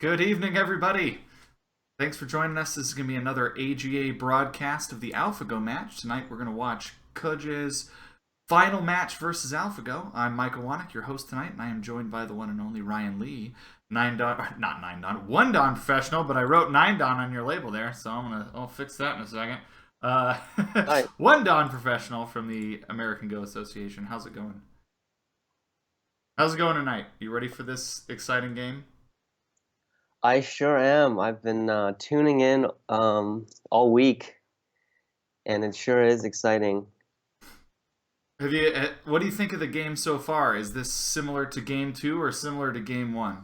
Good evening, everybody. Thanks for joining us. This is going to be another AGA broadcast of the AlphaGo match. Tonight we're going to watch Ke Jie's final match versus AlphaGo. I'm Michael Wanick, your host tonight, and I am joined by the one and only Ryan Lee. One Don professional, but I wrote 9 Don on your label there, so I'll fix that in a second. Hi. One Don professional from the American Go Association. How's it going? How's it going tonight? You ready for this exciting game? I sure am. I've been tuning in all week, and it sure is exciting. What do you think of the game so far? Is this similar to game 2 or similar to game 1?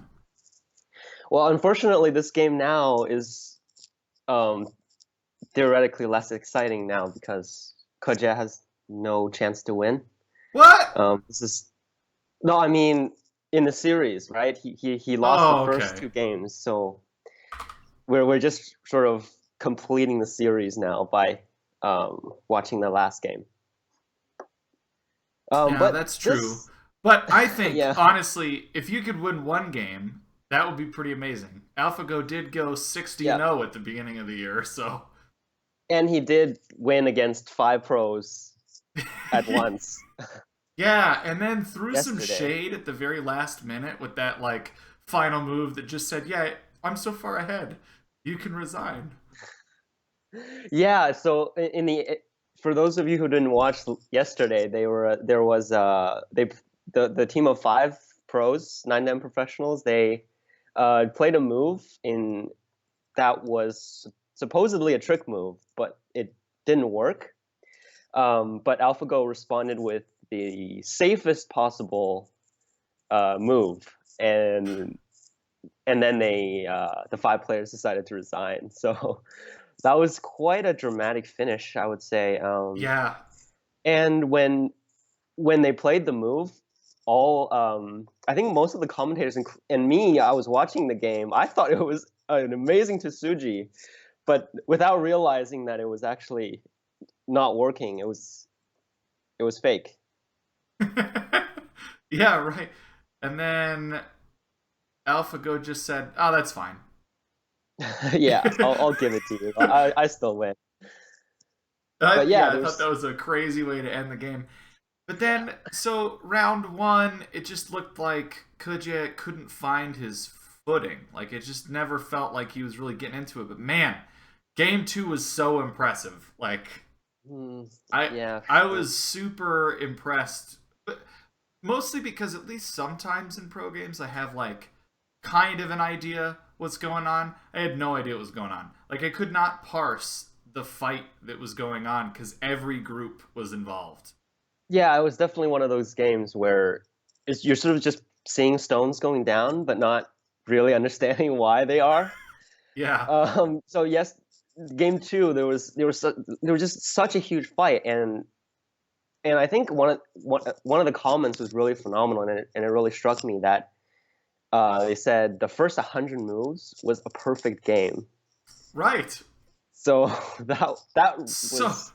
Well, unfortunately, this game now is um, theoretically less exciting now because Ke Jie has no chance to win. What? This is no, I mean in the series, right? He lost the Oh, first okay. two games, so we're just sort of completing the series now by watching the last game. Yeah, But that's true. this, But I think, yeah. honestly, if you could win one game, that would be pretty amazing. AlphaGo did go 60 and Yeah, 0 at the beginning of the year, so. and he did win against five pros at once Yeah, and then threw some yesterday. shade at the very last minute with that, like, final move that just said, yeah, I'm so far ahead. You can resign. Yeah, so in the for those of you who didn't watch yesterday, there was the team of five pros, 9 professionals. They played a move in that was supposedly a trick move, but it didn't work. But AlphaGo responded with the safest possible move, and then the five players decided to resign. So that was quite a dramatic finish, I would say. Yeah. And when they played the move, all I think most of the commentators and me, I was watching the game. I thought it was an amazing Tsuji, but without realizing that it was actually not working. It was fake. Yeah, right. And then AlphaGo just said, "Oh, that's fine." Yeah, I'll give it to you. I still win. But yeah, Yeah, I thought that there's was a crazy way to end the game. But then, so round one, it just looked like Ke Jie couldn't find his footing. Like it just never felt like he was really getting into it. But man, game two was so impressive. Like mm, I, yeah, I sure. was super impressed. But mostly because at least sometimes in pro games I have like kind of an idea what's going on. I had no idea what was going on. Like I could not parse the fight that was going on because every group was involved. Yeah, it was definitely one of those games where you're sort of just seeing stones going down, but not really understanding why they are. Yeah. So yes, game two there was just such a huge fight, and I think one of the comments was really phenomenal, and it really struck me that they said the first 100 moves was a perfect game. Right. So that So was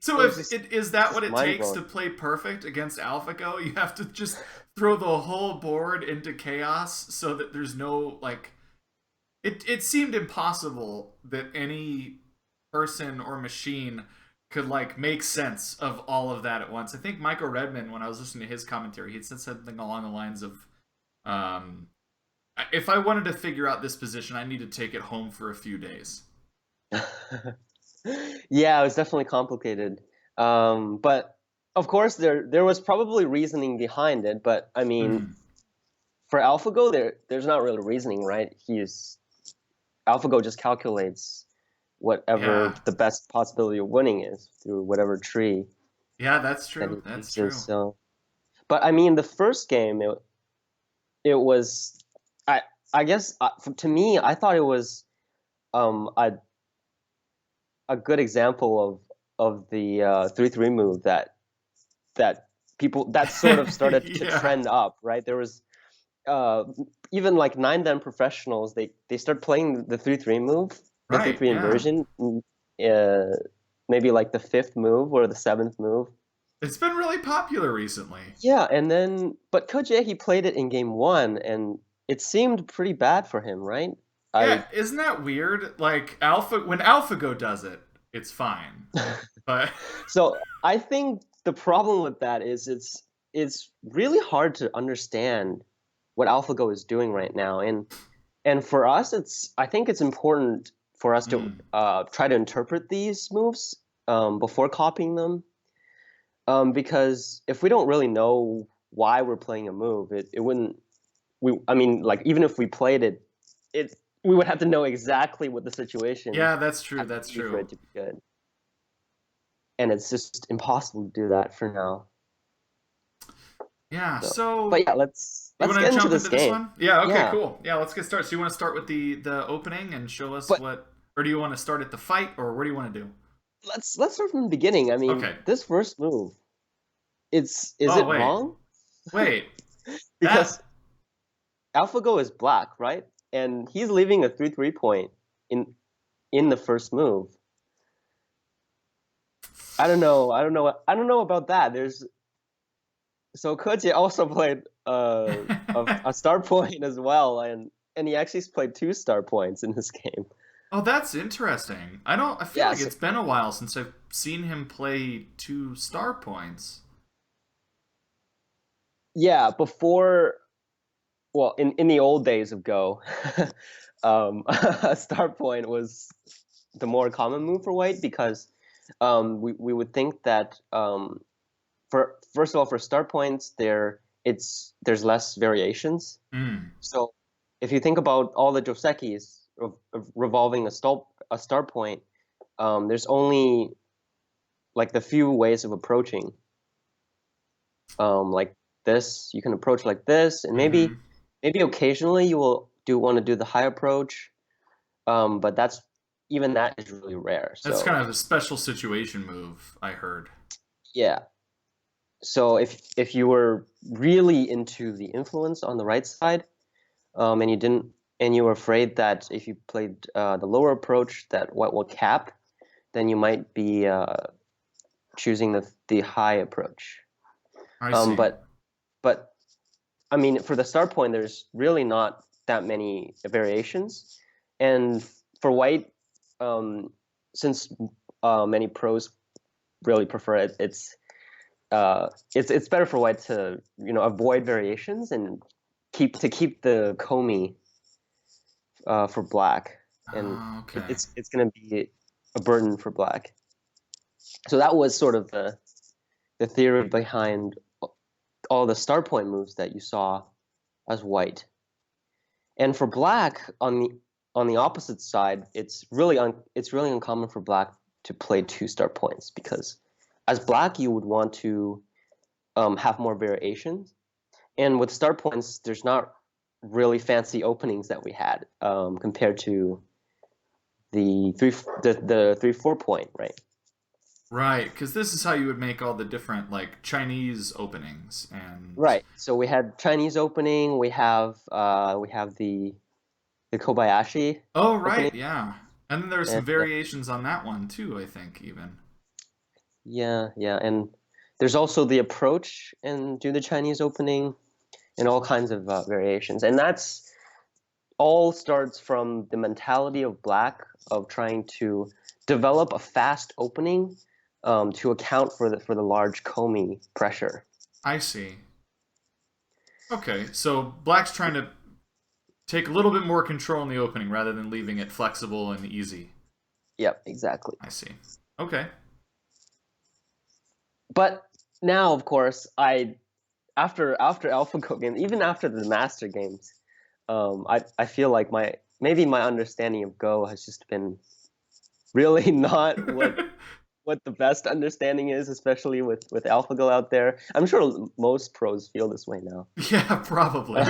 so it was if just it is that what it mind takes blowing. to play perfect against AlphaGo? You have to just throw the whole board into chaos so that there's no like it seemed impossible that any person or machine could like make sense of all of that at once. I think Michael Redman, when I was listening to his commentary, he had said something along the lines of um, if I wanted to figure out this position, I need to take it home for a few days. Yeah, it was definitely complicated. But of course, there was probably reasoning behind it. But I mean, Mm-hmm. for AlphaGo, there's not really reasoning, right? AlphaGo just calculates whatever Yeah. the best possibility of winning is through whatever tree Yeah, that's that true. he That's uses. true. So, but I mean, the first game, it was, I I guess to me, I thought it was um, a a good example of the 3-3 move that people that sort of started to Yeah. trend up, right? There was uh, even like 9 professionals, they start playing the 3-3 move, the three Right. three Yeah. inversion, maybe like the fifth move or the seventh move. It's been really popular recently. Yeah, and then but Ke Jie, he played it in game one, and it seemed pretty bad for him, right? Yeah, I isn't that weird? Like when AlphaGo does it, it's fine. But so I think the problem with that is it's really hard to understand what AlphaGo is doing right now, and for us, it's I think it's important for us to mm, try to interpret these moves before copying them, because if we don't really know why we're playing a move, it wouldn't. I mean, like even if we played it, it we would have to know exactly what the situation yeah, that's true. had to That's be for true. it to be good, and it's just impossible to do that for now. Yeah. So, but So yeah, you let's want get to into jump this into this game. one? Yeah. Okay. Yeah, Cool. Yeah. Let's get started. So you want to start with the opening and show us but what, or do you want to start at the fight, or what do you want to do? let's start from the beginning. I mean, Okay. this first move, it's is Oh it wait, wrong? wait. Because That AlphaGo is black, right? And he's leaving a 3-3 point in in the first move. I don't know. I don't know. I don't know about that. There's so Ke Jie also played a star point as well, and he actually played two star points in this game. Oh, that's interesting. I don't. I feel Yeah. like So it's been a while since I've seen him play two star points. yeah, before well, in the old days of Go, a star point was the more common move for white because we would think that for first of all for star points there's less variations. Mm. So if you think about all the josekis of revolving a star point, there's only like the few ways of approaching. Like this, you can approach like this, and Mm-hmm. maybe occasionally you will do want to do the high approach, but that's even that is really rare. That's So kind of a special situation move. I heard. yeah. So if you were really into the influence on the right side, and you didn't, and you were afraid that if you played the lower approach, that what will cap, then you might be choosing the high approach. I Um, see. but but I mean, for the start point, there's really not that many variations, and for white, um, since many pros really prefer it, it's better for white to avoid variations and keep the Comey for black, and Oh, okay. it's going to be a burden for black. So that was sort of the theory behind all the start point moves that you saw as white. And for black, on the opposite side, it's really uncommon for black to play two start points because as black you would want to have more variations, and with start points, there's not really fancy openings that we had compared to the 3-4 point, right? Right, because this is how you would make all the different like Chinese openings and. Right. So we had Chinese opening. We have the Kobayashi Oh, opening, right, yeah. And then there's and some variations on that one too. I think even. yeah, and there's also the approach and do the Chinese opening and all kinds of variations, and that's all starts from the mentality of black of trying to develop a fast opening to account for the large Comey pressure. I see. Okay, so Black's trying to take a little bit more control in the opening rather than leaving it flexible and easy. Yep, exactly. I see. Okay. But now, of course, I after AlphaGo games, even after the Master games, I feel like my understanding of Go has just been really not what the best understanding is, especially with AlphaGo out there. I'm sure most pros feel this way now. Yeah, probably.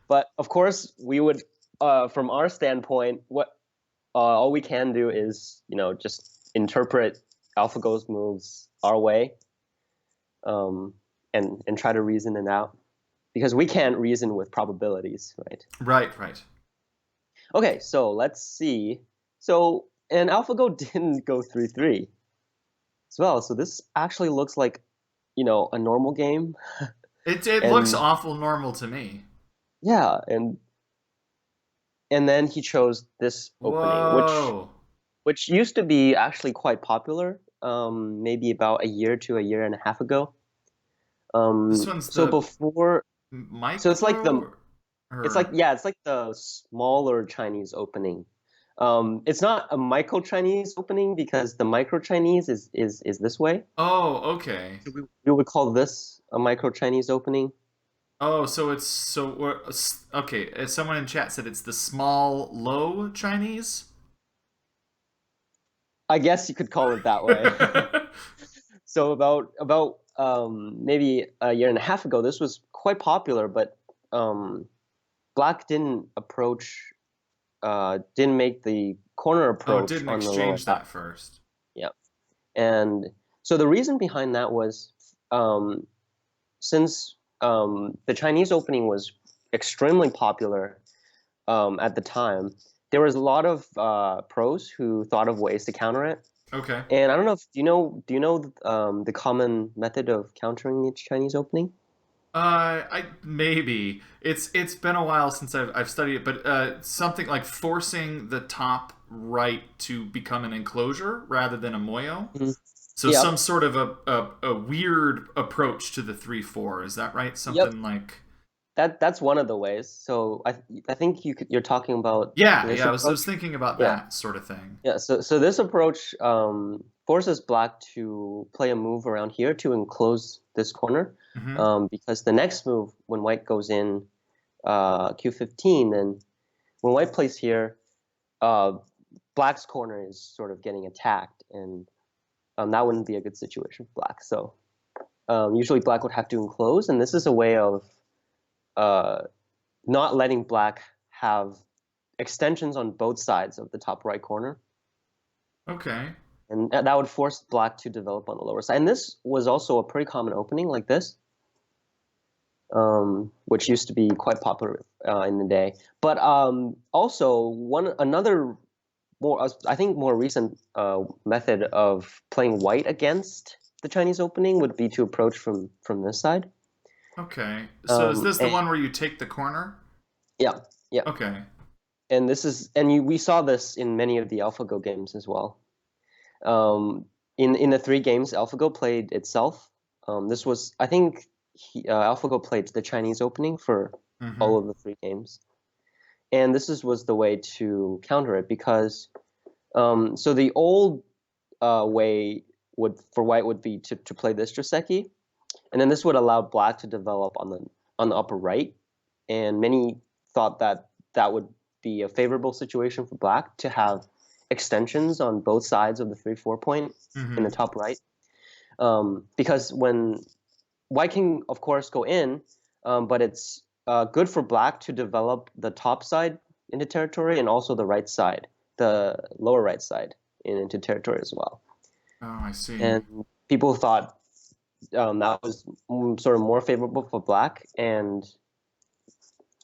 But of course, we would, from our standpoint, what all we can do is just interpret AlphaGo's moves our way, um, and try to reason it out because we can't reason with probabilities, right? Right, right. Okay, so let's see. So and AlphaGo didn't go 3-3 as well. So this actually looks like a normal game, It looks and awful normal to me. yeah, and then he chose this opening, Whoa. which used to be actually quite popular, maybe about a year to a year and a half ago. This one's So the before, so micro it's like or yeah, it's like the smaller Chinese opening. It's not a micro Chinese opening because the micro Chinese is this way. oh, okay. So we would call this a micro Chinese opening. Oh, so it's so okay. Someone in chat said it's the small low Chinese. I guess you could call it that way. So maybe a year and a half ago, this was quite popular, but um, Black didn't make the corner Oh, approach didn't on the lower exchange side. that first. Yeah, and so the reason behind that was um, since the Chinese opening was extremely popular at the time, there was a lot of pros who thought of ways to counter it. Okay. And I don't know if do you know the common method of countering the Chinese opening? I maybe it's been a while since I've studied it, but something like forcing the top right to become an enclosure rather than a moyo. Mhm. So some Yep. sort of a weird approach to the 3-4. Is that right? Yep. Something like That's one of the ways. So I think you're talking about yeah, this yeah. I approach. was thinking about Yeah. that sort of thing. Yeah. So this approach forces Black to play a move around here to enclose this corner, Hmm. because the next move when White goes in Q15, then when White plays here, uh, Black's corner is sort of getting attacked, and that wouldn't be a good situation for Black. So usually Black would have to enclose, and this is a way of uh, not letting Black have extensions on both sides of the top right corner, Okay. and that would force Black to develop on the lower side. And this was also a pretty common opening like this, which used to be quite popular in the day. But also one another more, I think, more recent method of playing White against the Chinese opening would be to approach from this side. Okay. So is this the And one where you take the corner? yeah, yeah. Okay. And we saw this in many of the AlphaGo games as well. In the three games AlphaGo played itself, this was I think AlphaGo played the Chinese opening for Hmm. all of the three games, and was the way to counter it because so the old way would for White would be to play this Joseki, and then this would allow Black to develop on the upper right, and many thought that that would be a favorable situation for Black to have extensions on both sides of the 3-4 point in the Hmm. top right, because when White can of course go in, but it's good for Black to develop the top side into territory and also the right side, the lower right side into territory as well. Oh, I see. And people thought that was sort of more favorable for Black, and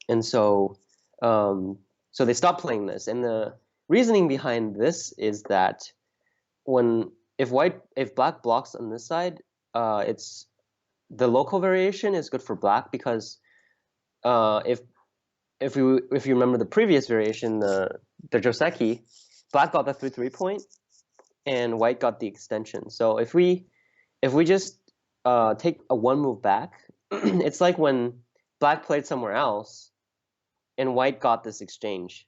um, so they stopped playing this. And the reasoning behind this is that when if Black blocks on this side, it's the local variation is good for Black because if if you remember the previous variation, the Joseki, Black got the 3-3 point and White got the extension. So if we just take a one move back, it's like when Black played somewhere else and White got this exchange.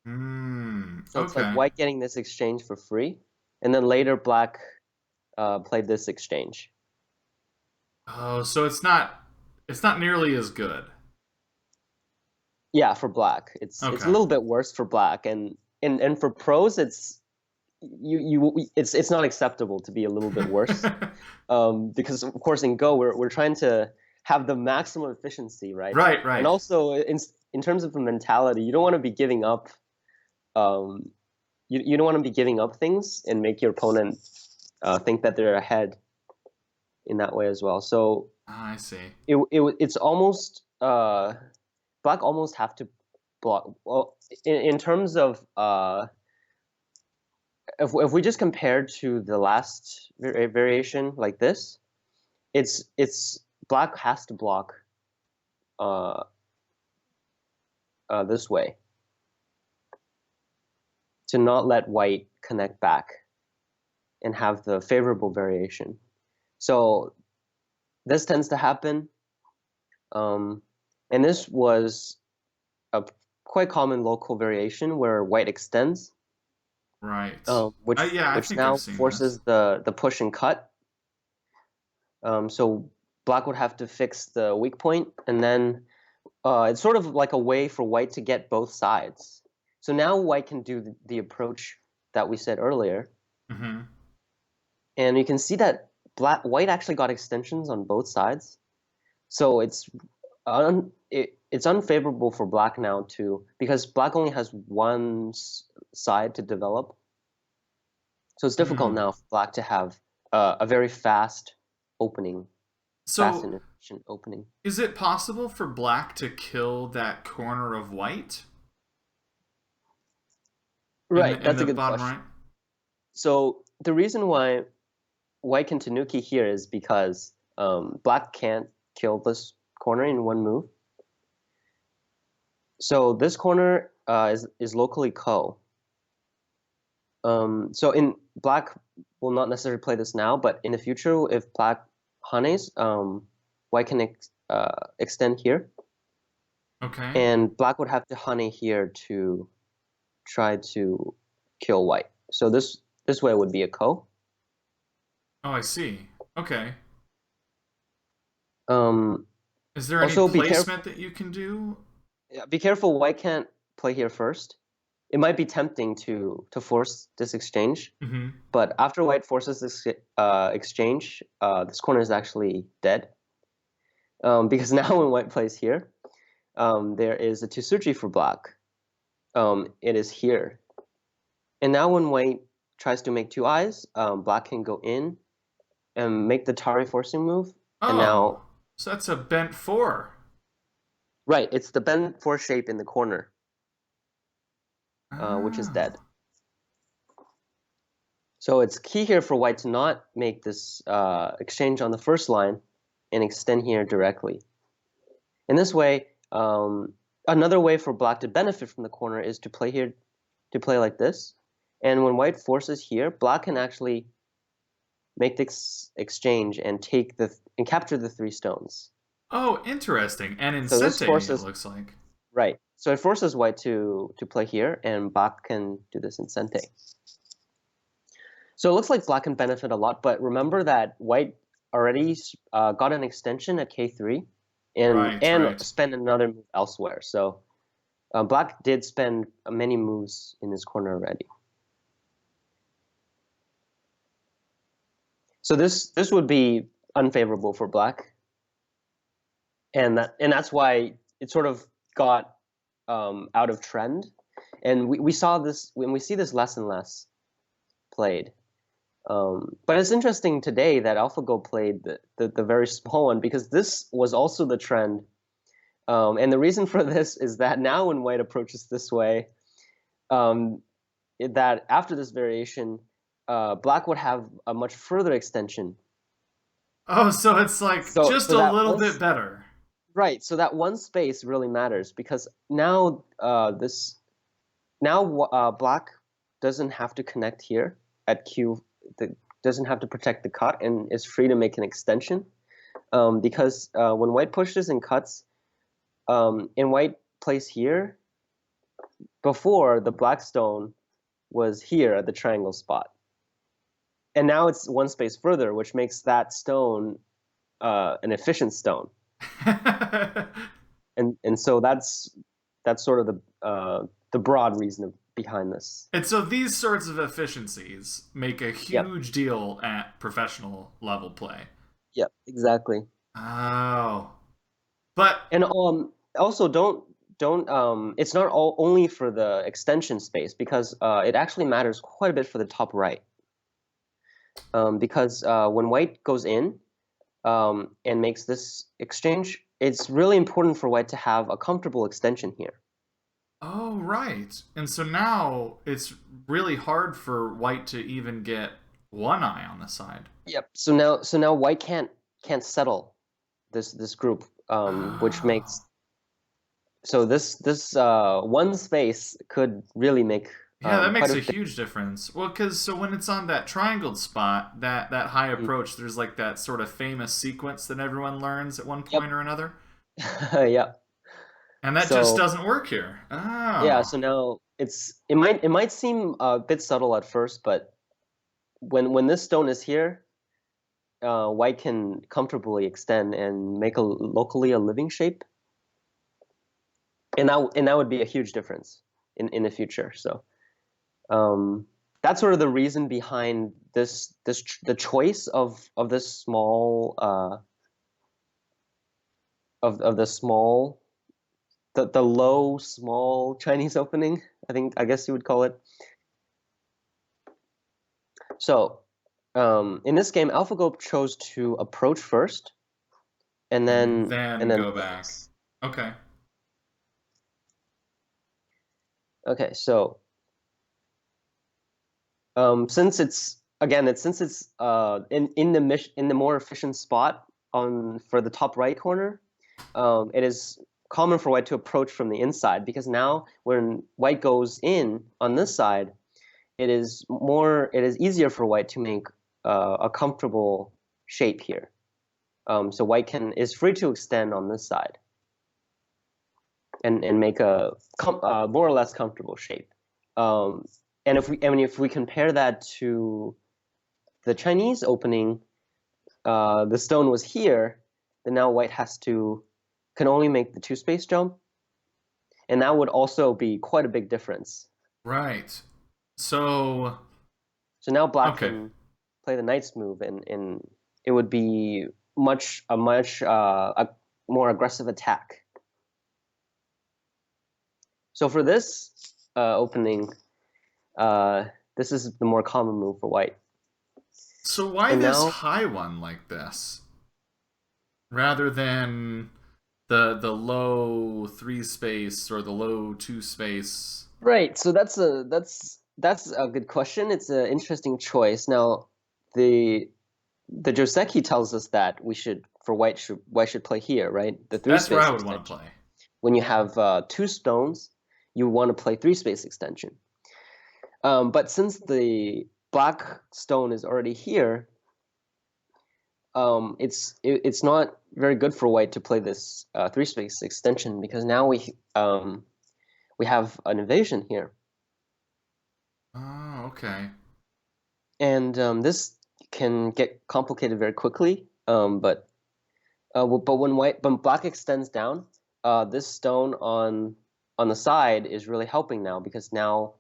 Hmm. So it's like Okay. White getting this exchange for free, and then later Black played this exchange. Oh, so it's not nearly as good. Yeah, for Black, it's a Okay. little bit worse for Black, and for pros, it's not acceptable to be a little bit worse, because of course in Go we're trying to have the maximum efficiency, right? Right, And right. also in terms of the mentality, you don't want to be giving up. Um, you don't want to be giving up things and make your opponent think that they're ahead in that way as well. So Ah, I see. it's almost Black almost have to block. Well, in terms of if we just compare to the last variation like this, it's Black has to block this way to not let white connect back and have the favorable variation. So this tends to happen, and this was a quite common local variation where white extends, Right. which Yeah, I which think I've now seen this. forces the push and cut. So black would have to fix the weak point, and then it's sort of like a way for white to get both sides. So now white can do the approach that we said earlier, Hmm. and you can see that white actually got extensions on both sides. So it's unfavorable for black now to because black only has one side to develop. So it's difficult Hmm. now for black to have a very fast opening, fast So and efficient opening. is it possible for black to kill that corner of white Right, in that's the a good bottom question. right? So the reason why white can tanuki here is because black can't kill this corner in one move. So this corner is locally ko. So in black will not necessarily play this now, but in the future, if black honeys, white can extend here, Okay. and black would have to honey here to try to kill white. So this way would be a ko. Oh, I see. Okay. Um, Is there any Also, placement that you can do? be careful. White can't play here first. It might be tempting to force this exchange, Hmm. but after white forces this exchange, this corner is actually dead. Because now when white plays here, there is a Tsuchi for black. It is here. And now when white tries to make two eyes, black can go in and make the Tari forcing move. And Oh, now, so that's a bent four. right, it's the bend four shape in the corner, which is Oh. dead. So it's key here for white to not make this exchange on the first line and extend here directly. In this way, another way for black to benefit from the corner is to play here, to play like this. And when white forces here, black can actually make this exchange and take and capture the three stones. Oh, interesting. And in So this Sente, it forces looks like. right. So it forces white to play here, and black can do this in sente. So it looks like black can benefit a lot, but remember that white already got an extension at K3 Right, and right. spent another move elsewhere. So black did spend many moves in this corner already. So this would be unfavorable for black, and that's why it sort of got out of trend. And we saw this when we see this less and less played. But it's interesting today that AlphaGo played the very small one because this was also the trend. And the reason for this is that now when white approaches this way, um, that after this variation, black would have a much further extension. Oh, so it's like So just so a that little bit once better. right, so that one space really matters because now black doesn't have to connect here at Q. Doesn't have to protect the cut and is free to make an extension. Because when white pushes and cuts, and white plays here, before the black stone was here at the triangle spot. And now it's one space further, which makes that stone an efficient stone. And so that's sort of the broad reason behind this. And so these sorts of efficiencies make a Yep. huge deal at professional level play. Yep. Exactly. Oh. But And also don't it's not only for the extension space because it actually matters quite a bit for the top right. Because when white goes in and makes this exchange, it's really important for white to have a comfortable extension here. oh, right. And so now it's really hard for white to even get one eye on the side. Yep. So now white can't settle this group, which makes Oh. So this one space could really make Yeah, that quite makes a a big. huge difference. Well, because so when it's on that triangled spot, that high Mm. approach, there's like that sort of famous sequence that everyone learns at one Yep. point or another, Yeah. and that just So doesn't work here. yeah. Oh, So now it might seem a bit subtle at first, but when this stone is here, white can comfortably extend and make a locally a living shape, and that would be a huge difference in the future. So um, that's sort of the reason behind the choice of this small of the small the low small Chinese opening. I guess you would call it. So in this game, AlphaGo chose to approach first, and and then then go back. place. Okay. Okay, so since it's in the more efficient spot on for the top right corner, it is common for white to approach from the inside because now when white goes in on this side, it is easier for white to make a comfortable shape here. So white can is free to extend on this side and make a more or less comfortable shape. Um, and if we compare that to the Chinese opening, the stone was here, then now white can only make the two space jump, and that would also be quite a big difference. Right. So, So now black okay. can play the knight's move, and it would be much a more aggressive attack. So for this opening, uh, this is the more common move for white. So why And this now, high one like this rather than the low three space or the low two space? right, so that's a good question. It's an interesting choice. Now, the the Joseki tells us that we should for white should play here, right? The three That's where I space would want to extension. play. When you have two stones, you want to play three space extension. But since the black stone is already here, it's not very good for white to play this three space extension because now we have an invasion here, Oh, okay. and this can get complicated very quickly. But when black extends down, this stone on the side is really helping now because now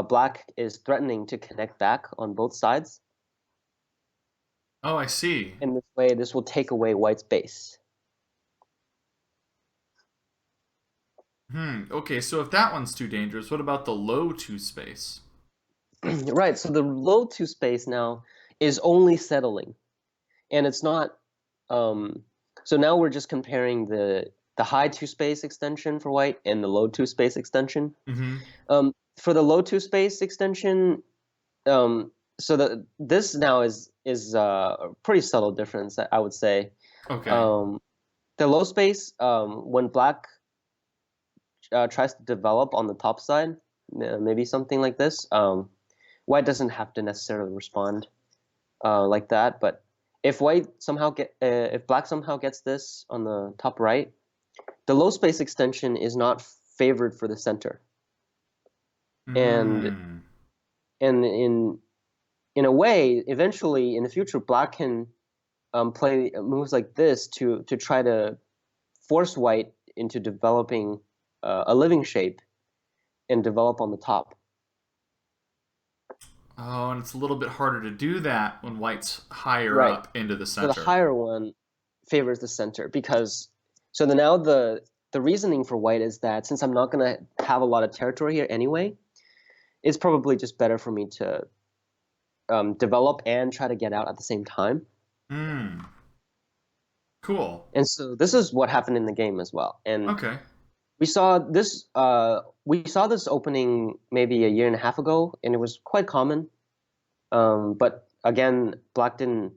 black is threatening to connect back on both sides. Oh, I see. In this way, this will take away white's base. Okay, so if that one's too dangerous, what about the low two space? Right, so the low two space now is only settling, and it's not. Um, so now we're just comparing the high two space extension for white and the low two space extension. Mm-hmm. For the low two space extension, so this now is a pretty subtle difference, I would say. Okay. Um, the low space, when black tries to develop on the top side, maybe something like this. White doesn't have to necessarily respond like that, but if black somehow gets this on the top right, the low space extension is not favored for the center, and Hmm. and in a way, eventually in the future, black can play moves like this to try to force white into developing a living shape and develop on the top. Oh, and it's a little bit harder to do that when white's higher Right. up into the So the center. higher one favors the center because now the reasoning for white is that since I'm not going to have a lot of territory here anyway, it's probably just better for me to develop and try to get out at the same time. Hmm. Cool. And so this is what happened in the game as well. And Okay. we saw this opening maybe a year and a half ago, and it was quite common. But again, black didn't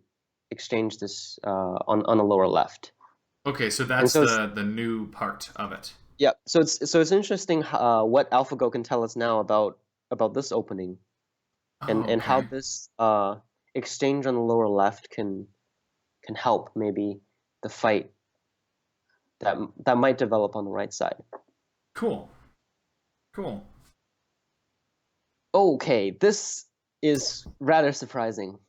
exchange this on the lower left, Okay, so and that's so it's the new part of it. Yeah. So it's interesting what AlphaGo can tell us now about this opening Oh, and how okay. this exchange on the lower left can help maybe the fight that might develop on the right side. Cool. Cool. Okay, this is rather surprising.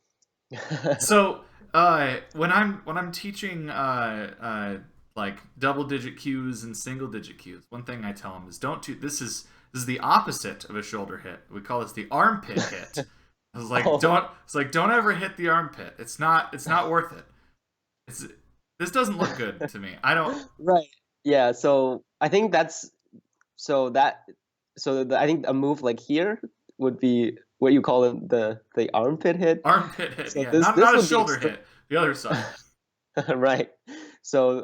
So, when I'm teaching like double digit cues and single digit cues, one thing I tell them is don't do this is the opposite of a shoulder hit. We call this the armpit hit. I was like, Oh, don't ever hit the armpit. It's not worth it. It's this doesn't look good to me. I don't right. Yeah, so I think so that I think a move like here would be what you call it the armpit hit. armpit hit. So Yeah, this not this not a would be shoulder extreme, hit. The other side. right? So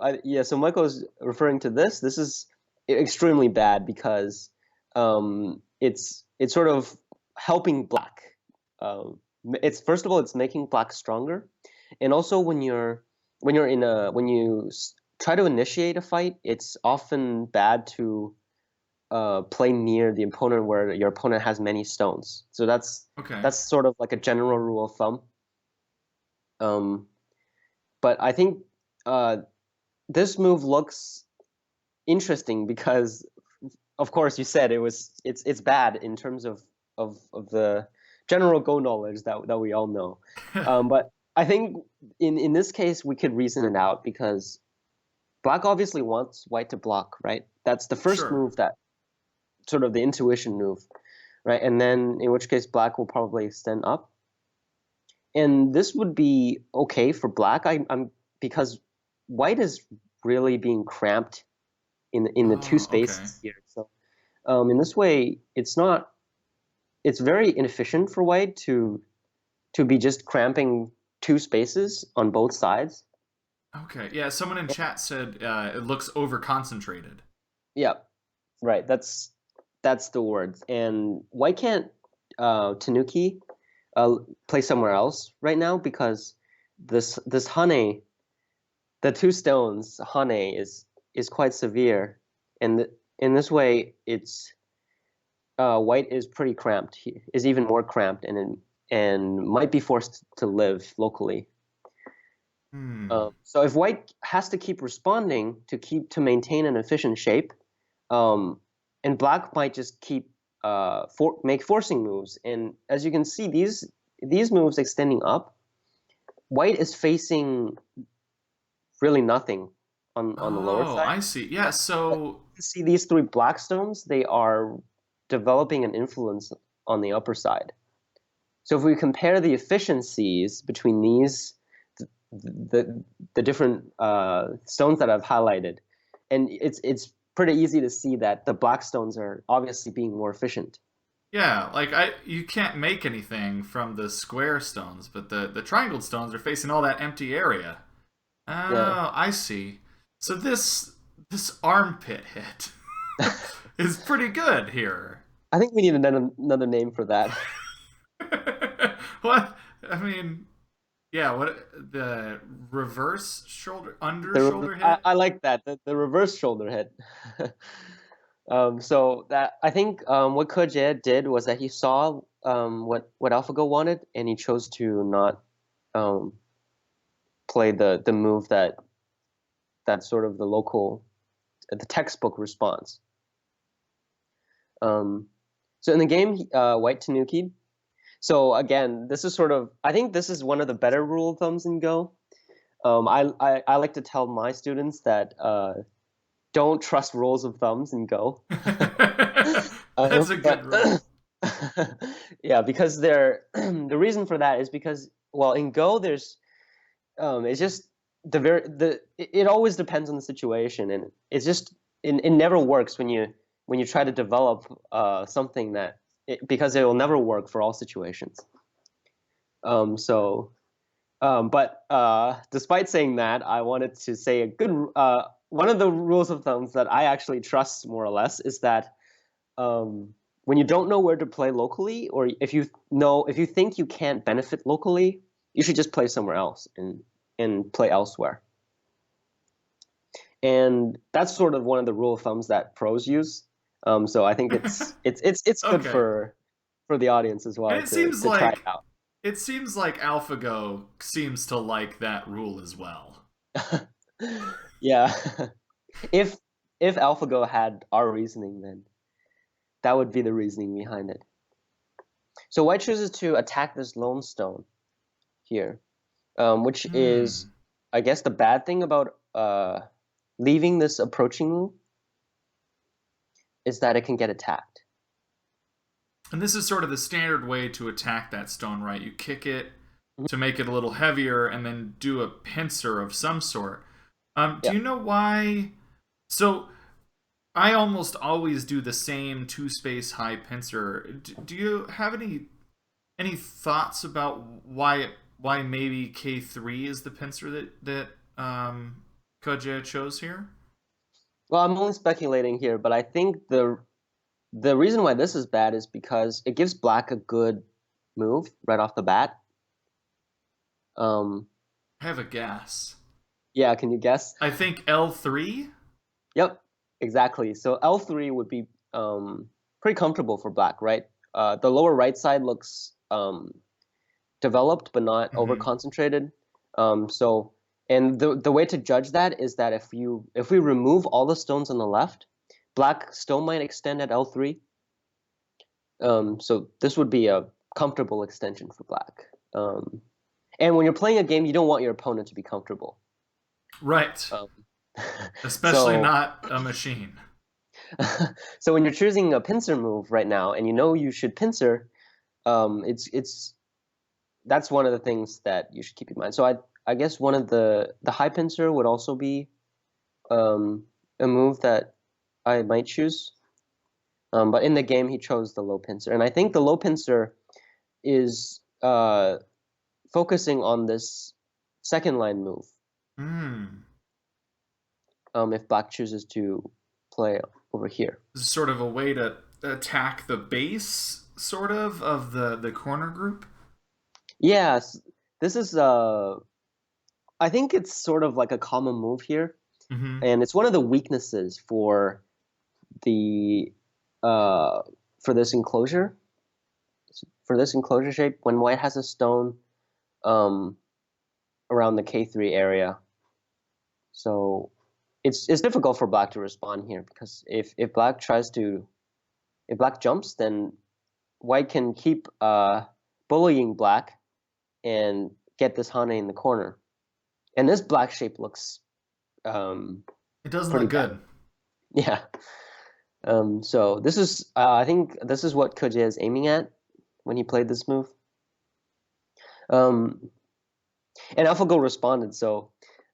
Michael's referring to this. This is extremely bad because it's sort of helping black. It's first of all, it's making black stronger, and also when you try to initiate a fight, it's often bad to play near the opponent where your opponent has many stones. So Okay. that's sort of like a general rule of thumb. Um, but I think uh, this move looks interesting because, of course, you said it's bad in terms of the general Go knowledge that we all know. But I think in this case we could reason it out because black obviously wants white to block, right? That's the first Sure. move, that sort of the intuition move, right? And then in which case black will probably extend up, and this would be okay for black. I'm because white is really being cramped in the two Oh, okay. spaces here. So in this way, it's very inefficient for white to be just cramping two spaces on both sides. Okay. Yeah, someone in chat said it looks over concentrated. Yeah, right. That's the word. And why can't Tanuki play somewhere else right now? Because this Hane, the two stones Hane is quite severe, and in this way, it's white is pretty cramped. He is even more cramped, and might be forced to live locally. Hmm. So if white has to keep responding to maintain an efficient shape, um, and black might just keep make forcing moves. And as you can see, these moves extending up, white is facing really nothing on the lower Oh, side. I see. Yeah, But so you see these three black stones, they are developing an influence on the upper side. So if we compare the efficiencies between the the different stones that I've highlighted, and it's pretty easy to see that the black stones are obviously being more efficient. yeah, like I you can't make anything from the square stones, but the triangled stones are facing all that empty area. Yeah, Oh, I see. So this armpit hit is pretty good here. I think we need another name for that. What? I mean, yeah, what the reverse shoulder under shoulder I, hit? I like that the reverse shoulder hit. So that I think what Ke Jie did was that he saw what AlphaGo wanted, and he chose to not um, play the move that's sort of the textbook response. Um, so in the game, White Tanuki. So again, this is sort of I think this is one of the better rule of thumbs in Go. I like to tell my students that don't trust rules of thumbs and go. That's a good But rule. yeah, because the reason for that is because well, in Go there's it's just it always depends on the situation, and it's just it never works when you try to develop something because it will never work for all situations. So but despite saying that, I wanted to say one of the rules of thumbs that I actually trust more or less is that when you don't know where to play locally, or if you think you can't benefit locally, you should just play somewhere else and play elsewhere. and that's sort of one of the rule of thumbs that pros use. So I think it's good Okay. for the audience as And well to try it seems like AlphaGo seems to like that rule as well. it out. Yeah. If if AlphaGo had our reasoning, then that would be the reasoning behind it. So white chooses to attack this lone stone here, which is, Hmm. I guess, the bad thing about leaving this approaching move is that it can get attacked. And this is sort of the standard way to attack that stone, right? You kick it Mhm. to make it a little heavier and then do a pincer of some sort. Do Yeah. you know why? So I almost always do the same two space high pincer. Do you have any thoughts about why maybe K3 is the pincer that Ke Jie chose here? Well, I'm only speculating here, but I think the reason why this is bad is because it gives black a good move right off the bat. Um, I have a guess. yeah, can you guess? I think L3. Yep, exactly. So L3 would be pretty comfortable for black, right? The lower right side looks developed but not over Mm-hmm. concentrated. So and the way to judge that is that if we remove all the stones on the left, black still might extend at L3. So this would be a comfortable extension for black. And when you're playing a game, you don't want your opponent to be comfortable. Right. Um, Especially so not a machine. so when you're choosing a pincer move right now, and you know you should pincer, it's that's one of the things that you should keep in mind. So I guess one of the high pincer would also be um, a move that I might choose. But in the game, he chose the low pincer, and I think the low pincer is focusing on this second line move. Hmm. If black chooses to play over here. This is sort of a way to attack the base, sort of the corner group. Yes, this is I think it's sort of like a common move here, Mm-hmm. and it's one of the weaknesses the uh, for this enclosure. For this enclosure shape, when white has a stone um, around the K3 area, so it's difficult for black to respond here because if black jumps, then white can keep bullying black and get this Hane in the corner. And this black shape looks um, It doesn't pretty look bad. good. Yeah. So this is, I think this is what Ke Jie is aiming at when he played this move. Um, and AlphaGo responded. So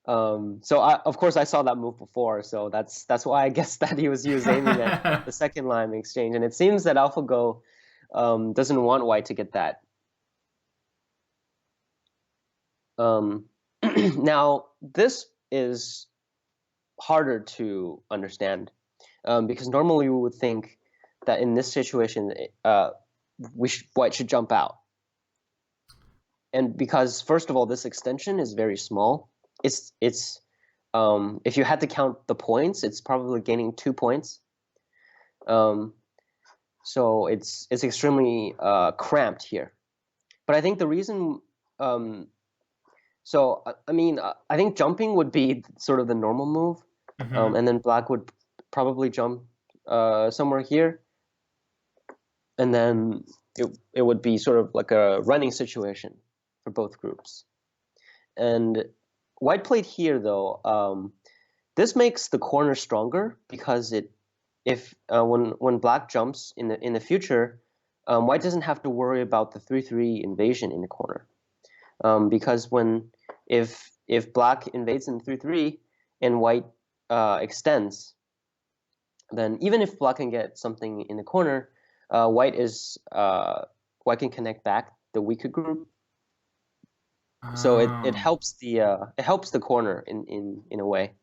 of course I saw that move before. So that's why I guess that he was aiming at the second line exchange. And it seems that AlphaGo doesn't want white to get that. Um, now this is harder to understand because normally we would think that in this situation, white should jump out. And because first of all, this extension is very small. It's if you had to count the points, it's probably gaining 2 points. Um, so it's extremely cramped here. But I think the reason, um, I mean, I think jumping would be sort of the normal move, Mm-hmm. and then black would probably jump somewhere here, and then it would be sort of like a running situation for both groups. And white played here though. This makes the corner stronger because it if when black jumps in the future, white doesn't have to worry about the 3-3 invasion in the corner. Because when if black invades in 3-3 and white extends, then even if black can get something in the corner, white can connect back the weaker group. So Oh. it helps the corner in a way.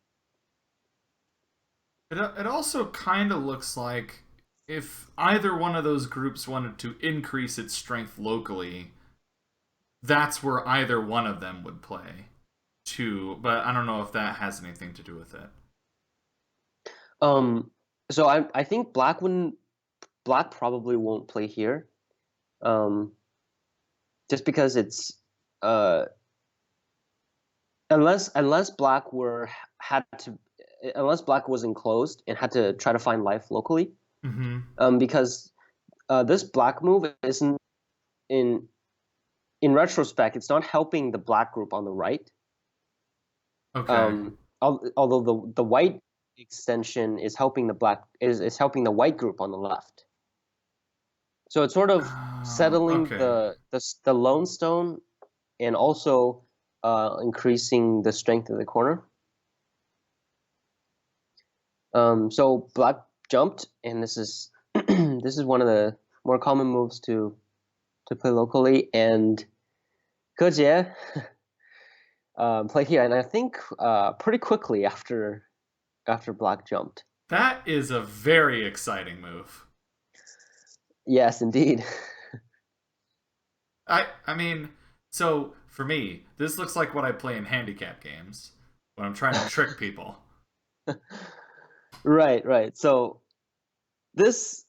It also kind of looks like if either one of those groups wanted to increase its strength locally, that's where either one of them would play too. But I don't know if that has anything to do with it. Um, so I think Black probably won't play here. Um, just because it's uh unless Black were had to unless Black was enclosed and had to try to find life locally. Mm-hmm. Because this Black move isn't in in retrospect, it's not helping the Black group on the right. Okay. Although the White extension is helping is helping the White group on the left. So it's sort of Oh, settling okay. the lone stone and also increasing the strength of the corner. So Black jumped, and this is this is one of the more common moves to play locally. And Ke Jie played here, and I think pretty quickly after Black jumped. That is a very exciting move. Yes, indeed. I mean, so for me, this looks like what I play in handicap games when I'm trying to trick people. Right, right. So this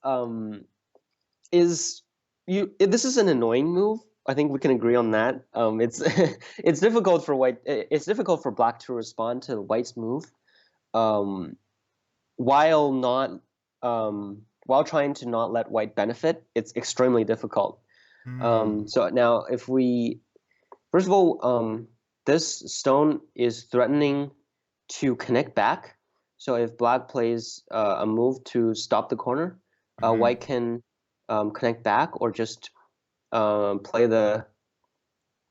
is this is an annoying move. I think we can agree on that. It's it's difficult for it's difficult for Black to respond to White's move, um, while not while trying to not let White benefit. It's extremely difficult. Hmm. So now, if we first of all, this stone is threatening to connect back. So if Black plays a move to stop the corner, Hmm. White can connect back, or just play the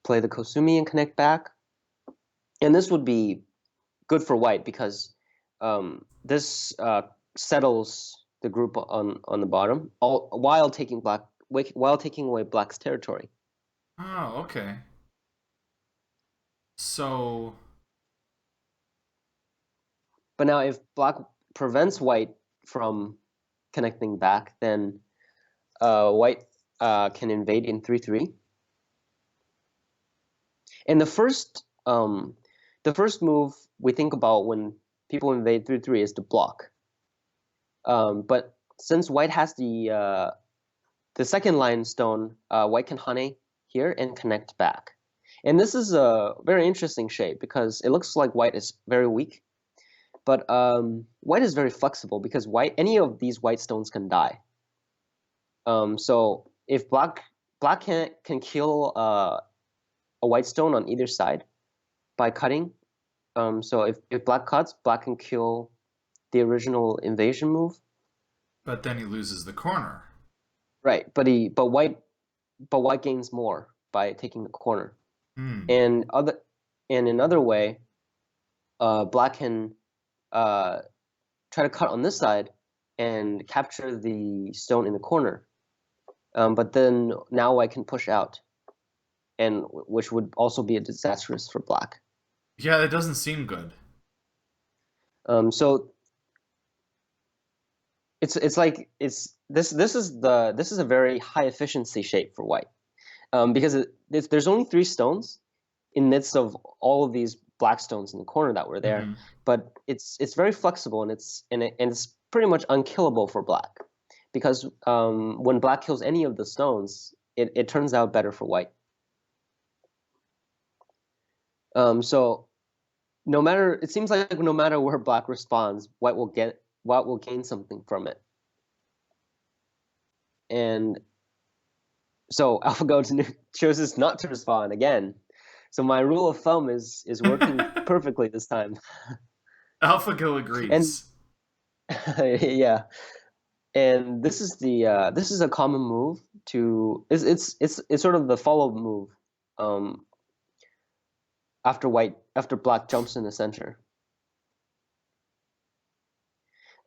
Kosumi and connect back. And this would be good for White because this settles the group on the bottom, while while taking away Black's territory. Oh, okay. So, But now, if Black prevents White from connecting back, then White can invade in 3-3. And the first move we think about when people invade 3-3 is to block. But since White has the second line stone, White can honey here and connect back. And this is a very interesting shape because it looks like White is very weak, but White is very flexible because any of these White stones can die. So if Black can kill a White stone on either side by cutting. So if Black cuts, Black can kill the original invasion move. but then he loses the corner. Right, but White gains more by taking the corner. Hmm. And another way, Black can uh, try to cut on this side and capture the stone in the corner. But then now White can push out, and which would also be a disastrous for Black. Yeah, that doesn't seem good. So it's like this is a very high efficiency shape for White, because there's only three stones in midst of all of these Black stones in the corner that were there, Hmm. but it's very flexible, and it's pretty much unkillable for Black, because when Black kills any of the stones, it turns out better for White. So it seems like no matter where Black responds, White will gain something from it. And so AlphaGo chooses not to respond again. So my rule of thumb is working perfectly this time. AlphaGo And agrees. yeah, and this is a common move to it's sort of the follow move um, after Black jumps in the center.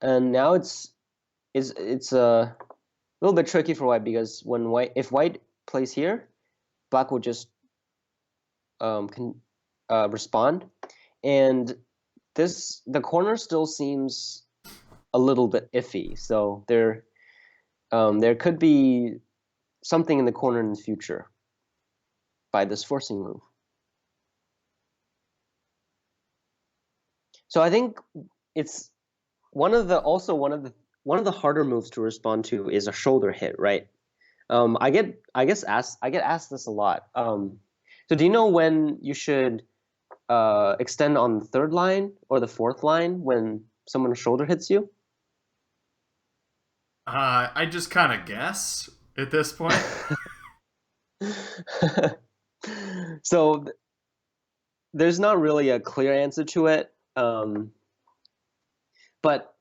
And now it's a little bit tricky for White, because if White plays here, Black will just can respond, and the corner still seems a little bit iffy. So there could be something in the corner in the future by this forcing move. So I think it's one of the harder moves to respond to is a shoulder hit, right? I get asked this a lot. So do you know when you should extend on the third line or the fourth line when someone's shoulder hits you? I just kind of guess at this point. So there's not really a clear answer to it, but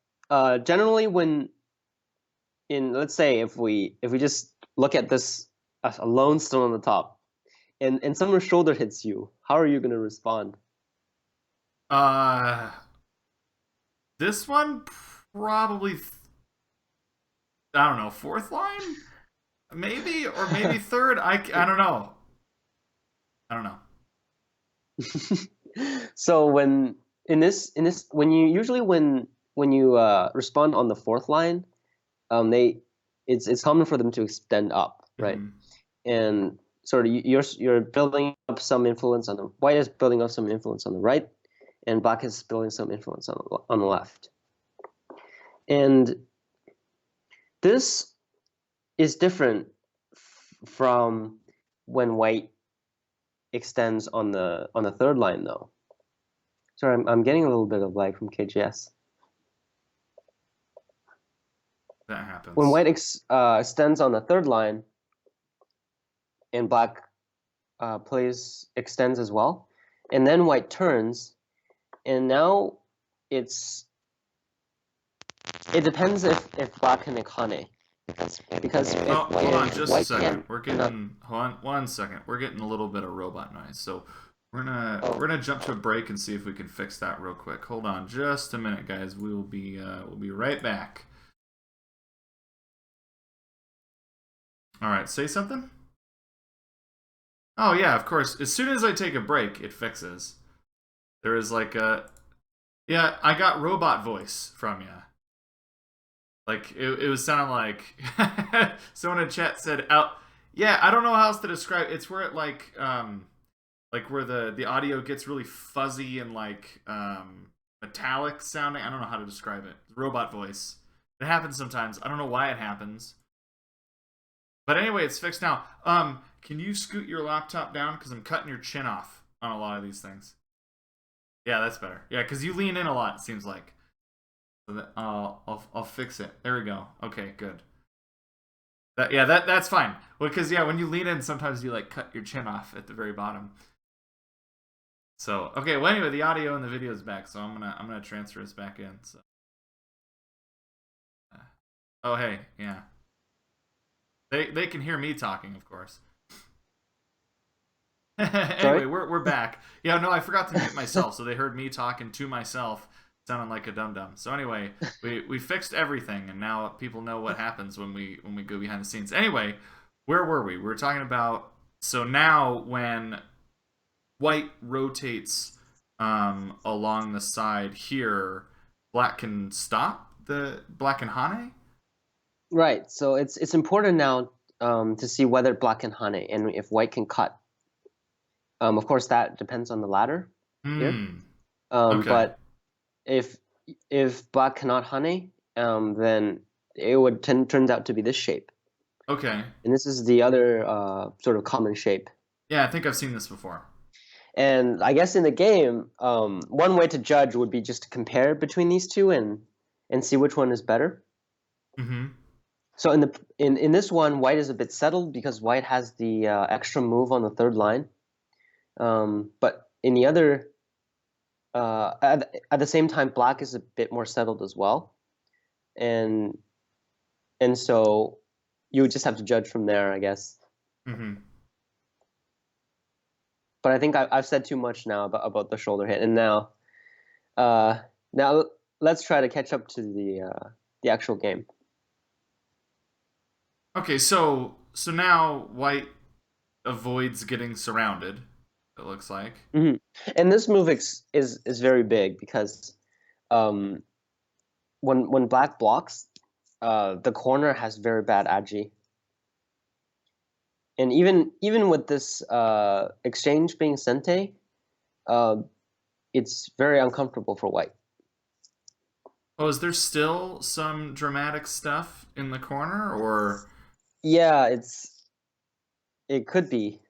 generally when in let's say if we just look at this as a lone still on the top and someone's shoulder hits you, how are you going to respond? Uh, this one probably I don't know, fourth line, maybe, or maybe third. I don't know. I don't know. So when when you usually when you respond on the fourth line, they it's common for them to extend up, right? Hmm. And sort of you're building up some influence on the white is building up some influence on the right, and black is building some influence on the left. And this is different from when white extends on the third line, though. Sorry, I'm getting a little bit of lag from KGS. That When happens. white extends on the third line and black plays extends as well, and then white turns, and now it's it depends if black can Ikane because Oh, hold on, if just a white second. can't We're cannot. getting hold on one second. We're getting a little bit of robot noise, so Oh, we're gonna jump to a break and see if we can fix that real quick. Hold on, just a minute, guys. We'll be right back. All right, say something. Oh yeah, of course. As soon as I take a break, it fixes. There is like a yeah. I got robot voice from you. Like it was sounding like someone in chat said out. Yeah, I don't know how else to describe. It's where it like where the audio gets really fuzzy and like metallic sounding. I don't know how to describe it. Robot voice. It happens sometimes. I don't know why it happens. But anyway, it's fixed now. Can you scoot your laptop down because I'm cutting your chin off on a lot of these things. Yeah, that's better. Yeah, because you lean in a lot. It seems like. So that, I'll fix it. There we go. Okay, good. That's fine. Well, because yeah, when you lean in, sometimes you like cut your chin off at the very bottom. So okay, well anyway, the audio and the video is back, so I'm gonna transfer this back in. So oh hey, yeah, they can hear me talking, of course. sorry. Anyway, we're back. Yeah, no, I forgot to mute myself, so they heard me talking to myself, sounding like a dum dum. So anyway, we fixed everything, and now people know what happens when we go behind the scenes. Anyway, where were we? We were talking about so now when white rotates along the side here, black can stop the black and Hane. Right. So it's important now to see whether black can Hane and if white can cut. Of course, that depends on the ladder here. Hmm. Okay. But if black cannot Hane, then it would turns out to be this shape, Okay. and this is the other sort of common shape. Yeah, I think I've seen this before. And I guess in the game, one way to judge would be just to compare between these two and see which one is better. Mm-hmm. So in this one, white is a bit settled because white has the extra move on the third line. But in the other, at the same time, black is a bit more settled as well, and so you would just have to judge from there, I guess. Mm-hmm. But I think I've said too much now about the shoulder hit, and uh, now let's try to catch up to the actual game. Okay, so now white avoids getting surrounded. It looks like. Hmm. And this move is very big because um, when black blocks, the corner has very bad agi, and even with this exchange being sente, uh, it's very uncomfortable for white. Oh, is there still some dramatic stuff in the corner, or Yeah, it could be.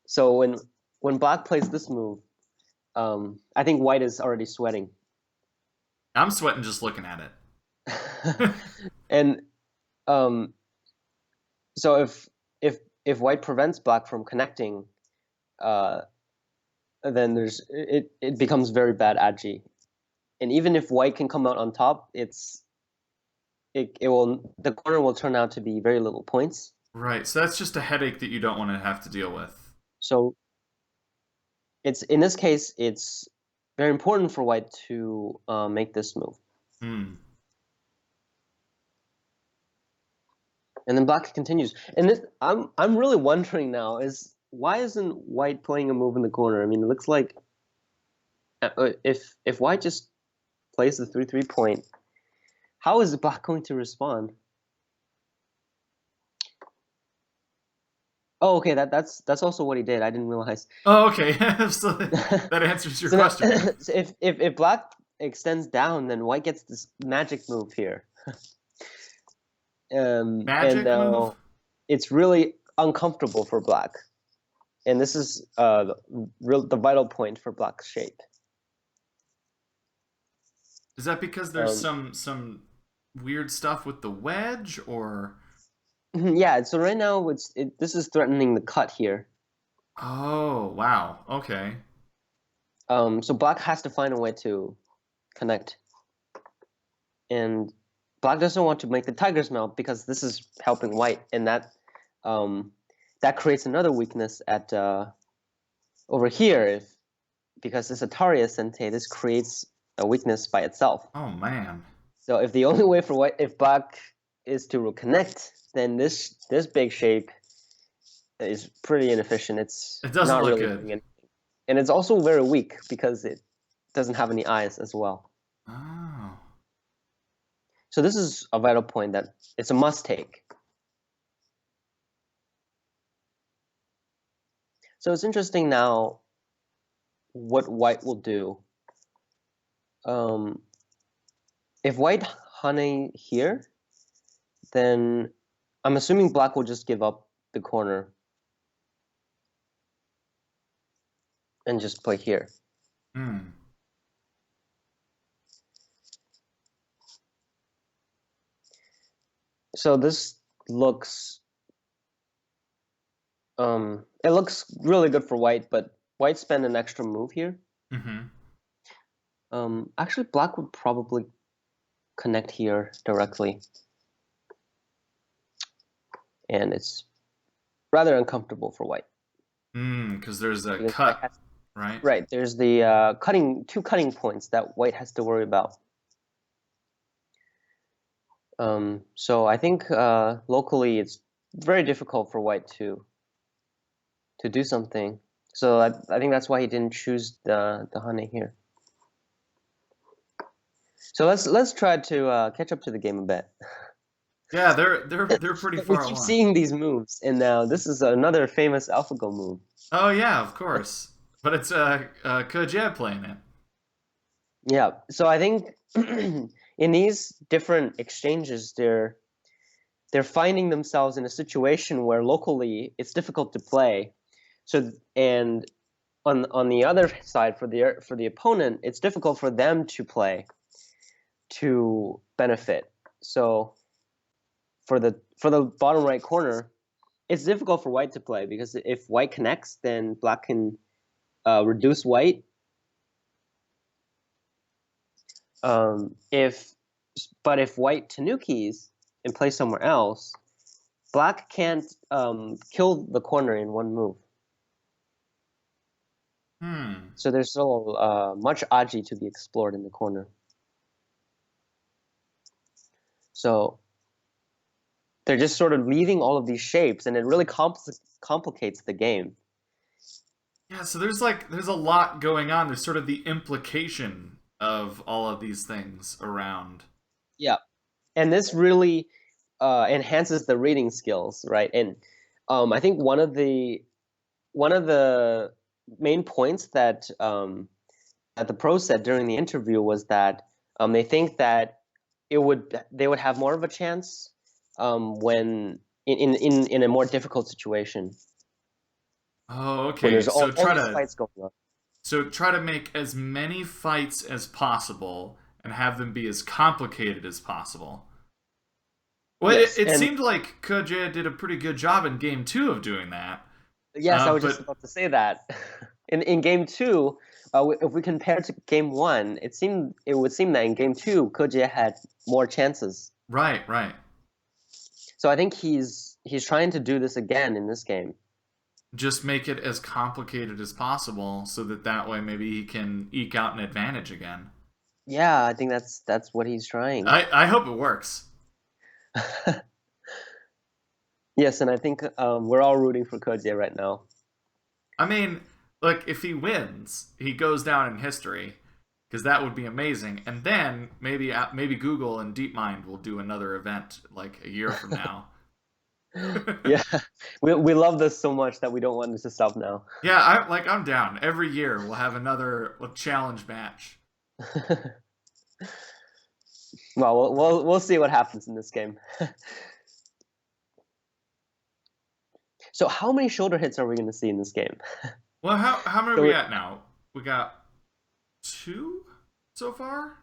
So when black plays this move, I think white is already sweating. I'm sweating just looking at it. And um, so if white prevents black from connecting, uh, then it becomes very bad agi. And even if white can come out on top, it will the corner will turn out to be very little points. Right, so that's just a headache that you don't want to have to deal with. So it's in this case, it's very important for white to make this move. Hmm. And then black continues. And this, I'm really wondering now is why isn't white playing a move in the corner? I mean, it looks like if white just plays the 3-3 point, how is black going to respond? Oh, okay, that's also what he did. I didn't realize. Oh, okay. So that answers your So now, question. so if black extends down, then white gets this magic move here. And Magic move? now it's really uncomfortable for black. And this is the vital point for black's shape. Is that because there's Um, some weird stuff with the wedge, or yeah, so right now this is threatening the cut here. oh, wow. Okay. So black has to find a way to connect. And black doesn't want to make the tiger's mouth because this is helping white, and um, that creates another weakness at over here. If because this Atari Sente, this creates a weakness by itself. Oh man. So if the only way for white, if black is to connect, then this big shape is pretty inefficient. It's It doesn't not look really good. doing anything, and it's also very weak because it doesn't have any eyes as well. Oh. So this is a vital point that it's a must take. So it's interesting now what white will do. Um, if white honey here, then I'm assuming black will just give up the corner and just play here. Hmm. So this looks it looks really good for white, but white spent an extra move here. Mm-hmm. Actually, black would probably connect here directly, and it's rather uncomfortable for white Because there's a because white cut, has right? right. There's the two cutting points that white has to worry about. So I think locally it's very difficult for white to do something. So I think that's why he didn't choose the honey here. So let's try to catch up to the game a bit. Yeah, they're pretty We far keep along. seeing these moves, and now this is another famous AlphaGo move. Oh yeah, of course. But it's Ke Jie playing it. Yeah. So I think in these different exchanges, they're finding themselves in a situation where locally it's difficult to play. So and on the other side for the opponent, it's difficult for them to play to benefit. So for the bottom right corner, it's difficult for white to play because if white connects, then black can reduce white. If but if white tanukis and play somewhere else, black can't kill the corner in one move. Hmm. So there's still much aji to be explored in the corner. So they're just sort of leaving all of these shapes, and it really complicates the game. Yeah, so there's a lot going on. There's sort of the implication of all of these things around. Yeah, and this really enhances the reading skills, right? And I think one of the main points that that the pro said during the interview was that They think that they would have more of a chance when in a more difficult situation Oh, when okay. there's all these fights going on. So try to make as many fights as possible and have them be as complicated as possible. Well, Yes, it and seemed like Ke Jie did a pretty good job in game two of doing that. yes, I was just But about to say that. In game two, if we compare to game one, it would seem that in game two, Ke Jie had more chances. right, right. So I think he's trying to do this again in this game. Just make it as complicated as possible so that that way maybe he can eke out an advantage again. Yeah, I think that's what he's trying. I hope it works. Yes, and I think we're all rooting for Ke Jie right now. I mean, look, if he wins, he goes down in history because that would be amazing. And then maybe Google and DeepMind will do another event like a year from now. Yeah, we love this so much that we don't want this to stop now. Yeah, I'm down. Every year we'll have another challenge match. Well, we'll see what happens in this game. So, how many shoulder hits are we going to see in this game? Well, how many are we So, at now? We got two so far.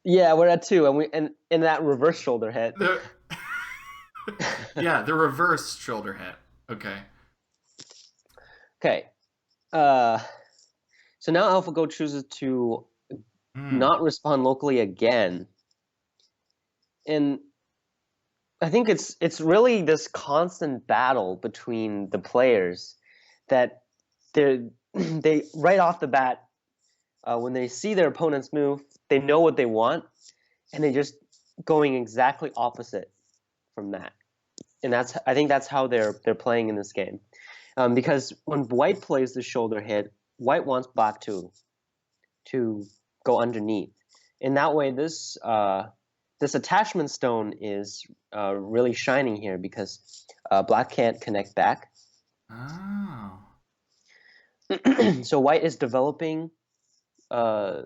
yeah, we're at two, and we and in that reverse shoulder hit. The yeah, the reverse shoulder hit. Okay. Okay. Uh, so now AlphaGo chooses to Hmm. not respond locally again, and I think it's really this constant battle between the players that they right off the bat when they see their opponent's move, they know what they want, and they're just going exactly opposite from that. And I think that's how they're playing in this game. Because when White plays the shoulder hit, White wants Black to go underneath. In that way, this attachment stone is really shining here because Black can't connect back. Oh. So White is developing uh,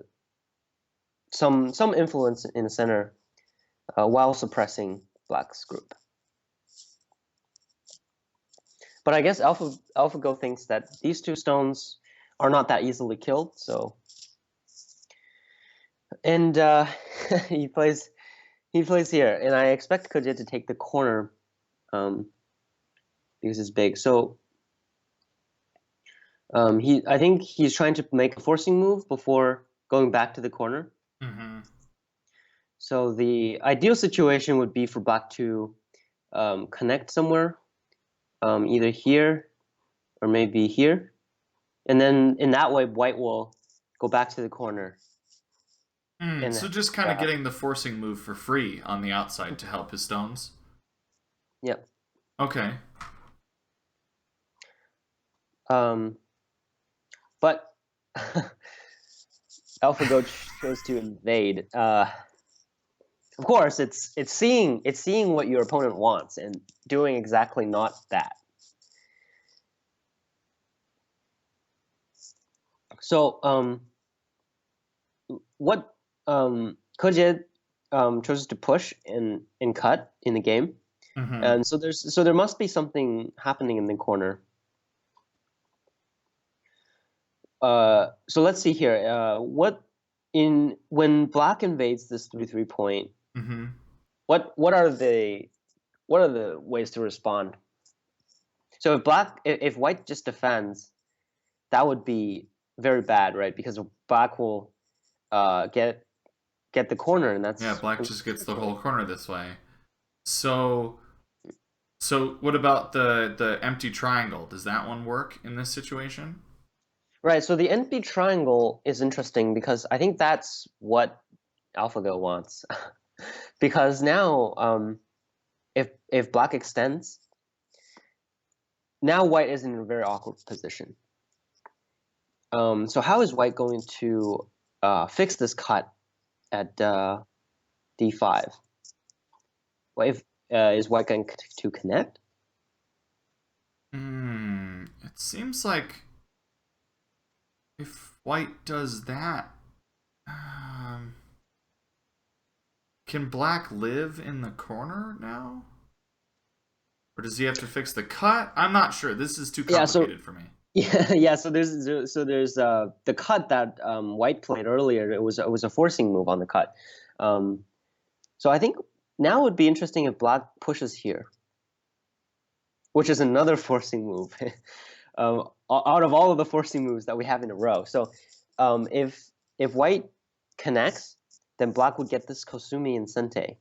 some influence in the center while suppressing Black's group. But I guess AlphaGo thinks that these two stones are not that easily killed. So, and he plays here, and I expect Ke Jie to take the corner um, because it's big. So I think he's trying to make a forcing move before going back to the corner. Mm-hmm. So the ideal situation would be for Black to connect somewhere, either here or maybe here, and then in that way, White will go back to the corner. Mm, And so just kind of getting the forcing move for free on the outside to help his stones. yeah, Okay. um, but AlphaGo chose to invade. Of course, it's seeing what your opponent wants and doing exactly not that. So what Ke Jie chooses to push and cut in the game, Mm-hmm. and so there must be something happening in the corner. So let's see here. What in when Black invades this 3-3 point? Mm-hmm. What are the ways to respond? So if White just defends, that would be very bad, right? Because Black will get the corner, and Yeah, that's black just gets the whole corner this way. So so what about the empty triangle? Does that one work in this situation? right. So the NP triangle is interesting because I think that's what AlphaGo wants. Because now, if Black extends, now White is in a very awkward position. So how is White going to fix this cut at d5? Well, if is White going to connect? Hmm. It seems like if white does that, um, can black live in the corner now? Or does he have to fix the cut? I'm not sure. This is too Yeah, so complicated for me. yeah, so there's the cut that White played earlier. It was a forcing move on the cut. Um, so I think now it would be interesting if Black pushes here, which is another forcing move. Out of all of the forcing moves that we have in a row. So if White connects, then Black would get this Kosumi and Sente,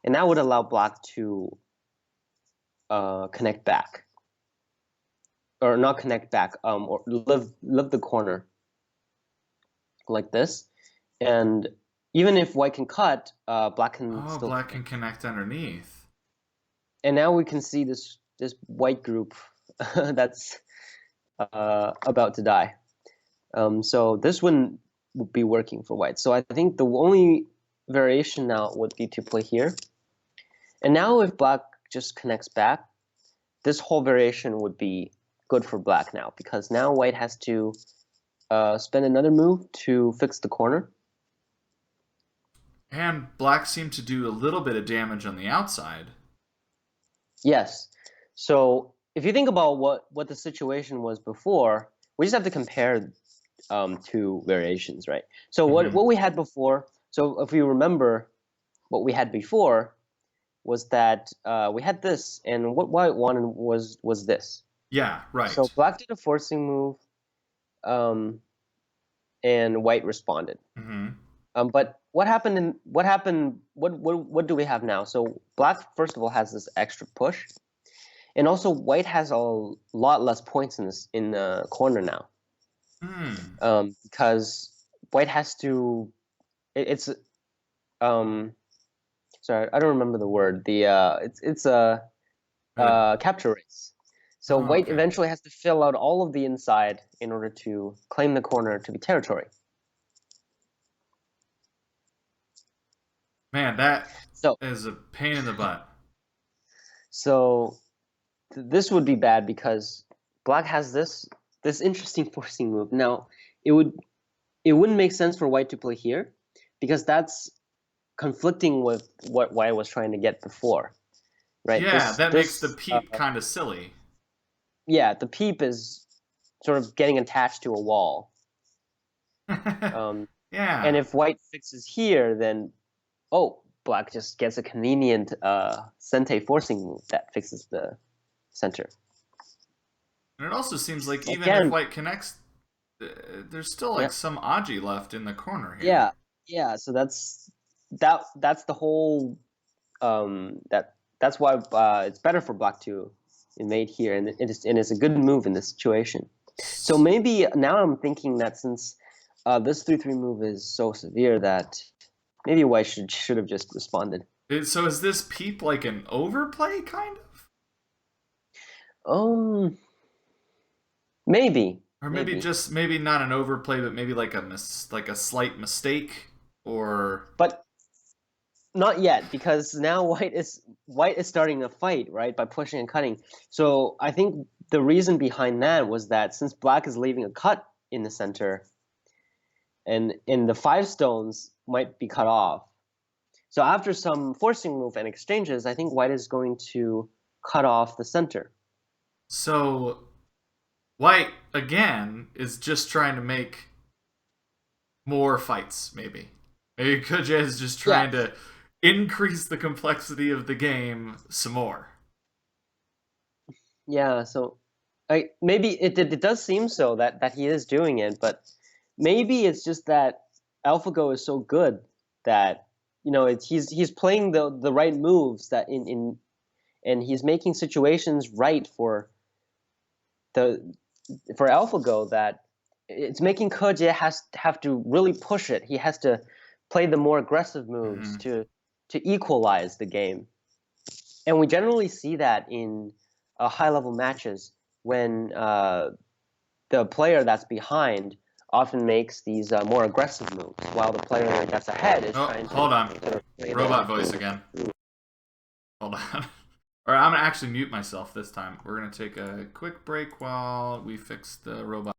and that would allow Black to connect back, or not connect back, or live the corner like this. And even if White can cut, Black can Oh, still black can connect. connect underneath. And now we can see this White group that's about to die. So this wouldn't be working for White. So I think the only variation now would be to play here. And now if Black just connects back, this whole variation would be good for Black now, because now White has to spend another move to fix the corner. And black seemed to do a little bit of damage on the outside. Yes. So if you think about what the situation was before, we just have to compare two variations, right? So Mm-hmm. what we had before. So if you remember, what we had before was that we had this, and what White wanted was this. Yeah, So right. Black did a forcing move, um, and White responded. Mm-hmm. But what happened? What happened? What do we have now? So Black first of all has this extra push, and also White has a lot less points in the corner now, Hmm. because White has to. It's um, sorry, I don't remember the word. It's a Uh, capture race. So oh, White okay. eventually has to fill out all of the inside in order to claim the corner to be territory. Man, that So is a pain in the butt. so this would be bad because Black has this interesting forcing move. Now it would it wouldn't make sense for White to play here because that's conflicting with what White was trying to get before, right? Yeah, that makes the This peep kind of silly. yeah, the peep is sort of getting attached to a wall. Um, and Yeah. if White fixes here, then oh, Black just gets a convenient Sente forcing move that fixes the center. And it also seems like even if Again, white connects, there's still yeah, like some Aji left in the corner here. yeah, yeah. So that's the whole that's why it's better for Black to invade here, and it's a good move in this situation. So maybe now I'm thinking that since this 3-3 move is so severe that maybe White should have just responded. So is this peep like an overplay kind of? Um, maybe, Or maybe maybe, just maybe not an overplay, but maybe like like a slight mistake or but not yet because now White is starting a fight, right, by pushing and cutting. So I think the reason behind that was that since Black is leaving a cut in the center, and the 5 stones might be cut off. So after some forcing move and exchanges, I think White is going to cut off the center. so white again is just trying to make more fights, maybe. Maybe Ke Jie is just Yeah, trying to increase the complexity of the game some more. yeah. So maybe it does seem so that he is doing it, but maybe it's just that AlphaGo is so good that he's playing the right moves that in and he's making situations right the for AlphaGo that it's making Ke Jie has have to really push it. He has to play the more aggressive moves Mm-hmm. to equalize the game. And we generally see that in high level matches when the player that's behind often makes these more aggressive moves, while the player that's ahead is Oh, trying to hold on. sort of play Robot voice again. Hold on. Or I'm gonna actually mute myself this time. We're gonna take a quick break while we fix the robot.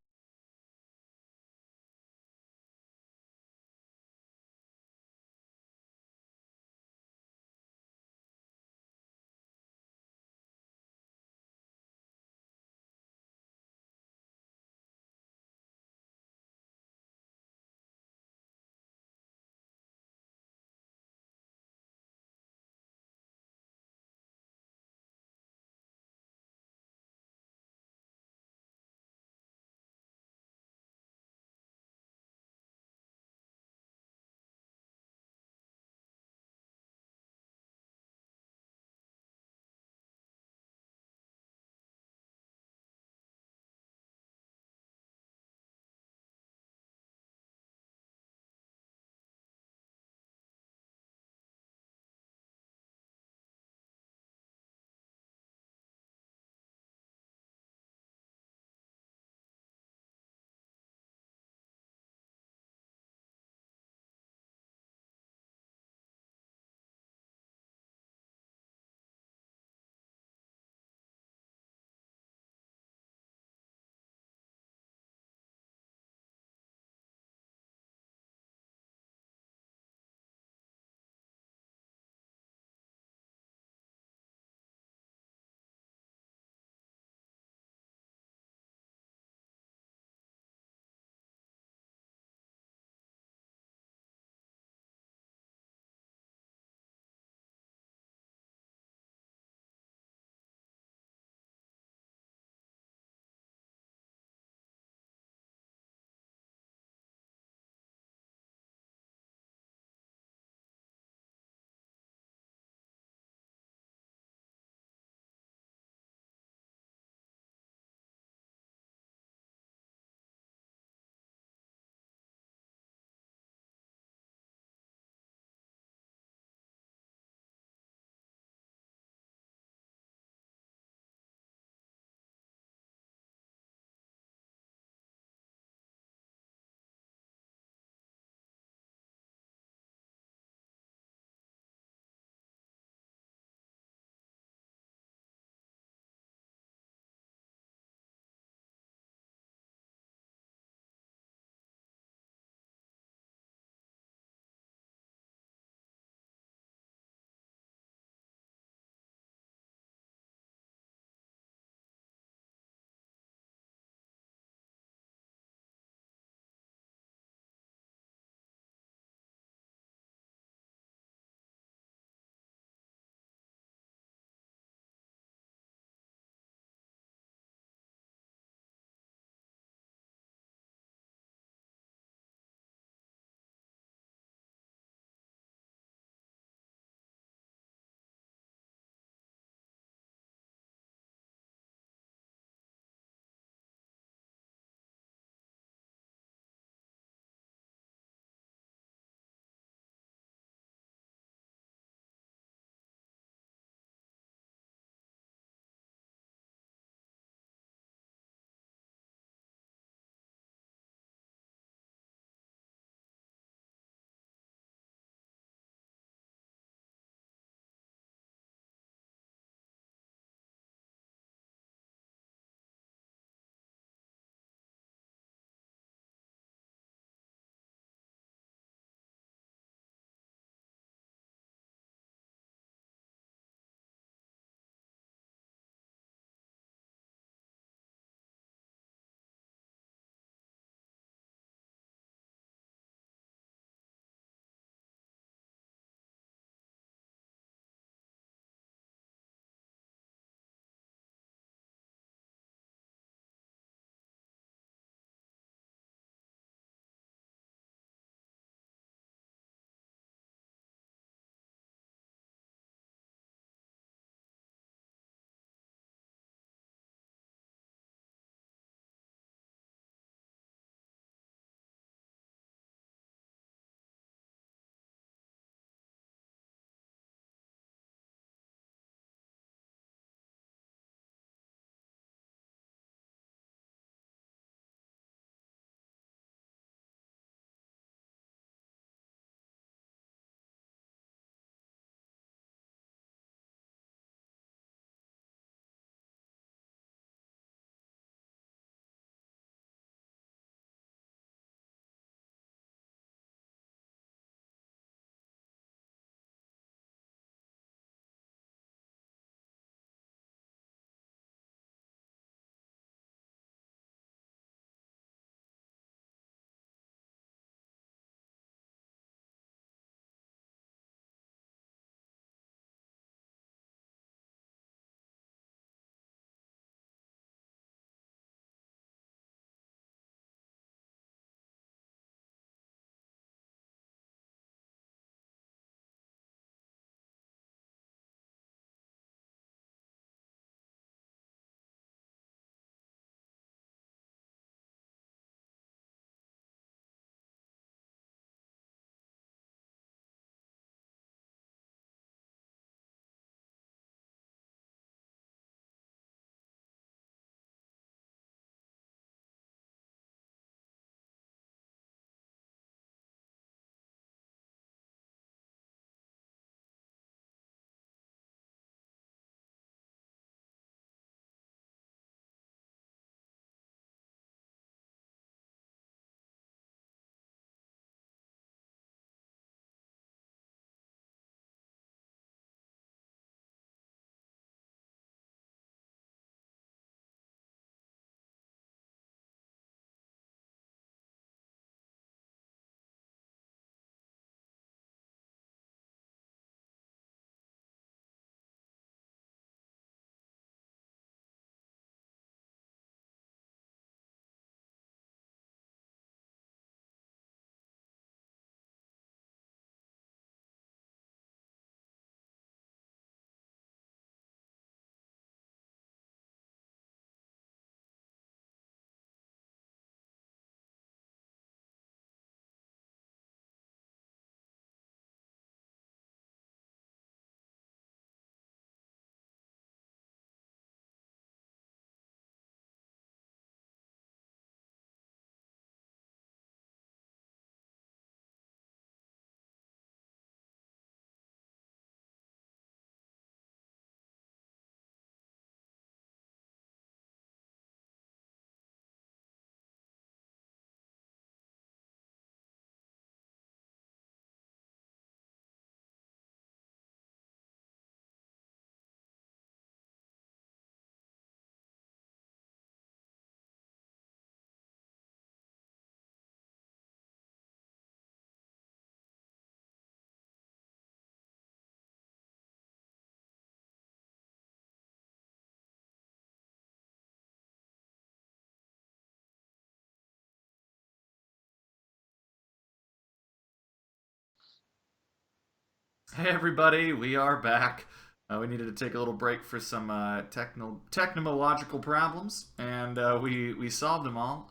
Hey everybody, we are back. We needed to take a little break for some technological problems, and we solved them all.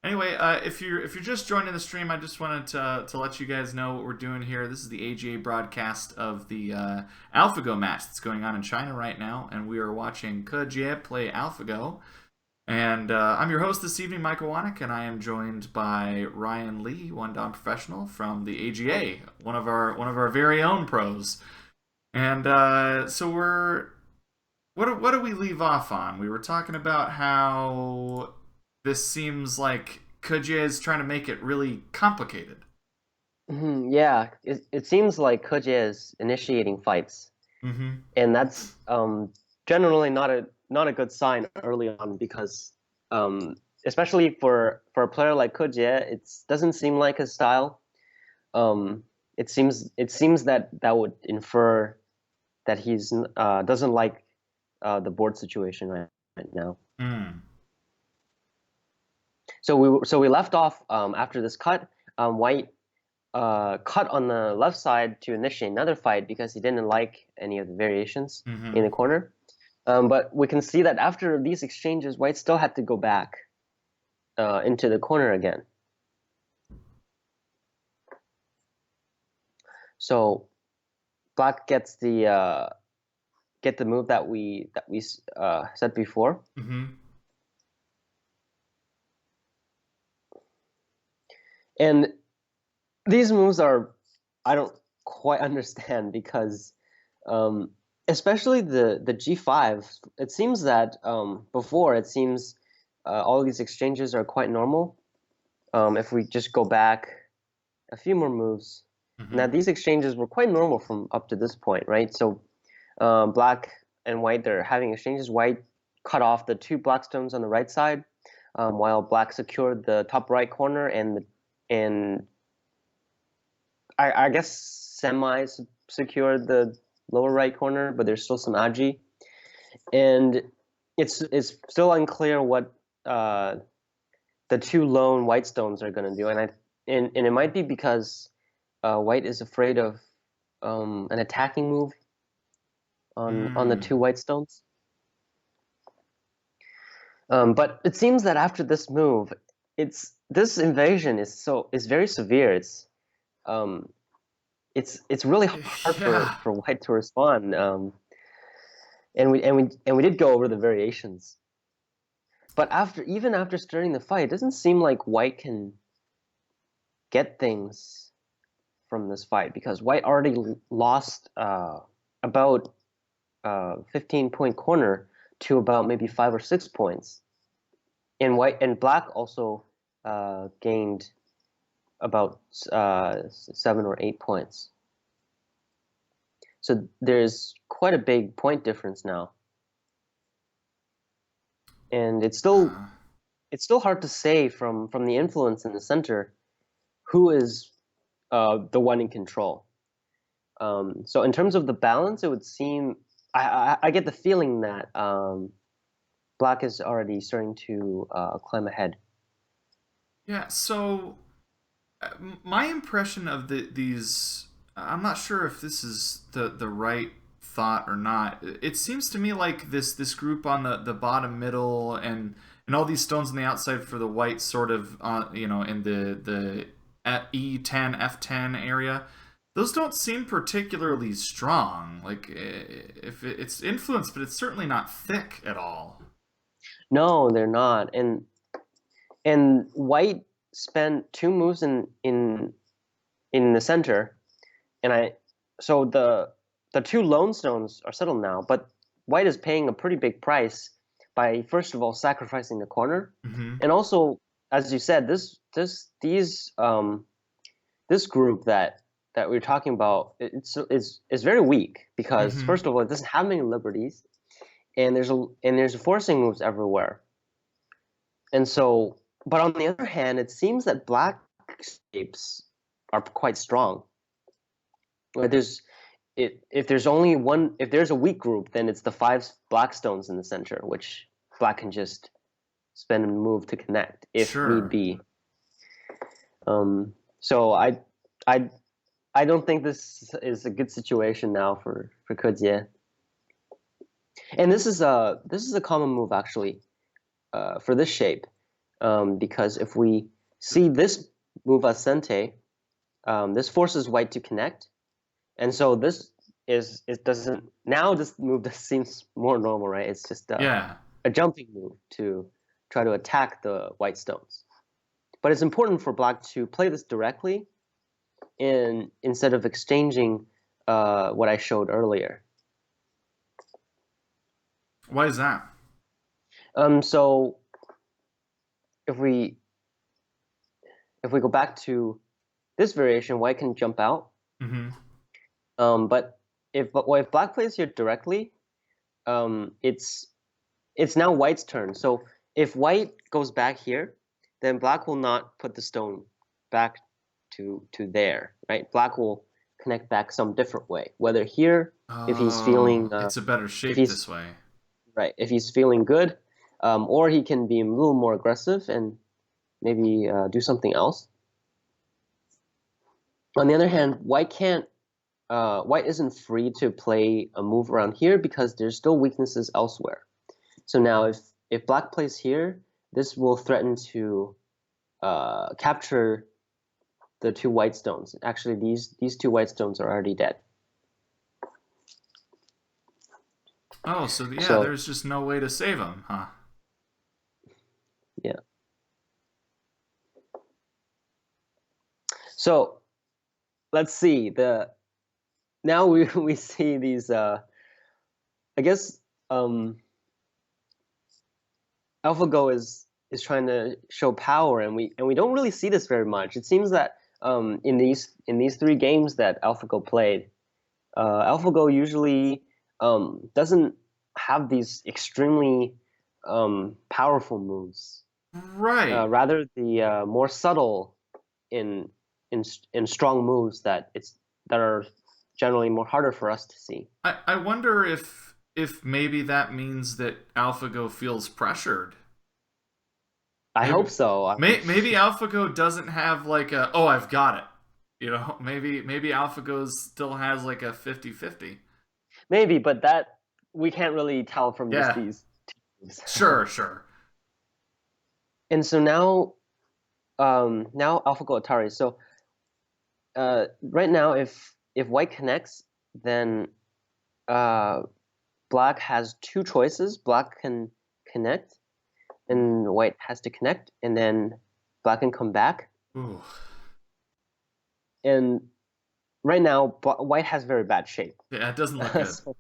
Anyway, if you're just joining the stream, I just wanted to let you guys know what we're doing here. This is the AGA broadcast of the AlphaGo match that's going on in China right now, and we are watching Ke Jie play AlphaGo. And I'm your host this evening, Michael Wanek, and I am joined by Ryan Lee, one Dom professional from the AGA, one of our very own pros. And so what do we leave off on? We were talking about how this seems like Ke Jie is trying to make it really complicated. Yeah, it seems like Ke Jie is initiating fights, Mm-hmm. and that's generally not a good sign early on because um, especially for a player like Ke Jie, it doesn't seem like his style. It seems that would infer that he's doesn't like the board situation right now. Mm. So we left off after this cut. White cut on the left side to initiate another fight because he didn't like any of the variations in Mm-hmm. the corner. But we can see that after these exchanges, White still had to go back into the corner again. So Black gets the move that we said before, Mm-hmm. and these moves are I don't quite understand because um, especially the G5. It seems that before it seems all these exchanges are quite normal. If we just go back a few more moves, now Mm-hmm. these exchanges were quite normal from up to this point, right? So Black and White, they're having exchanges. White cut off the two black stones on the right side, while Black secured the top right corner and I guess semi secured the lower right corner, but there's still some agi, and it's still unclear what uh, the two lone white stones are going to do, and it might be because White is afraid of an attacking move on the two Mm. white stones. But it seems that after this move, this invasion is very severe. Um, it's really hard Yeah. for White to respond. And we did go over the variations. But even after starting the fight, it doesn't seem like White can get things from this fight because White already lost about 15-point corner to about maybe 5 or 6 points, and White and Black also gained about 7 or 8 points. So there's quite a big point difference now, and Uh, it's still hard to say from the influence in the center who is the one in control. So in terms of the balance, it would seem I get the feeling that Black is already starting to climb ahead. yeah. So my impression of these, I'm not sure if this is the right thought or not. It seems to me like this group on the bottom middle and all these stones on the outside for the white sort of in the E10 F10 area. Those don't seem particularly strong. Like if it's influence, but it's certainly not thick at all. No, they're not, and White spent two moves in the center, and I so the two lone stones are settled now, but White is paying a pretty big price by first of all sacrificing the corner, Mm-hmm. and also, as you said, this group that we're talking about, is very weak because Mm-hmm. first of all it doesn't have many liberties, and there's forcing moves everywhere, and so but on the other hand, it seems that Black shapes are quite strong. Like if there's only one, if there's a weak group, then it's the five black stones in the center, which Black can just spend and move to connect if need Sure. be. So I I don't think this is a good situation now for Ke Jie. And this is a common move actually for this shape, because if we see this move ascente, this forces white to connect, and so this is it doesn't now this move just seems more normal, right? It's just Yeah. a jumping move to try to attack the white stones. But it's important for black to play this directly instead of exchanging what I showed earlier. Why is that? So if we if we go back to this variation, white can jump out. Mm-hmm. But if black plays here directly, it's now white's turn. So if white goes back here, then black will not put the stone back to there, right? Black will connect back some different way. Whether here, if he's Oh, feeling it's a better if shape he's this way. right, if he's feeling good, or he can be a little more aggressive and maybe do something else. On the other hand, white isn't free to play a move around here because there's still weaknesses elsewhere. So now if black plays here, this will threaten to capture the two white stones. Actually, these two white stones are already dead. Oh, so yeah, So there's just no way to save him, huh? yeah. So let's see the now we see these. I guess AlphaGo is trying to show power, and we don't really see this very much. It seems that in these three games that AlphaGo played, AlphaGo usually doesn't have these extremely powerful moves. Right. Rather, the more subtle in in strong moves that are generally more harder for us to see. I wonder if maybe that means that AlphaGo feels pressured. I Maybe hope so. I mean, maybe AlphaGo doesn't have like a oh I've got it. You know, maybe AlphaGo still has like a 50-50. maybe, but that we can't really tell from just Yeah. these two moves. Sure, sure. And so now AlphaGo Atari. So right now, if white connects, then uh, black has two choices. Black can connect, and white has to connect, and then black can come back. Ooh. And right now, white has very bad shape. Yeah, it doesn't look good. so,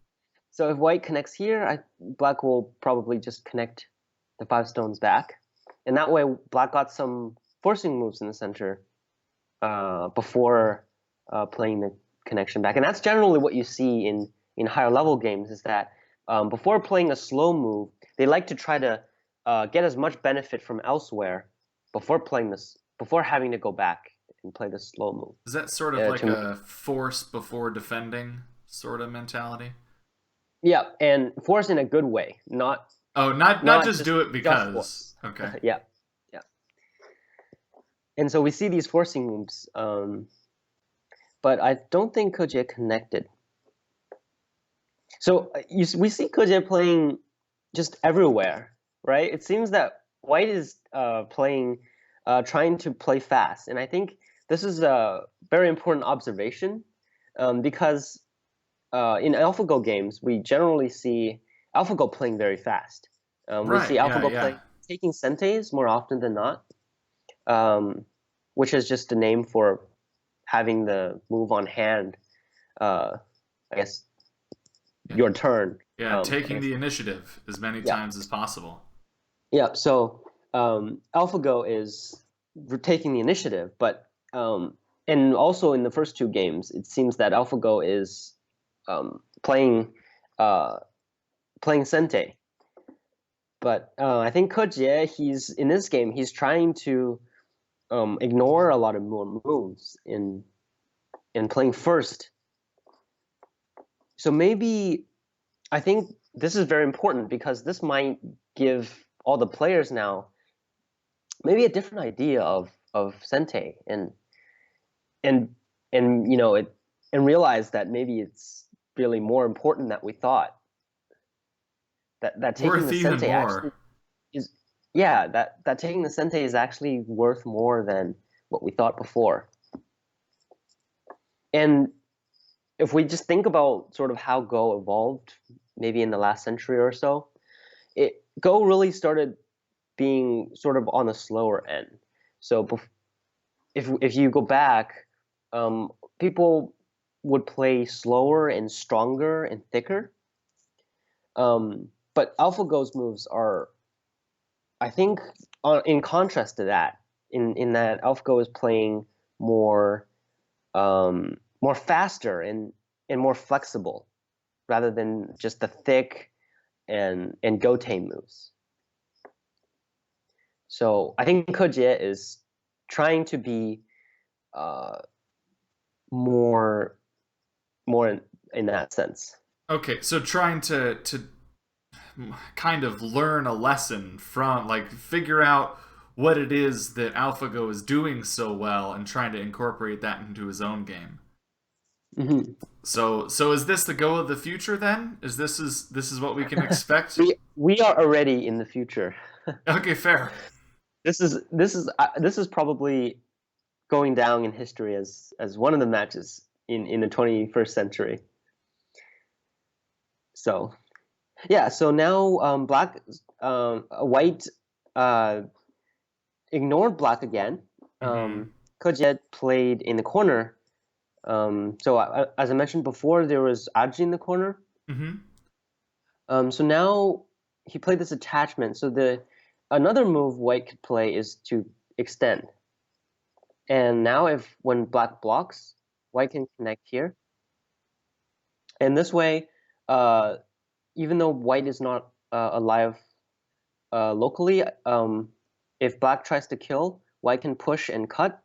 so if white connects here, black will probably just connect the five stones back, and that way black got some forcing moves in the center before playing the connection back. And that's generally what you see in higher level games is that before playing a slow move, they like to try to get as much benefit from elsewhere before having to go back and play the slow Is that sort of move like to make. a force before defending sort of mentality? Yeah, and force in a good way, not Oh, not not just just do it just because. force. Okay. Yeah, yeah. And so we see these forcing moves, but I don't think Ke Jie connected. So we see Ke Jie playing just everywhere, right? It seems that White is trying to play fast, and I think this is a very important observation because in AlphaGo games we generally see AlphaGo playing very fast. We see Right. Yeah. AlphaGo Yeah. playing taking sentes more often than not, um, which is just a name for having the move on hand. I guess Yeah. your turn. Yeah. I Taking guess the initiative as many yeah. times as possible. Yeah, so AlphaGo is taking the initiative, but and also in the first two games, it seems that AlphaGo is playing uh, playing Sente. But I think Ke Jie, he's in this game, he's trying to ignore a lot of more moves in playing first. So maybe I think this is very important because this might give all the players now maybe a different idea of Sente and and it and realize that maybe it's really more important than we thought. That taking Worth the even sente more. actually is, yeah, that taking the sente is actually worth more than what we thought before. And if we just think about sort of how Go evolved, maybe in the last century or so, Go really started being sort of on the slower end. So if you go back, people would play slower and stronger and thicker. But AlphaGo's moves are, I think, in contrast to that, in that AlphaGo is playing more more faster and more flexible rather than just the thick and Go tame moves. So I think Ke Jie is trying to be uh, more more in that sense. Okay, so trying to kind of learn a lesson from, like, figure out what it is that AlphaGo is doing so well and trying to incorporate that into his own game. Hmm. So is this the Go of the future then? Is this what we can expect? We are already in the future. Okay, fair. This is probably going down in history as one of the matches in the 21st century. So yeah, so now white uh, ignored black again. Mm-hmm. Ke Jie played in the corner. So as I mentioned before, there was Aji in the corner. Mm-hmm. So now he played this attachment. So the another move white could play is to extend. And now if when black blocks, white can connect here. And this way, uh, even though white is not alive locally, if black tries to kill, white can push and cut.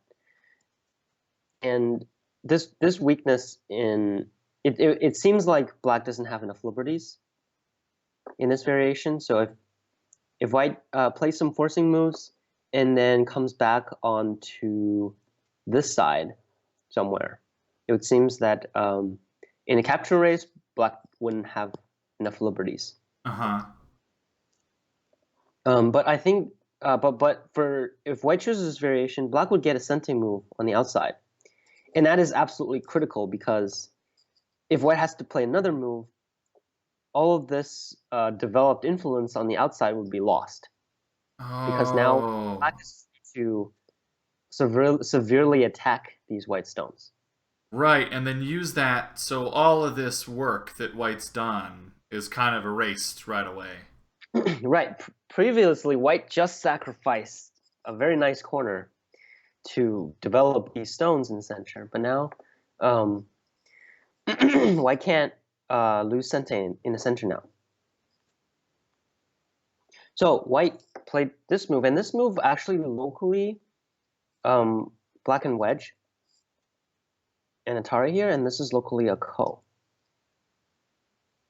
And this weakness in it seems like black doesn't have enough liberties in this variation. So if white plays some forcing moves and then comes back onto this side somewhere, it seems that in a capture race, black wouldn't have enough liberties. Uh-huh. But I think, but for if white chooses this variation, black would get a sente move on the outside, and that is absolutely critical because if white has to play another move, all of this developed influence on the outside would be lost because now black Oh. is free to severely attack these white stones. Right, and then use that so all of this work that White's done is kind of erased right away. Right. Previously, white just sacrificed a very nice corner to develop these stones in the center, but now um, white can't lose sente in the center now. So white played this move, and this move actually locally um, black and wedge and Atari here, and this is locally a ko.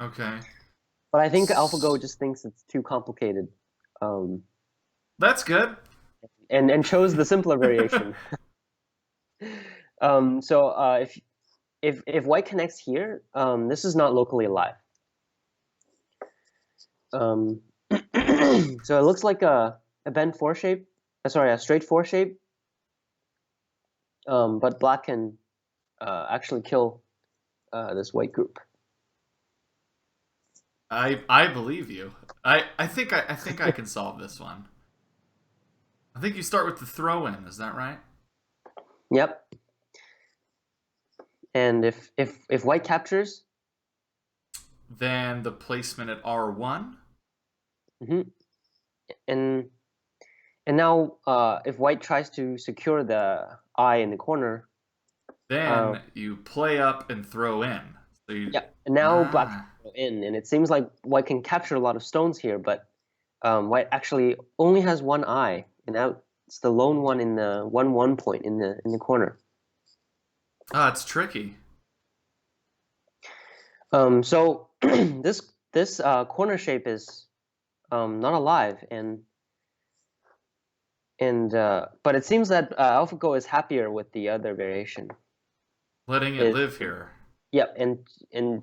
Okay. But I think AlphaGo S- just thinks it's too complicated, um, That's good. and chose the simpler variation. So if white connects here, this is not locally alive. Um, so it looks like a bend four shape. Sorry, a straight four shape. But black can actually kill this white group. I believe you. I think I can solve this one. I think you start with the throw in, is that right? Yep. And if white captures, Then the placement at R1. mhm, and and now if white tries to secure the eye in the corner, uh, Then you play up and throw in. So you yeah. And now black can ah. go in, and it seems like white can capture a lot of stones here, but white actually only has one eye, and now it's the lone one in the 1-1 point in the corner. Ah, it's tricky. So this corner shape is not alive, and but it seems that AlphaGo is happier with the other variation. Letting it is live here. yep, and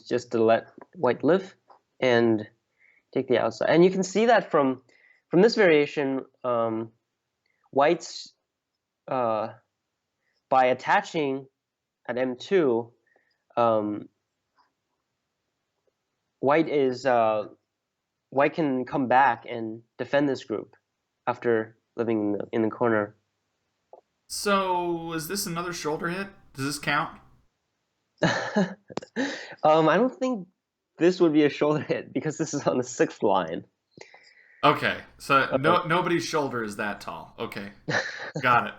just to let white live and take the outside. And you can see that from this variation, white's uh, by attaching at M2, um, white is white can come back and defend this group after living in the corner. So, is this another shoulder hit? Does this count? I don't think this would be a shoulder hit because this is on the sixth line. Okay, so Um, nobody's shoulder is that tall. Okay, got it.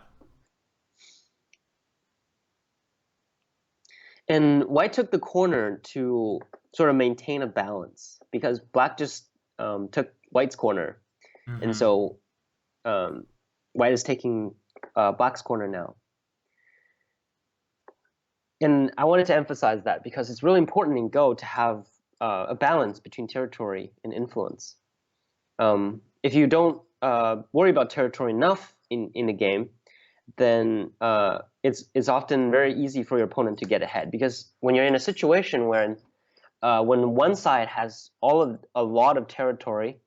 and white took the corner to sort of maintain a balance because black just took white's corner, and Mm-hmm. so um, white is taking black's corner now. And I wanted to emphasize that because it's really important in Go to have a balance between territory and influence. If you don't worry about territory enough in the game, then it's often very easy for your opponent to get ahead. Because when you're in a situation where when one side has a lot of territory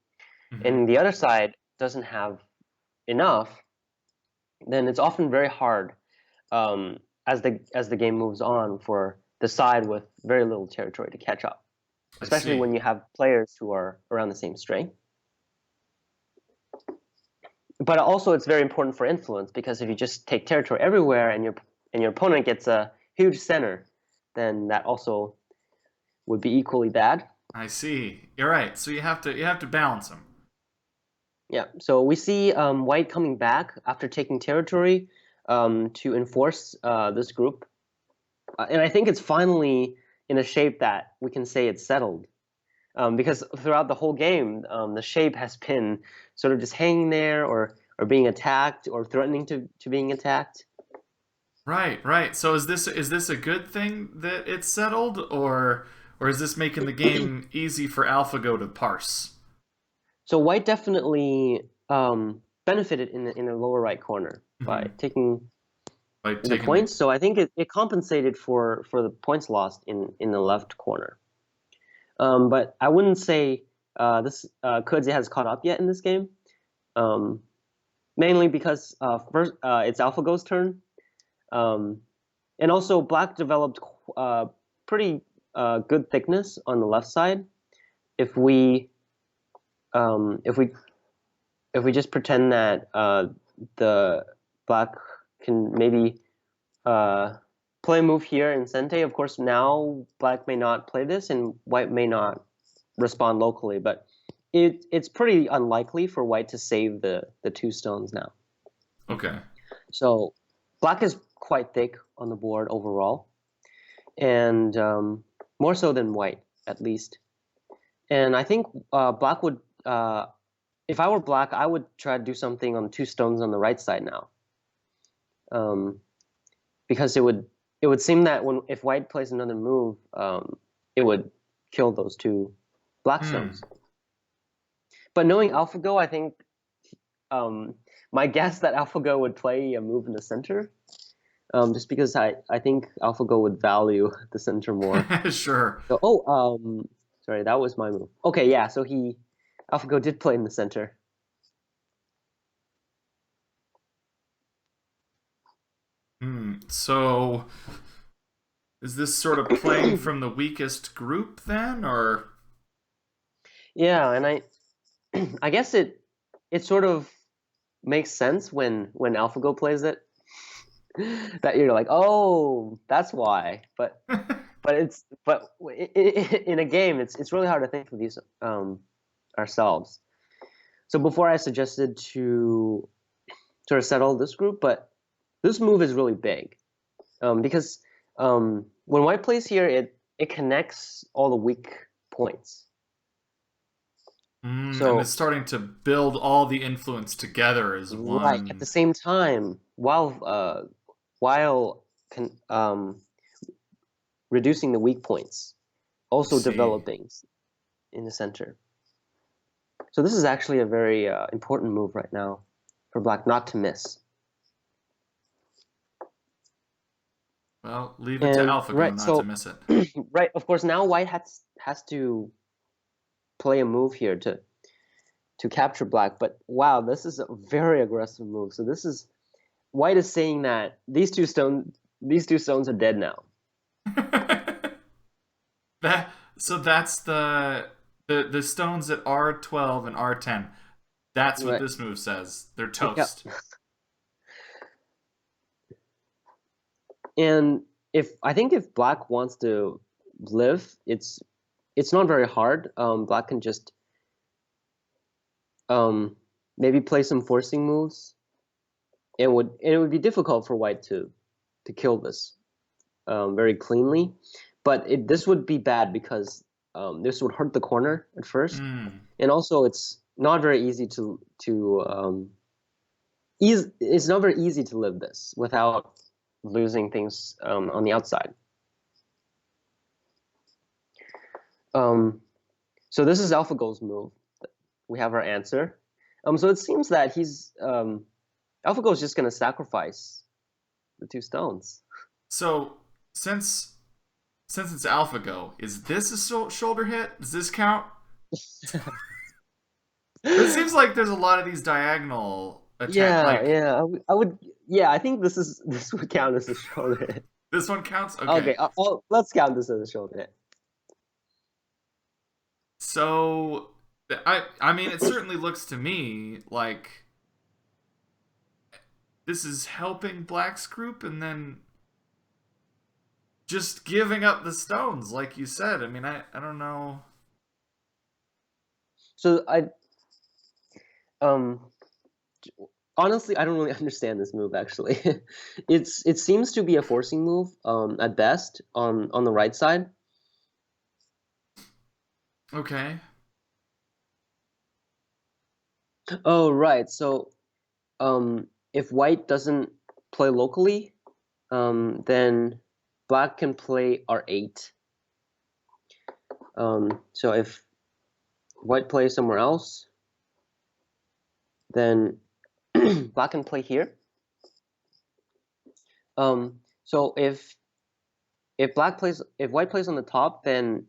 Mm-hmm. and the other side doesn't have enough, then it's often very hard um, as the game moves on for the side with very little territory to catch up, I especially see. when you have players who are around the same strength. But also, it's very important for influence because if you just take territory everywhere and your opponent gets a huge center, then that also would be equally bad. I see. You're right. So you have to balance them. Yeah. So we see White coming back after taking territory to enforce this group, and I think it's finally in a shape that we can say it's settled. Because throughout the whole game, the shape has been sort of just hanging there or being attacked or threatening to being attacked. Right, right. So is this a good thing that it's settled, or is this making the game easy for AlphaGo to parse? So white definitely benefited in the lower right corner by Mm-hmm. taking By the taking the points. So I think it compensated for the points lost in the left corner. But I wouldn't say this Ke Jie has caught up yet in this game. Um, Mainly because first it's AlphaGo's turn. Um, And also, black developed pretty good thickness on the left side. If we um, if we if we just pretend that the black can maybe uh, play a move here in Sente, of course now black may not play this and white may not respond locally, but it's pretty unlikely for white to save the two stones now. Okay. So black is quite thick on the board overall, and more so than white at least. And I think black would, if I were black, I would try to do something on two stones on the right side now, um, because it would seem that when if white plays another move, it would kill those two black Hmm. stones. But knowing AlphaGo, I think um, my guess that AlphaGo would play a move in the center, just because I think AlphaGo would value the center more. Sure. So, sorry, that was my move. Okay, yeah, so AlphaGo did play in the center. Hmm. So is this sort of playing from the weakest group then, or Yeah, and I guess it sort of makes sense when AlphaGo plays it that you're like, oh, that's why. But in a game, it's really hard to think of these ourselves. So before I suggested to sort of settle this group, but this move is really big because when white plays here, it connects all the weak points. And it's So starting to build all the influence together as right at the one. same time, while reducing the weak points, I also see. developing in the center. So this is actually a very important move right now for black not to miss. Well, leave it to And AlphaGo right, not to so miss it. right, of course, now white has to play a move here to capture black. But wow, this is a very aggressive move. So this is white is saying that these two stones are dead now. that so that's the stones at R12 and R10. That's what Right. this move says. They're Yeah. toast. And if I think if black wants to live, it's not very hard. Black can just um, maybe play some forcing moves. It would be difficult for white to kill this very cleanly, but this would be bad because this would hurt the corner at first, Mm. and also it's not very easy it's not very easy to live this without losing things on the outside. Um, so this is AlphaGo's move. We have our answer. So it seems that AlphaGo is just going to sacrifice the two stones. So since it's AlphaGo, is this a shoulder hit? Does this count? But it seems like there's a lot of these diagonal attack. Yeah, Like yeah, I would. Yeah, I think this would count as a shoulder hit. this one counts. Okay. Okay, let's count this as a shoulder hit. So I mean, it certainly looks to me like this is helping Black's group, and then just giving up the stones, like you said. I mean, I don't know. So um honestly I don't really understand this move actually. It seems to be a forcing move at best on the right side. Okay. Oh right, so if white doesn't play locally, then black can play R8. So if white plays somewhere else, then black can play here. So if white plays on the top, then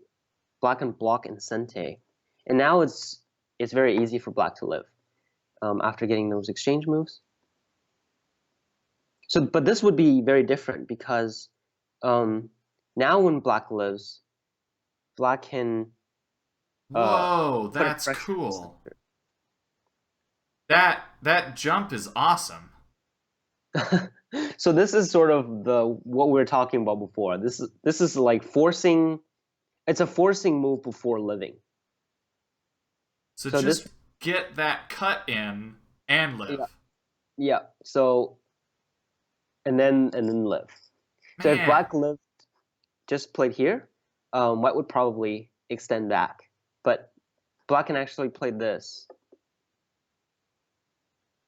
black can block and sente, and now it's very easy for black to live after getting those exchange moves. So, but this would be very different because um, now when black lives, black can uh, Whoa, put a that's pressure on the cool. center. That jump is awesome. So this is sort of the what we were talking about before. This is like forcing. It's a forcing move before living. So So this just get that cut in and yeah live. yeah. So and then live. So if Man. black lived just played here, white would probably extend back, but black can actually play this.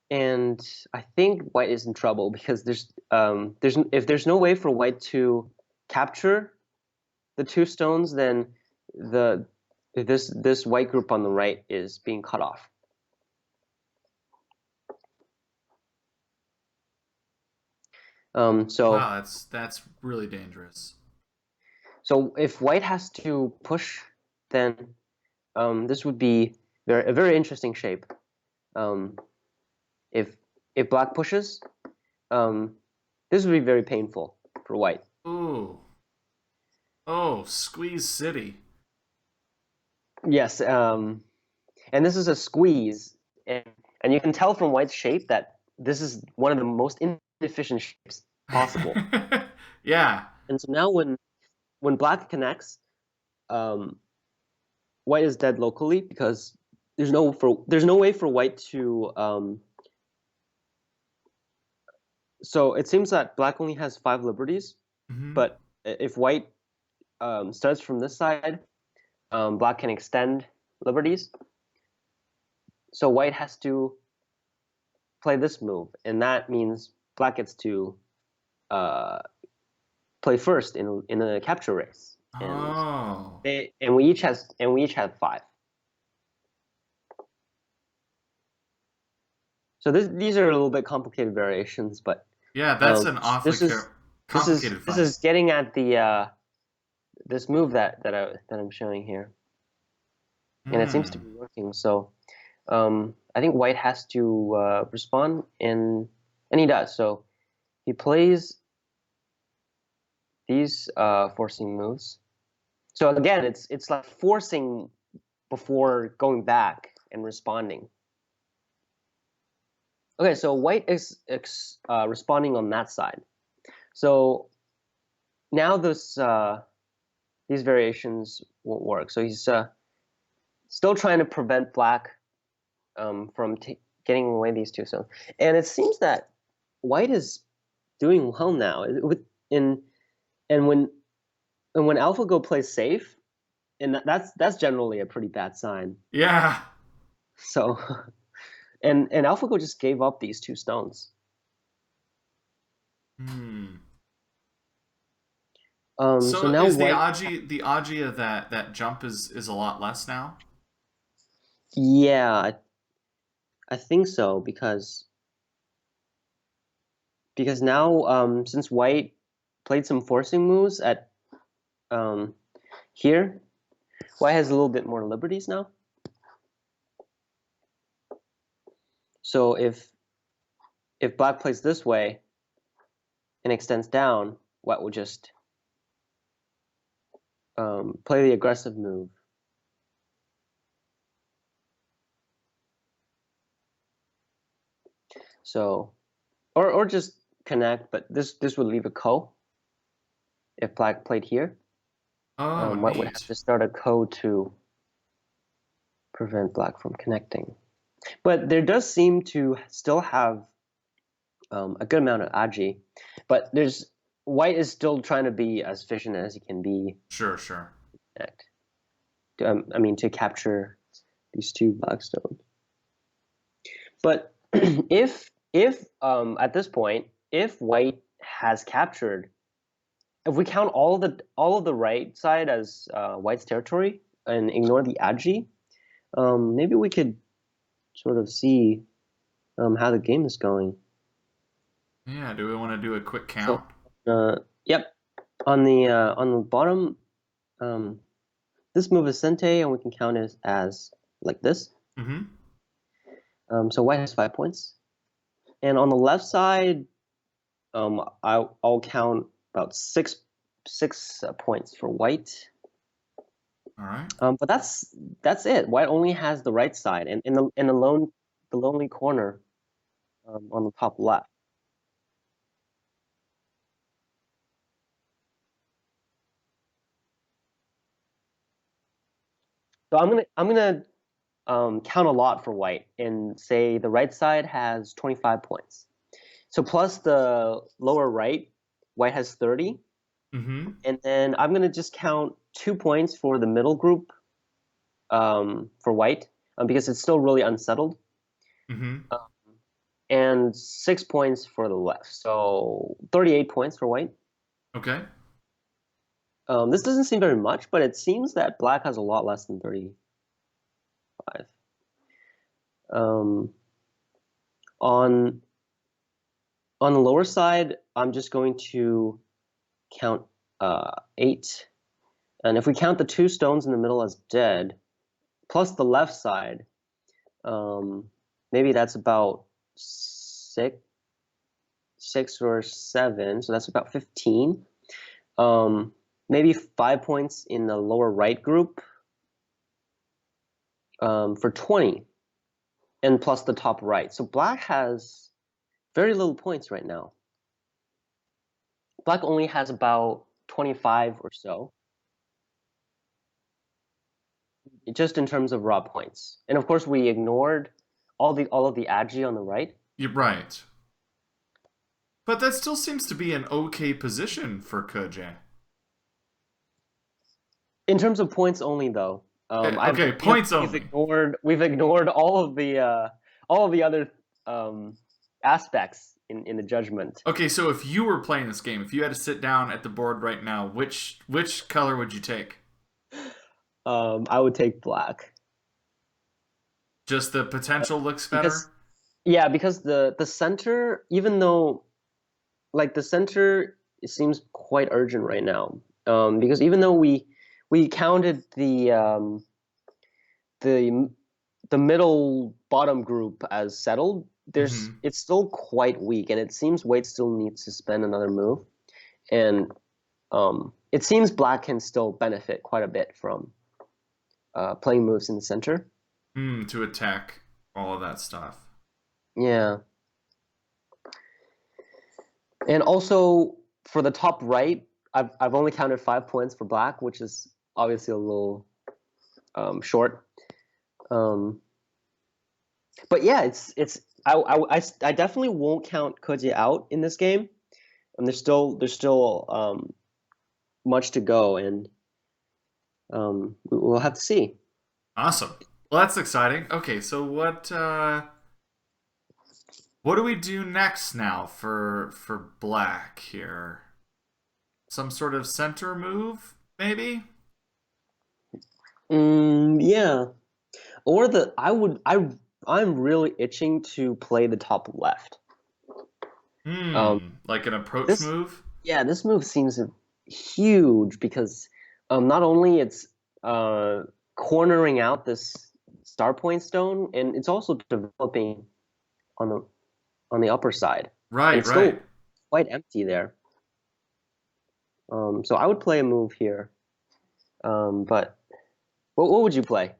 And I think white is in trouble because there's if there's no way for white to capture the two stones, then the this white group on the right is being cut off. Um, so Wow, that's really dangerous. so if white has to push, then this would be a very interesting shape. Um, if if black pushes, um, this would be very painful for white. Ooh. Oh, squeeze city. Yes, and this is a squeeze, and you can tell from white's shape that this is one of the most inefficient shapes possible. Yeah. And so now when black connects, um, white is dead locally because there's no way for white to so it seems that black only has 5 liberties, Hmm. but if white starts from this side, black can extend liberties. So white has to play this move, and that means black gets to uh, play first in a capture race, Oh. and we each have 5. So these are a little bit complicated variations, but Yeah, that's an awfully this is care. This is Complicated this fight. is getting at the this move that I'm showing here, and it seems to Hmm. be working. So I think White has to respond, and he does. So he plays these forcing moves. So again, it's like forcing before going back and responding. Okay, so White is responding on that side. So now this these variations won't work. So he's still trying to prevent Black from getting away these two stones. And it seems that White is doing well now. In and when AlphaGo plays safe, and that's generally a pretty bad sign. Yeah. So and AlphaGo just gave up these two stones. Hmm. So So now is White, the Aji of that jump is a lot less now? yeah, I think so because now since White played some forcing moves at um, here, White has a little bit more liberties now. So if Black plays this way and extends down, White will just play the aggressive move. So or just connect, but this would leave a ko if Black played here. Oh, White would have neat. to start a ko to prevent Black from connecting. But there does seem to still have a good amount of aji, but there's White is still trying to be as efficient as he can be. Sure, sure. Connect. I mean to capture these two Black stones. But if at this point, if White has captured, if we count all of the right side as White's territory and ignore the aji, maybe we could sort of see how the game is going. Yeah, do we want to do a quick So, count? yep, on the bottom, um, this move is sente, and we can count it as like this. Mm-hmm. So White has 5 points, and on the left side, I'll count about six points for White. All right. But that's it. White only has the right side, and in the lonely corner on the top left. So I'm gonna count a lot for White and say the right side has 25 points. So plus the lower right, White has 30, Mm-hmm. and then I'm gonna just count 2 points for the middle group for White because it's still really unsettled, Mm-hmm. um, and 6 points for the left. So 38 points for White. Okay. This doesn't seem very much, but it seems that Black has a lot less than 35. Um, on on the lower side, I'm just going to count 8. And if we count the two stones in the middle as dead, plus the left side, maybe that's about six, 6 or 7. So that's about 15. Um, maybe 5 points in the lower right group for 20, and plus the top right. So Black has very little points right now. Black only has about 25 or so, just in terms of raw points. And of course, we ignored all of the agi on the right. You're right. But that still seems to be an okay position for Ke Jie. In terms of points only, though, I've Okay, points only. we've ignored all of the other aspects in the judgment. Okay, so if you were playing this game, if you had to sit down at the board right now, which color would you take? I would take Black Just the potential looks because better? yeah, because the center, even though like the center. it seems quite urgent right now. Because even though we counted the the middle bottom group as settled, there's Hmm. it's still quite weak, and it seems White still needs to spend another move, and it seems Black can still benefit quite a bit from playing moves in the center. To attack all of that stuff. Yeah, and also for the top right, I've only counted 5 points for Black, which is obviously a little short. Um, but yeah, it's I definitely won't count Ke Jie out in this game. And there's still much to go, and we'll have to see. Awesome. Well, that's exciting. Okay, so what do we do next now for Black here? Some sort of center move, maybe? Yeah, or the I would I'm really itching to play the top left. Um, Like an approach this move? Yeah, this move seems huge because not only it's uh, cornering out this star point stone, and it's also developing on the upper side, and Right, it's right. still quite empty there. So I would play a move here. But what would you play?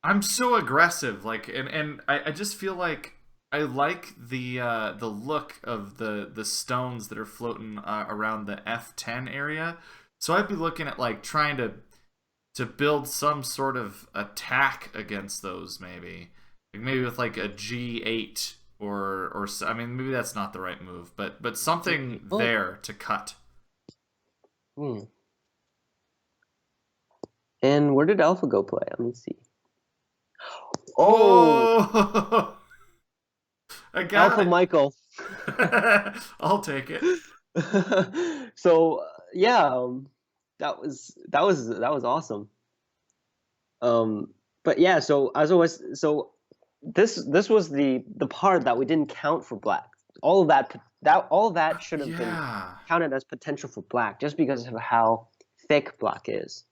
I'm so aggressive, like, and I just feel like I like the look of the stones that are floating around the F10 area. So I'd be looking at like trying to build some sort of attack against those, maybe with like a G8 or I mean maybe that's not the right move, but something Oh, there to cut. hmm. And where did AlphaGo play? Let me see. Oh, Oh, I got Alpha it. Michael. I'll take it. So yeah, that was awesome. Um, but yeah, so as always, so this was the part that we didn't count for Black. All of that should have been Yeah. counted as potential for Black just because of how thick Black is.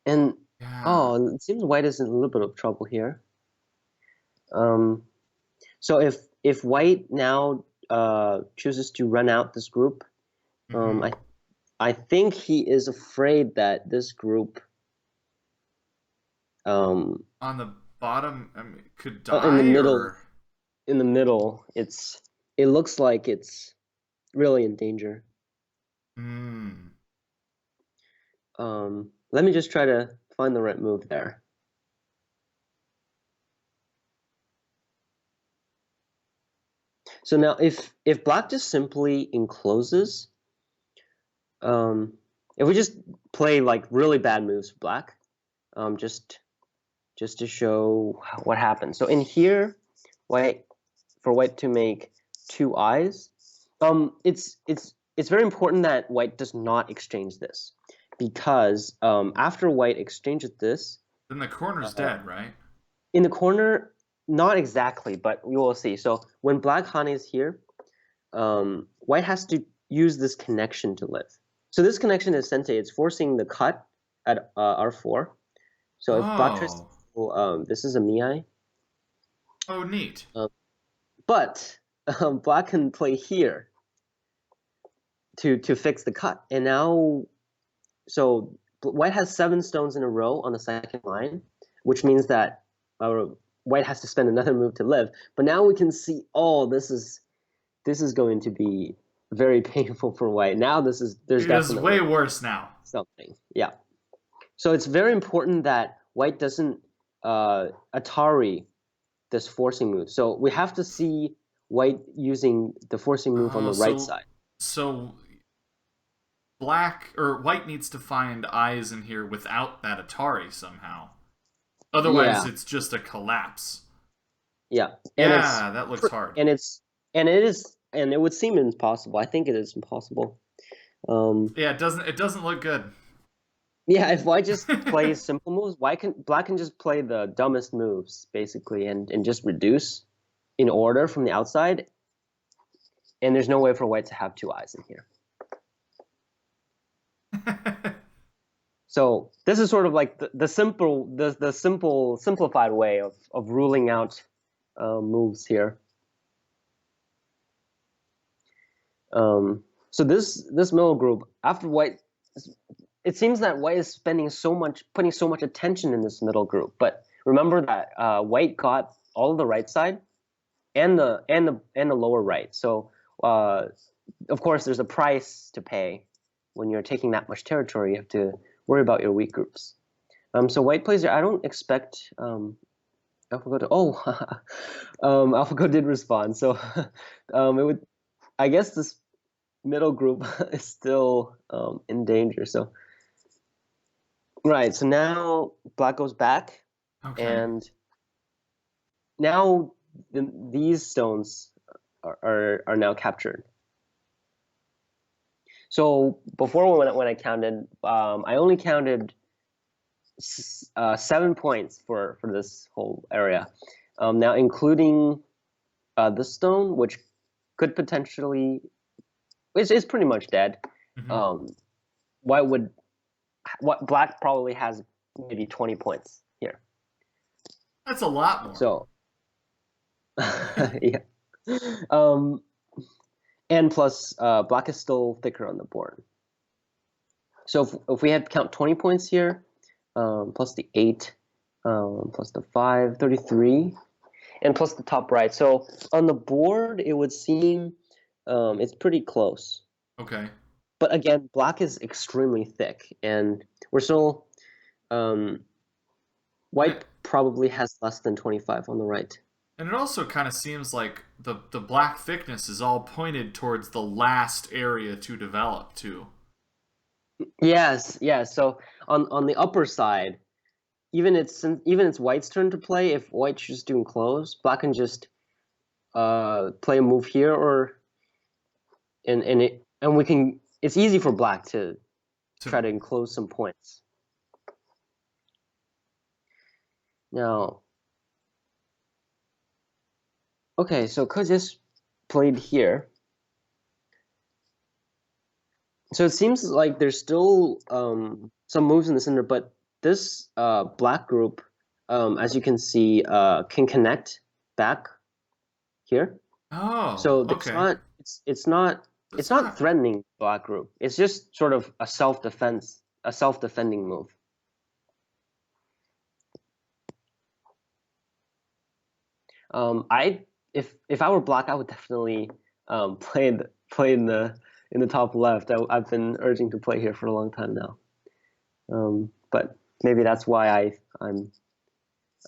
And Yeah. oh, it seems White is in a little bit of trouble here. Um, so if White now chooses to run out this group, um, Hmm. I I think he is afraid that this group um, On the bottom, I mean, could in the die middle or. it looks like it's really in danger. Hmm. Let me just try to find the right move there. So now if Black just simply encloses, um, if we just play like really bad moves for Black, just to show what happens. So in here, white for White to make two eyes, it's very important that White does not exchange this because after White exchanges this, Then the corner's uh, dead, right? in the corner, not exactly, but we will see. So when Black Han is here, White has to use this connection to live. So this connection is sensei. It's forcing the cut at R4. So if Black tries Oh. to, this is a Miai, Oh, neat. um, but Black can play here to fix the cut. And now, so White has 7 stones in a row on the second line, which means that uh, White has to spend another move to live. But now we can see, oh, this is going to be very painful for White. Now there's It is way definitely worse now. something. Yeah. So it's very important that White doesn't Atari this forcing move. So we have to see White using the forcing move on Oh, the right so side. so black or white needs to find eyes in here without that Atari somehow. Otherwise, Yeah, it's just a collapse. yeah, and Yeah, that looks hard. it would seem impossible. I think it is impossible. Um, Yeah, it doesn't look good. yeah, if White just plays simple moves, Black can just play the dumbest moves basically and just reduce. in order from the outside, and there's no way for white to have two eyes in here. So this is sort of like the simplified way of ruling out moves here. So this middle group after white, it seems that white is putting so much attention in this middle group. But remember that white got all of the right side and the lower right. So of course there's a price to pay when you're taking that much territory. You have to worry about your weak groups. So white plays here. I don't expect AlphaGo to. Oh, AlphaGo did respond. So it would. I guess this middle group is still in danger. So right. So now black goes back, Okay. and now these stones are now captured. So before when I counted, I only counted 7 points for this whole area. Now including this stone, which could potentially is pretty much dead. Hmm. Um, what black probably has maybe 20 points here. That's a lot more. So yeah. Um, and plus black is still thicker on the board. So if we had count 20 points here, plus the 8, plus the 5, 33, and plus the top right. So on the board, it would seem it's pretty close. Okay. But again, black is extremely thick, and we're still And it white probably has less than 25 on the right. and it also kind of seems like the black thickness is all pointed towards the last area to develop too. Yes, yes. So on the upper side, even it's white's turn to play. If white's just doing close, black can just play a move here, or and we can. It's easy for black to To try to enclose some points. Now, okay, so Ke just played here. So it seems like there's still some moves in the center, but this black group, as you can see, can connect back here. oh, So okay. it's That's not not threatening black group. It's just sort of a self-defending move. I if I were black, I would definitely play in the top left. I've been urging to play here for a long time now. But maybe that's why I'm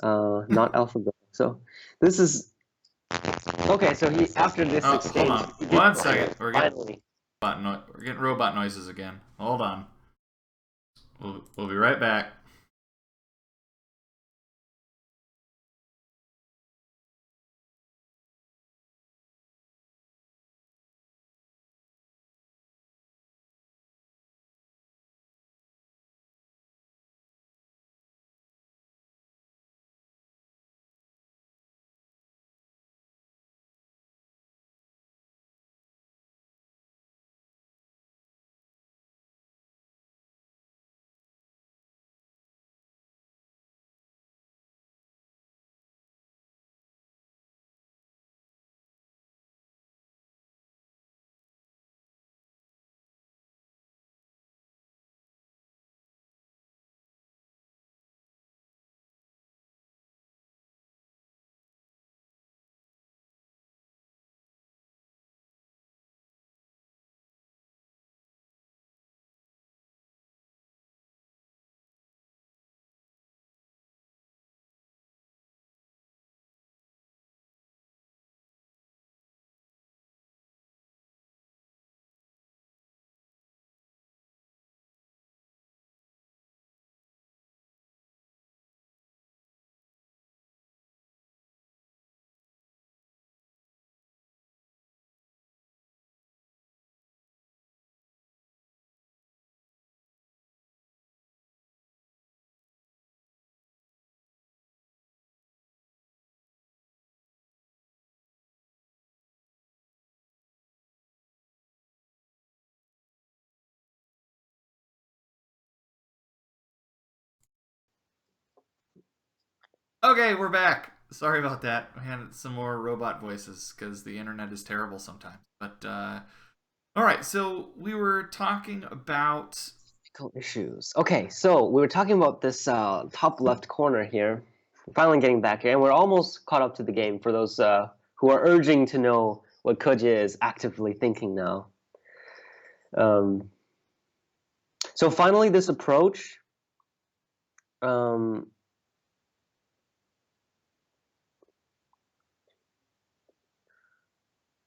not AlphaGo. So this is okay. So he after this Oh, hold exchange, on. he did 1 second. finally. We're getting robot noises again. Hold on. We'll be right back. Okay, we're back. Sorry about that. We had some more robot voices because the internet is terrible sometimes. But all right, so we were talking about. Technical issues. Okay, so we were talking about this top left corner here. Finally getting back here, and we're almost caught up to the game for those who are urging to know what Ke Jie is actively thinking now. Um, so finally, this approach. Um,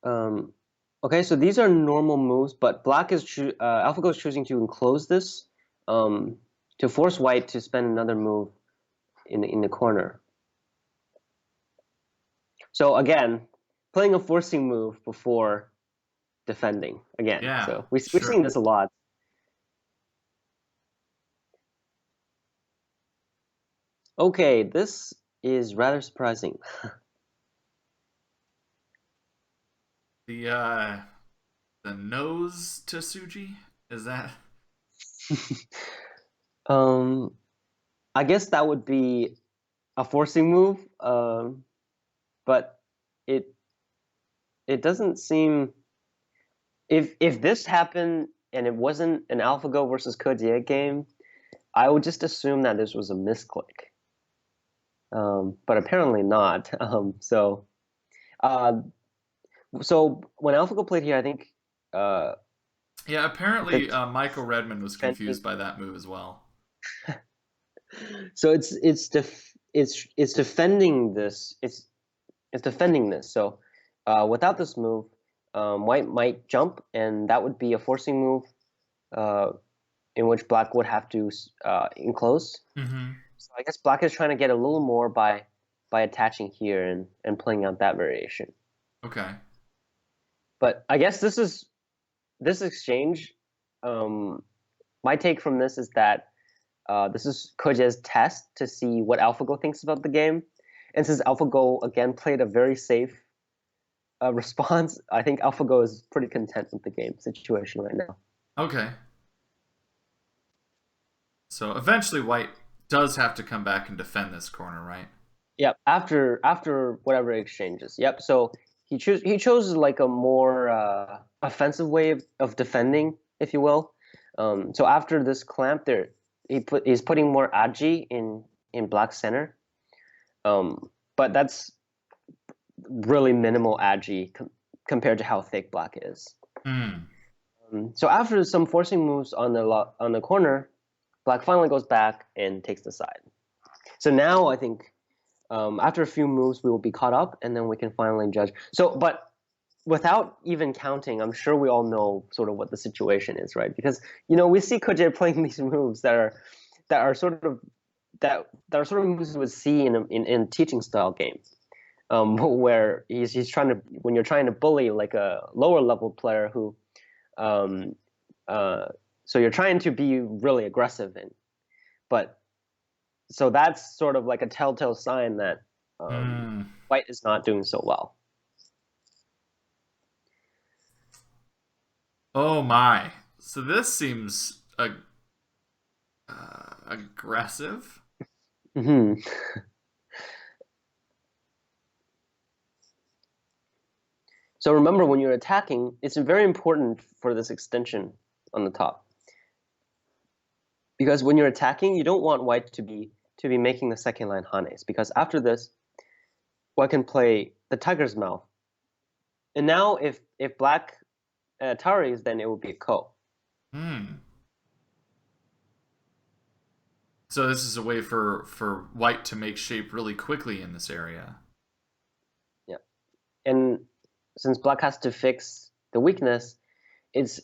um, okay, so these are normal moves, but Black is AlphaGo is choosing to enclose this um, to force White to spend another move in the corner. So again, playing a forcing move before defending again. Yeah, So we're seeing sure. this a lot. Okay, this is rather surprising. The the nose to Suji is that? um, I guess that would be a forcing move, but it it doesn't seem if this happened and it wasn't an AlphaGo versus Ke Jie game, I would just assume that this was a misclick. But apparently not. Uh, so when AlphaGo played here, I think uh, Yeah, the apparently Michael Redmond was defending. confused by that move as well. So it's defending this. It's defending this. So without this move, White might jump, and that would be a forcing move uh, in which Black would have to enclose. Mm-hmm. So I guess Black is trying to get a little more by attaching here and playing out that variation. Okay. But I guess this exchange. Um, my take from this is that this is Ke Jie's test to see what AlphaGo thinks about the game. And since AlphaGo again played a very safe response, I think AlphaGo is pretty content with the game situation right now. Okay. So eventually, White does have to come back and defend this corner, right? Yep. After whatever exchanges. Yep. So he chose like a more offensive way of defending, if you will. So after this clamp, there he's putting more agi in Black center. But that's really minimal agi compared to how thick Black is. Hmm. So after some forcing moves on the corner, Black finally goes back and takes the side. So now I think after a few moves we will be caught up, and then we can finally judge. So, but without even counting, I'm sure we all know sort of what the situation is, right? Because we see Ke Jie playing these moves that are sort of that are sort of moves we would see in teaching style games, where he's trying to when you're trying to bully like a lower level player who um, so you're trying to be really aggressive but so that's sort of like a telltale sign that Hmm. White is not doing so well. Oh my. So this seems aggressive. Hmm. So remember, when you're attacking, it's very important for this extension on the top, because when you're attacking, you don't want White to be making the second line Hanes, because after this, White can play the tiger's mouth, and now if Black Ataris, then it would be a ko. Hmm. So this is a way for White to make shape really quickly in this area. Yeah, and since Black has to fix the weakness, it's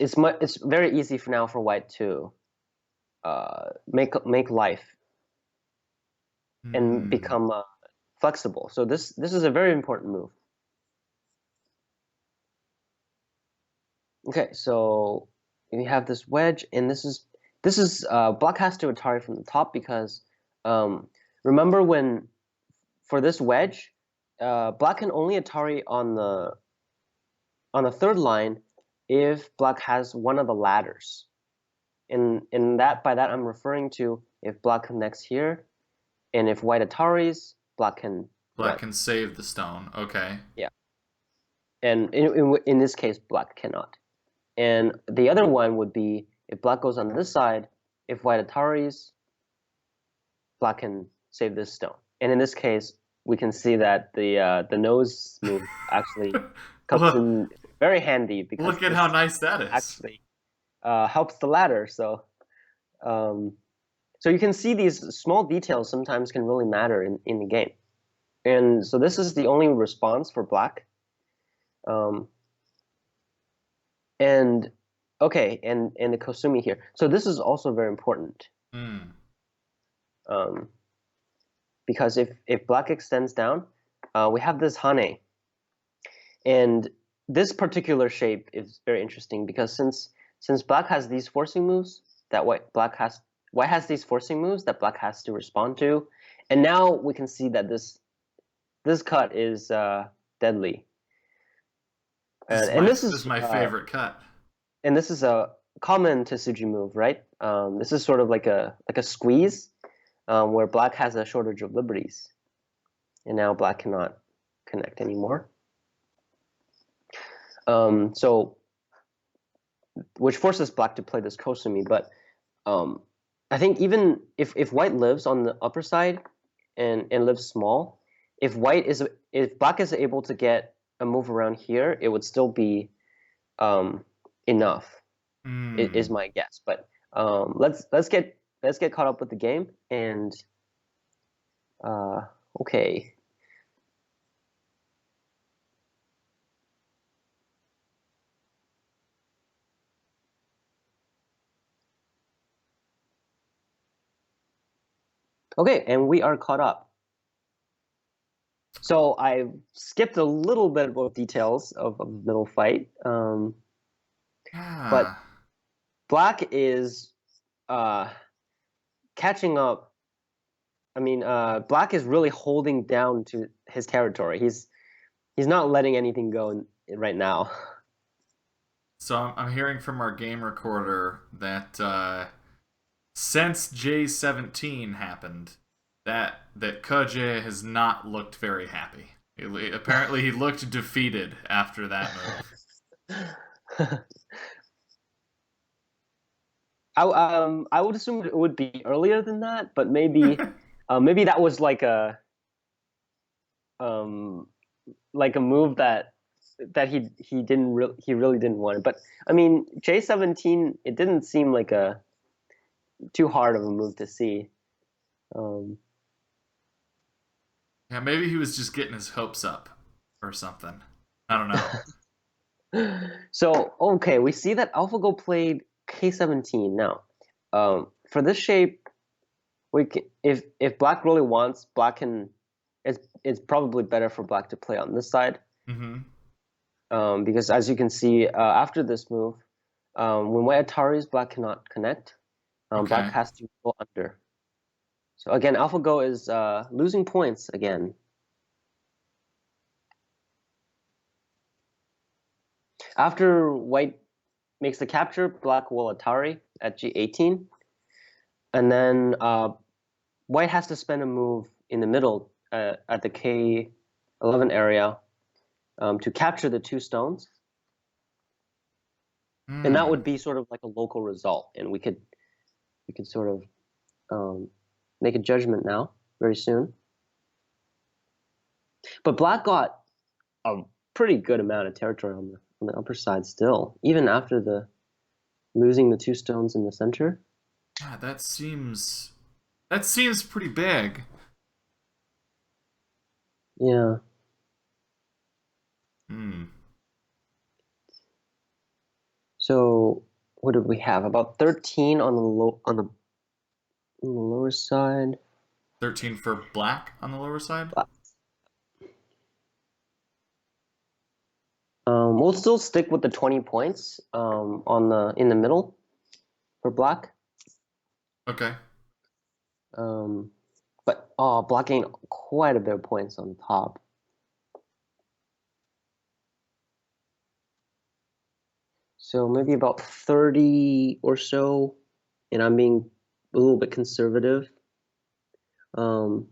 very easy for now for White to make life and Hmm. become flexible. So this is a very important move. Okay, so we have this wedge, and this is Black has to Atari from the top because um, remember when for this wedge, Black can only Atari on the third line if Black has one of the ladders. In that by that I'm referring to if Black connects here, and if White Ataris, black can Black run. can save the stone. Okay. Yeah, and in this case, black cannot. And the other one would be if black goes on this side, if white Ataris, black can save this stone. And in this case, we can see that the nose move actually comes Look, in very handy because look at how this nice that is. actually helps the ladder. Um, so you can see these small details sometimes can really matter in the game. And so this is the only response for black. Um, and okay, and the Kosumi here. So this is also very important Hmm. um, because if black extends down, we have this Hane. And this particular shape is very interesting because since black has these forcing moves that white has these forcing moves that black has to respond to, and now we can see that this cut is deadly, and This is my favorite cut. this is a common Tsuji move, right? This is sort of like a squeeze where black has a shortage of liberties, and now black cannot connect anymore. So which forces black to play this Kosumi, but um, I think even if white lives on the upper side and lives small, if black is able to get a move around here, it would still be enough. Is Hmm. my guess. But let's get caught up with the game and uh, okay. Okay, and we are caught up. So I skipped a little bit of details of the middle fight, Yeah. but black is uh, catching up. I mean, black is really holding down to his territory. He's not letting anything go right now. So I'm hearing from our game recorder that since J17 happened, that Ke Jie has not looked very happy. Apparently, he looked defeated after that move. I would assume it would be earlier than that, but maybe that was um, like a move that he really didn't want it. But I mean, J17, it didn't seem like a too hard of a move to see. Um, Yeah, maybe he was just getting his hopes up or something. I don't know. so okay, we see that AlphaGo played K17 now. For this shape, if black really wants, black can. It's probably better for black to play on this side Mm-hmm. because as you can see after this move, when white Ataris, black cannot connect. Black Okay. has to go under. So again, AlphaGo is losing points again. After white makes the capture, black will Atari at G18, and then white has to spend a move in the middle at the K11 area to capture the two stones, and that Hmm. would be sort of like a local result, and we could sort of make a judgment now very soon. But black got a pretty good amount of territory on the upper side still, even after the losing the two stones in the center. Yeah, that seems pretty big. Yeah. Hmm. So what did we have? About 13 on the lower side. 13 for black on the lower side. We'll still stick with the 20 points on the in the middle for black. Okay. Um, but black gained quite a bit of points on top. So maybe about 30 or so, and I'm being a little bit conservative. Um,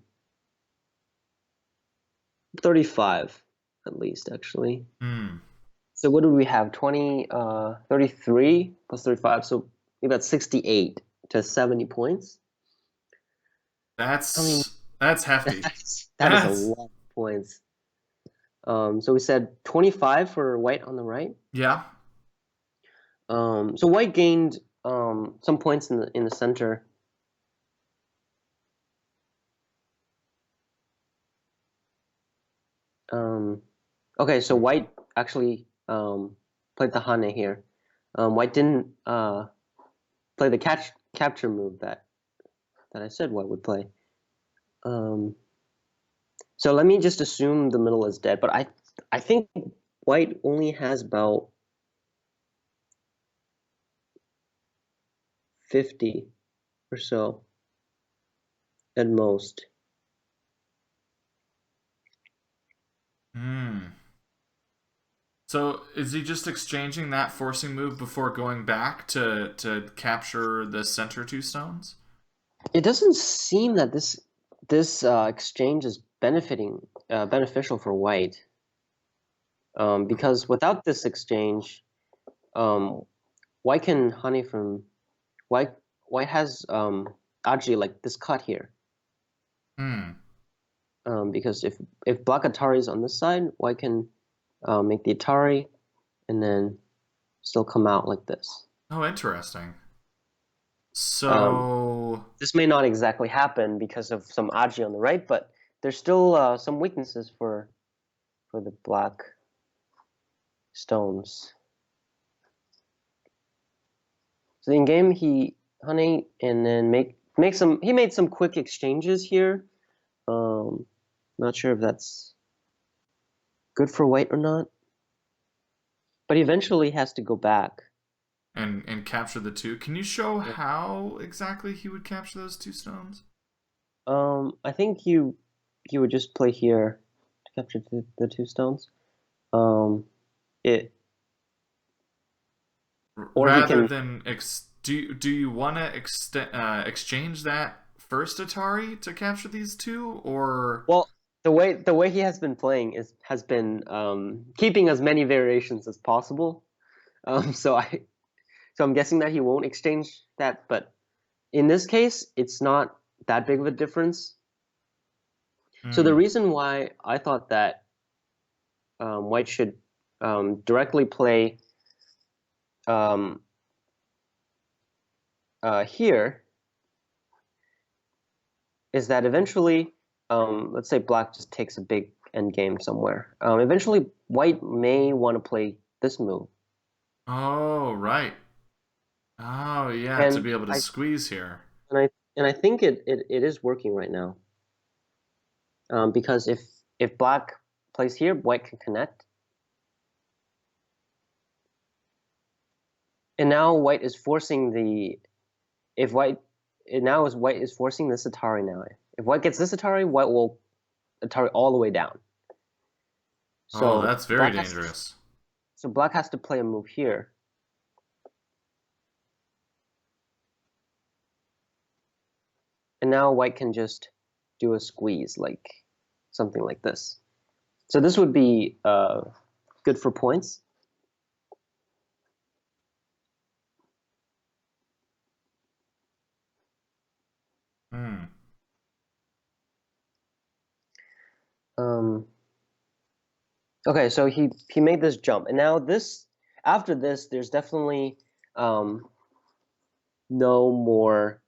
35 at least, actually. Hmm. So what do we have? 20, 33 plus 35. So we got 68 to 70 points. I mean, That's hefty. that is a That's lot of points. So we said 25 for white on the right. yeah. So white gained some points in the center. Um, okay, so white actually played the Hane here. White didn't play the capture move that I said white would play. Um, so let me just assume the middle is dead, but I think white only has about 50 or so at most. Hmm. So is he just exchanging that forcing move before going back to capture the center two stones? It doesn't seem that this exchange is beneficial for white, because without this exchange, um, white can honey from white. White has Aji like this cut here, Hmm. because if black Atari is on this side, white can make the Atari and then still come out like this. Oh, interesting. Um, So this may not exactly happen because of some Aji on the right, but there's still some weaknesses for the black stones. So in game he honey and then make some he made some quick exchanges here. Um, Not sure if that's good for white or not, but he eventually has to go back. and capture the two. Can you show Yeah. how exactly he would capture those two stones? I think you would just play here to capture the two stones. Um, it or he Rather can. than do you want to exchange that first Atari to capture these two, or Well, the way he has been playing is has been keeping as many variations as possible. So I'm guessing that he won't exchange that, but in this case, it's not that big of a difference. So the hmm. reason why I thought that white should directly play um, here is that eventually, let's say black just takes a big end game somewhere. Eventually, white may want to play this move, Oh, right. Oh, yeah, to and be able to I squeeze here. and I and I think it is working right now, because if black plays here, white can connect, and now white is forcing the if white it now is white is forcing this Atari now. If white gets this Atari, white will Atari all the way down. Oh, So that's very dangerous. black has to play a move here. And now white can just do a squeeze, like something like this. So this would be good for points. Hmm. Um, okay, so he made this jump, and now this after this, there's definitely um, no more.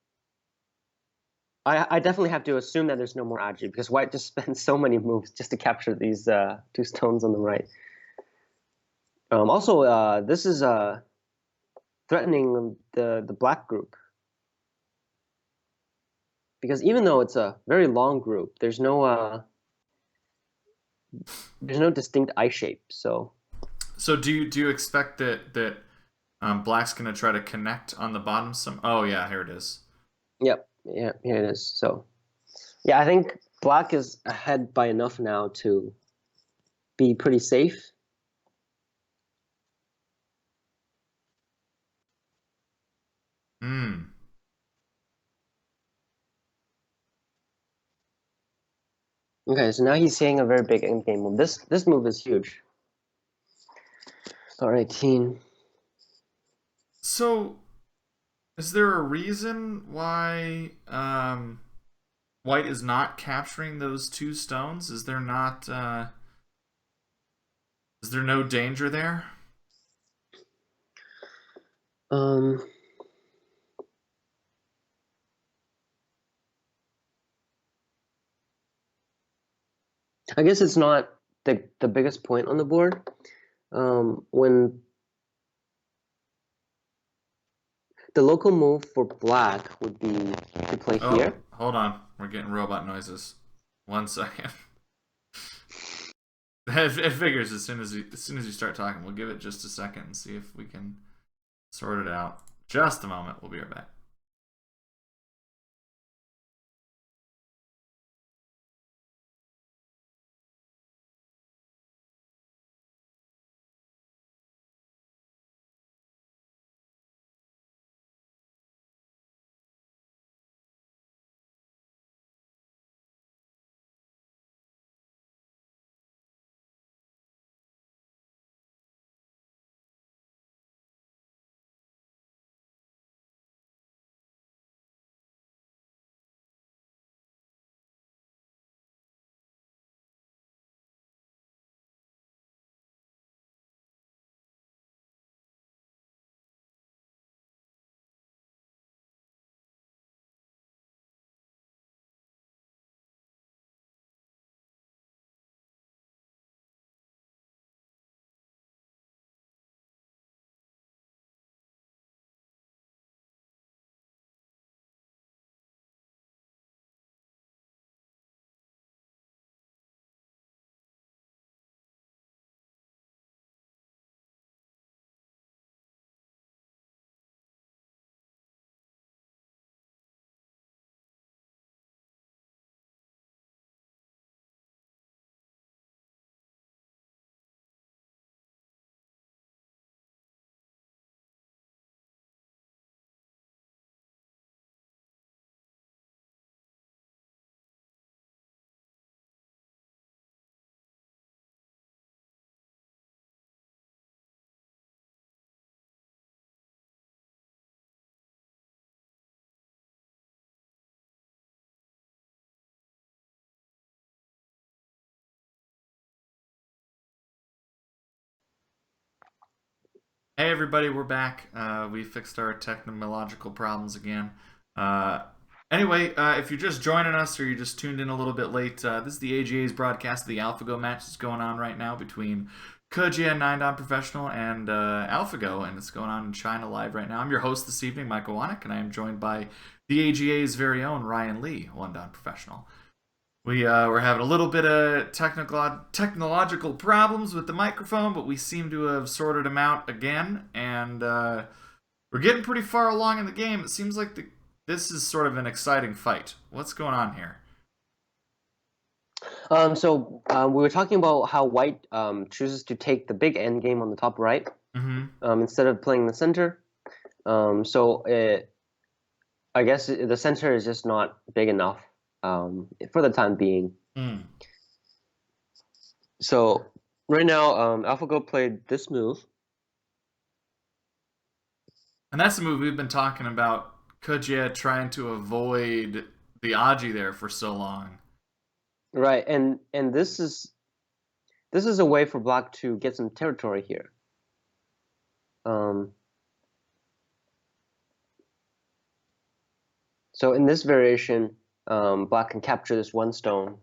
I definitely have to assume that there's no more Aji because white just spent so many moves just to capture these two stones on the right. Also, this is threatening the black group because even though it's a very long group, there's no distinct eye shape. So, So do you expect that Black's gonna try to connect on the bottom some? Oh yeah, here it is. yep, yeah, here it is. So, yeah, I think black is ahead by enough now to be pretty safe. Hmm. Okay, so now he's saying a very big endgame move. This move is huge. Star 18. So, is there a reason why White is not capturing those two stones? Is there not? Is there no danger there? Um, I guess it's not the biggest point on the board. When the local move for black would be to play Oh, here. hold on. We're getting robot noises. 1 second. It figures as soon as you start talking, we'll give it just a second and see if we can sort it out. Just a moment. We'll be right back. Hey everybody, we're back. We fixed our technological problems again. Uh, anyway, if you're just joining us or you just tuned in a little bit late, this is the AGA's broadcast of the AlphaGo match that's going on right now between Ke Jie, 9 Professional, and AlphaGo, and it's going on in China live right now. I'm your host this evening, Michael Wanek, and I am joined by the AGA's very own Ryan Lee, 1 Professional. We're having a little bit of technological problems with the microphone, but we seem to have sorted them out again, and we're getting pretty far along in the game. It seems like this is sort of an exciting fight. What's going on here? We were talking about how white chooses to take the big end game on the top right Mm-hmm. instead of playing the center. I guess the center is just not big enough for the time being. Mm. So right now, AlphaGo played this move. And that's the move we've been talking about. Ke Jie trying to avoid the Aji there for so long. Right, and this is a way for black to get some territory here. Um, so in this variation, black can capture this one stone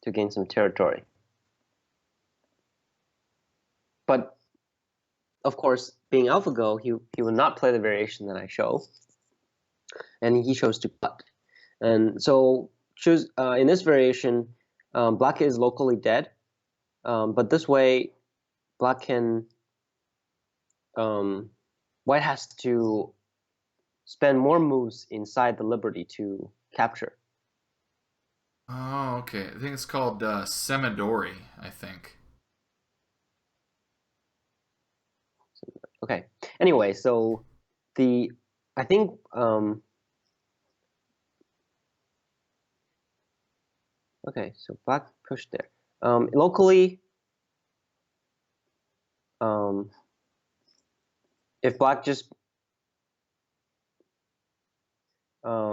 to gain some territory. But of course, being AlphaGo, he will not play the variation that I show, and he chose to cut. And so choose in this variation, black is locally dead, but this way, black can white has to spend more moves inside the liberty to capture. Oh, okay. I think it's called Semidori, I think. Okay. Anyway, so the I think Okay, so black pushed there. Locally, um, if black just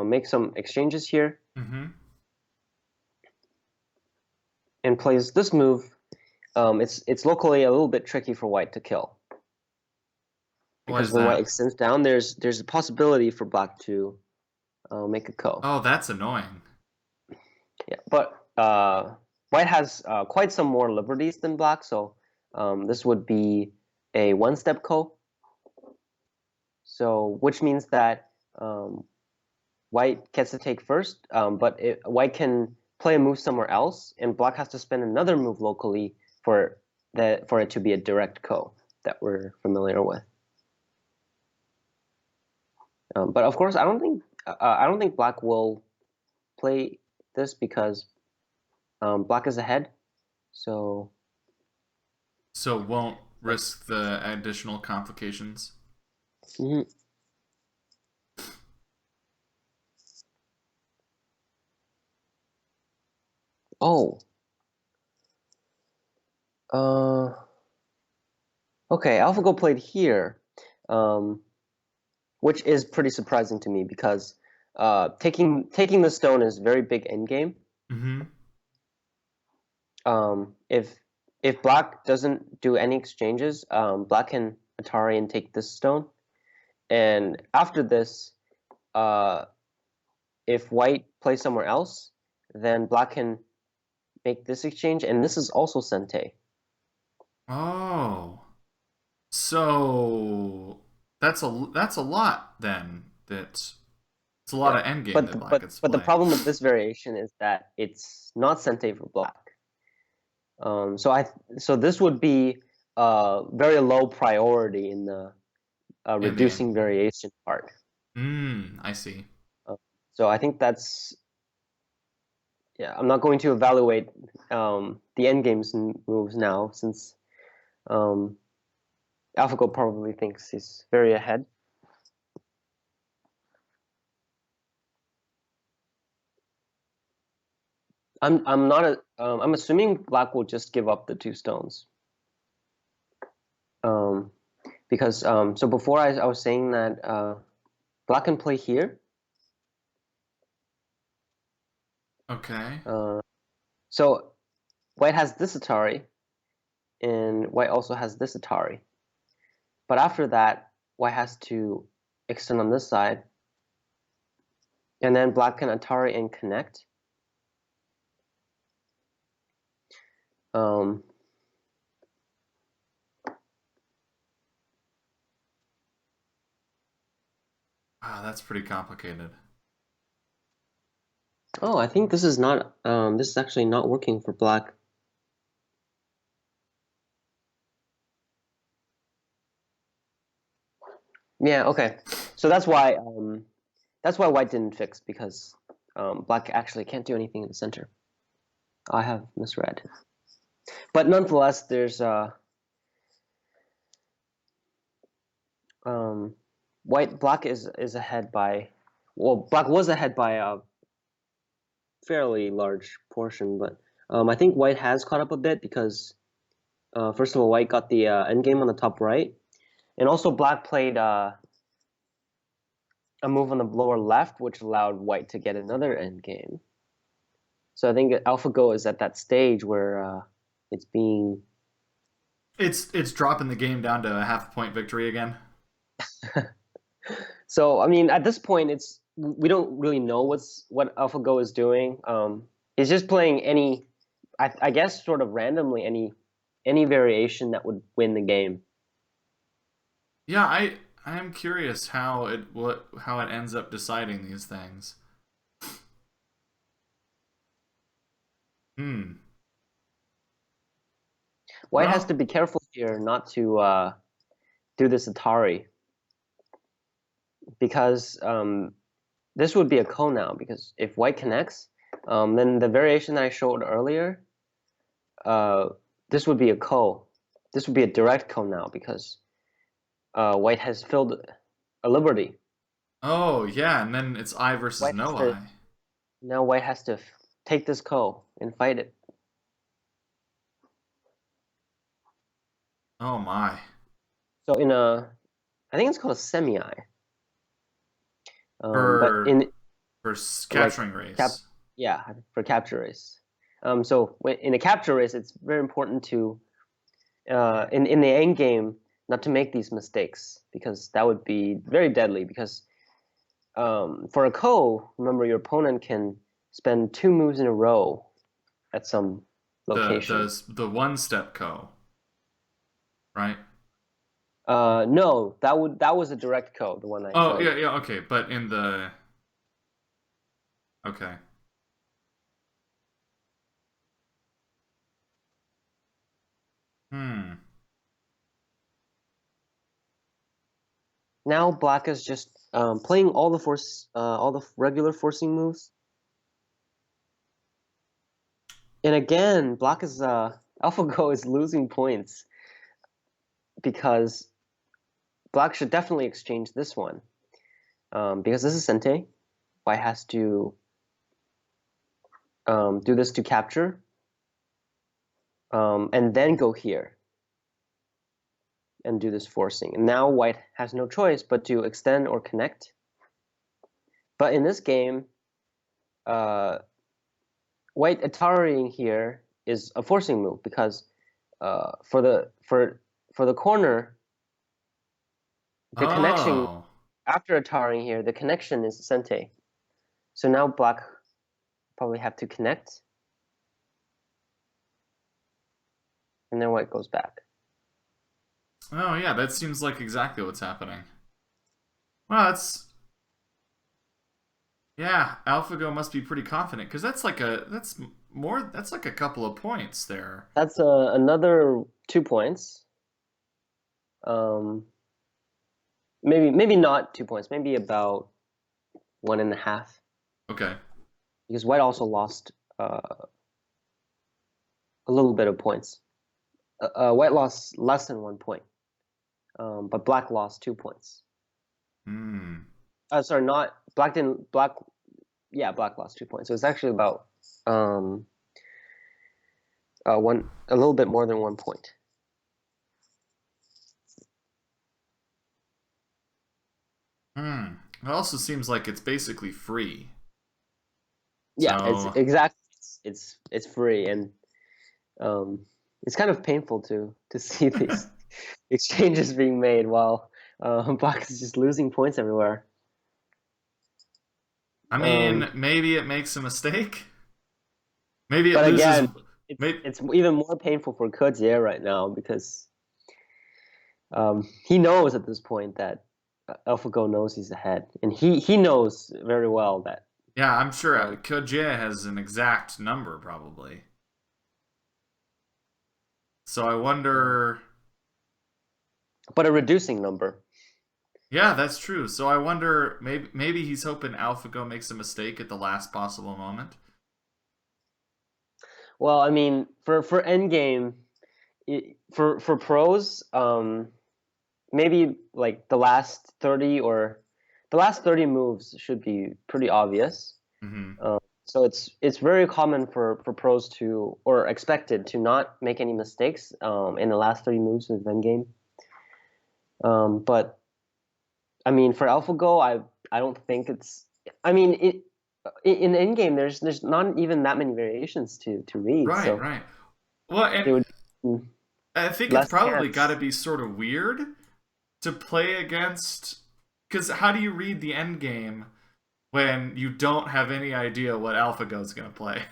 makes some exchanges here Mm-hmm. and plays this move, it's locally a little bit tricky for white to kill Why because is when white that? extends down, there's a possibility for black to make a ko. Oh, that's annoying. Yeah, but white has quite some more liberties than black, so this would be a one-step ko. So which means that white gets to take first, but white can play a move somewhere else, and black has to spend another move locally for it to be a direct ko that we're familiar with. But of course, I don't think black will play this because black is ahead. So So won't risk the additional complications. mhm. Oh, uh, okay. AlphaGo played here, um, which is pretty surprising to me because taking the stone is very big endgame. Mm-hmm. If black doesn't do any exchanges, black can Atari and take this stone, and after this, uh, if white plays somewhere else, then black can make this exchange, and this is also Sente. Oh, so that's a lot then. It's a lot Yeah, of endgame that black gets to but the play. problem with this variation is that it's not Sente for black. So so this would be very low priority in the In the reducing endgame. variation part. I see. Uh, so I think that's yeah. I'm not going to evaluate the endgames moves now since um, AlphaGo probably thinks he's very ahead. I'm not a I'm assuming black will just give up the two stones. Um, because so before I was saying that black can play here. Okay. Uh, so white has this Atari, and white also has this Atari. But after that, white has to extend on this side, and then black can Atari and connect. Um, Wow, that's pretty complicated. oh, I think this is not. This is actually not working for black. Yeah. Okay. So that's why white didn't fix because black actually can't do anything in the center. I have misread. But nonetheless, there's um, black is ahead by well, black was ahead by a fairly large portion, but I think white has caught up a bit because first of all, white got the endgame on the top right, and also black played a move on the lower left, which allowed white to get another endgame. So I think AlphaGo is at that stage where it's being It's dropping the game down to a half point victory again. so. I mean, at this point, it's we don't really know what AlphaGo is doing. It's just playing any, I guess, sort of randomly any variation that would win the game. Yeah, I am curious how it ends up deciding these things. Hmm. White has to Well, be careful here not to do this Atari because this would be a ko now because if white connects, then the variation that I showed earlier, uh, this would be a ko. This would be a direct ko now because white has filled a liberty. oh yeah, and then it's I versus White has no to I. now white has to. take this ko and fight it. Oh my. So I think it's called a semi-eye. But For in like capturing cap, race. yeah, for capture race. So in a capture race, it's very important to in the end game not to make these mistakes because that would be very deadly. Because for a ko, remember your opponent can spend 2 moves in a row at some The location. the one step ko, right? No, that was a direct ko, the one I Oh showed. yeah, yeah, okay. But in the okay. Hmm. Now black is just playing all the regular forcing moves. And again, black is AlphaGo is losing points because black should definitely exchange this one because this is Sente. White has to do this to capture and then go here and do this forcing. And now white has no choice but to extend or connect. But in this game, uh, white Atariing here is a forcing move because for the corner, the connection Oh. after Atariing here, the connection is Sente. So now black probably have to connect, and then white goes back. Oh yeah, that seems like exactly what's happening. Well, that's yeah. AlphaGo must be pretty confident because that's like a couple of points there. That's another 2 points. Um, maybe not 2 points. Maybe about 1.5 Okay. because white also lost a little bit of points. White lost less than 1 point, but black lost 2 points. Hmm. Sorry, not black didn't black. Yeah, black lost 2 points. So it's actually about um, a little bit more than 1 point. Hmm. It also seems like it's basically free. Yeah, it's So exactly it's free and um, it's kind of painful to see these exchanges being made while black is just losing points everywhere. I Um, mean, maybe it makes a mistake. Maybe it but loses. again, Maybe it's even more painful for Ke Jie right now because he knows at this point that AlphaGo knows he's ahead, and he knows very well that. yeah. I'm sure Um, Ke Jie has an exact number probably. So I um, wonder. but a reducing number. Yeah, that's true. So I wonder. Maybe he's hoping AlphaGo makes a mistake at the last possible moment. Well, I mean, for endgame, for pros, maybe like the last 30 moves should be pretty obvious. Hmm. So it's very common for pros to or expected to not make any mistakes in the last 30 moves of endgame. But I mean, for AlphaGo, I don't think it's. I mean, in endgame, there's not even that many variations to read, Right. so Right. Well, and it would be I think it's less probably got to chance. be sort of weird to play against. Because how do you read the end game when you don't have any idea what AlphaGo's going to play?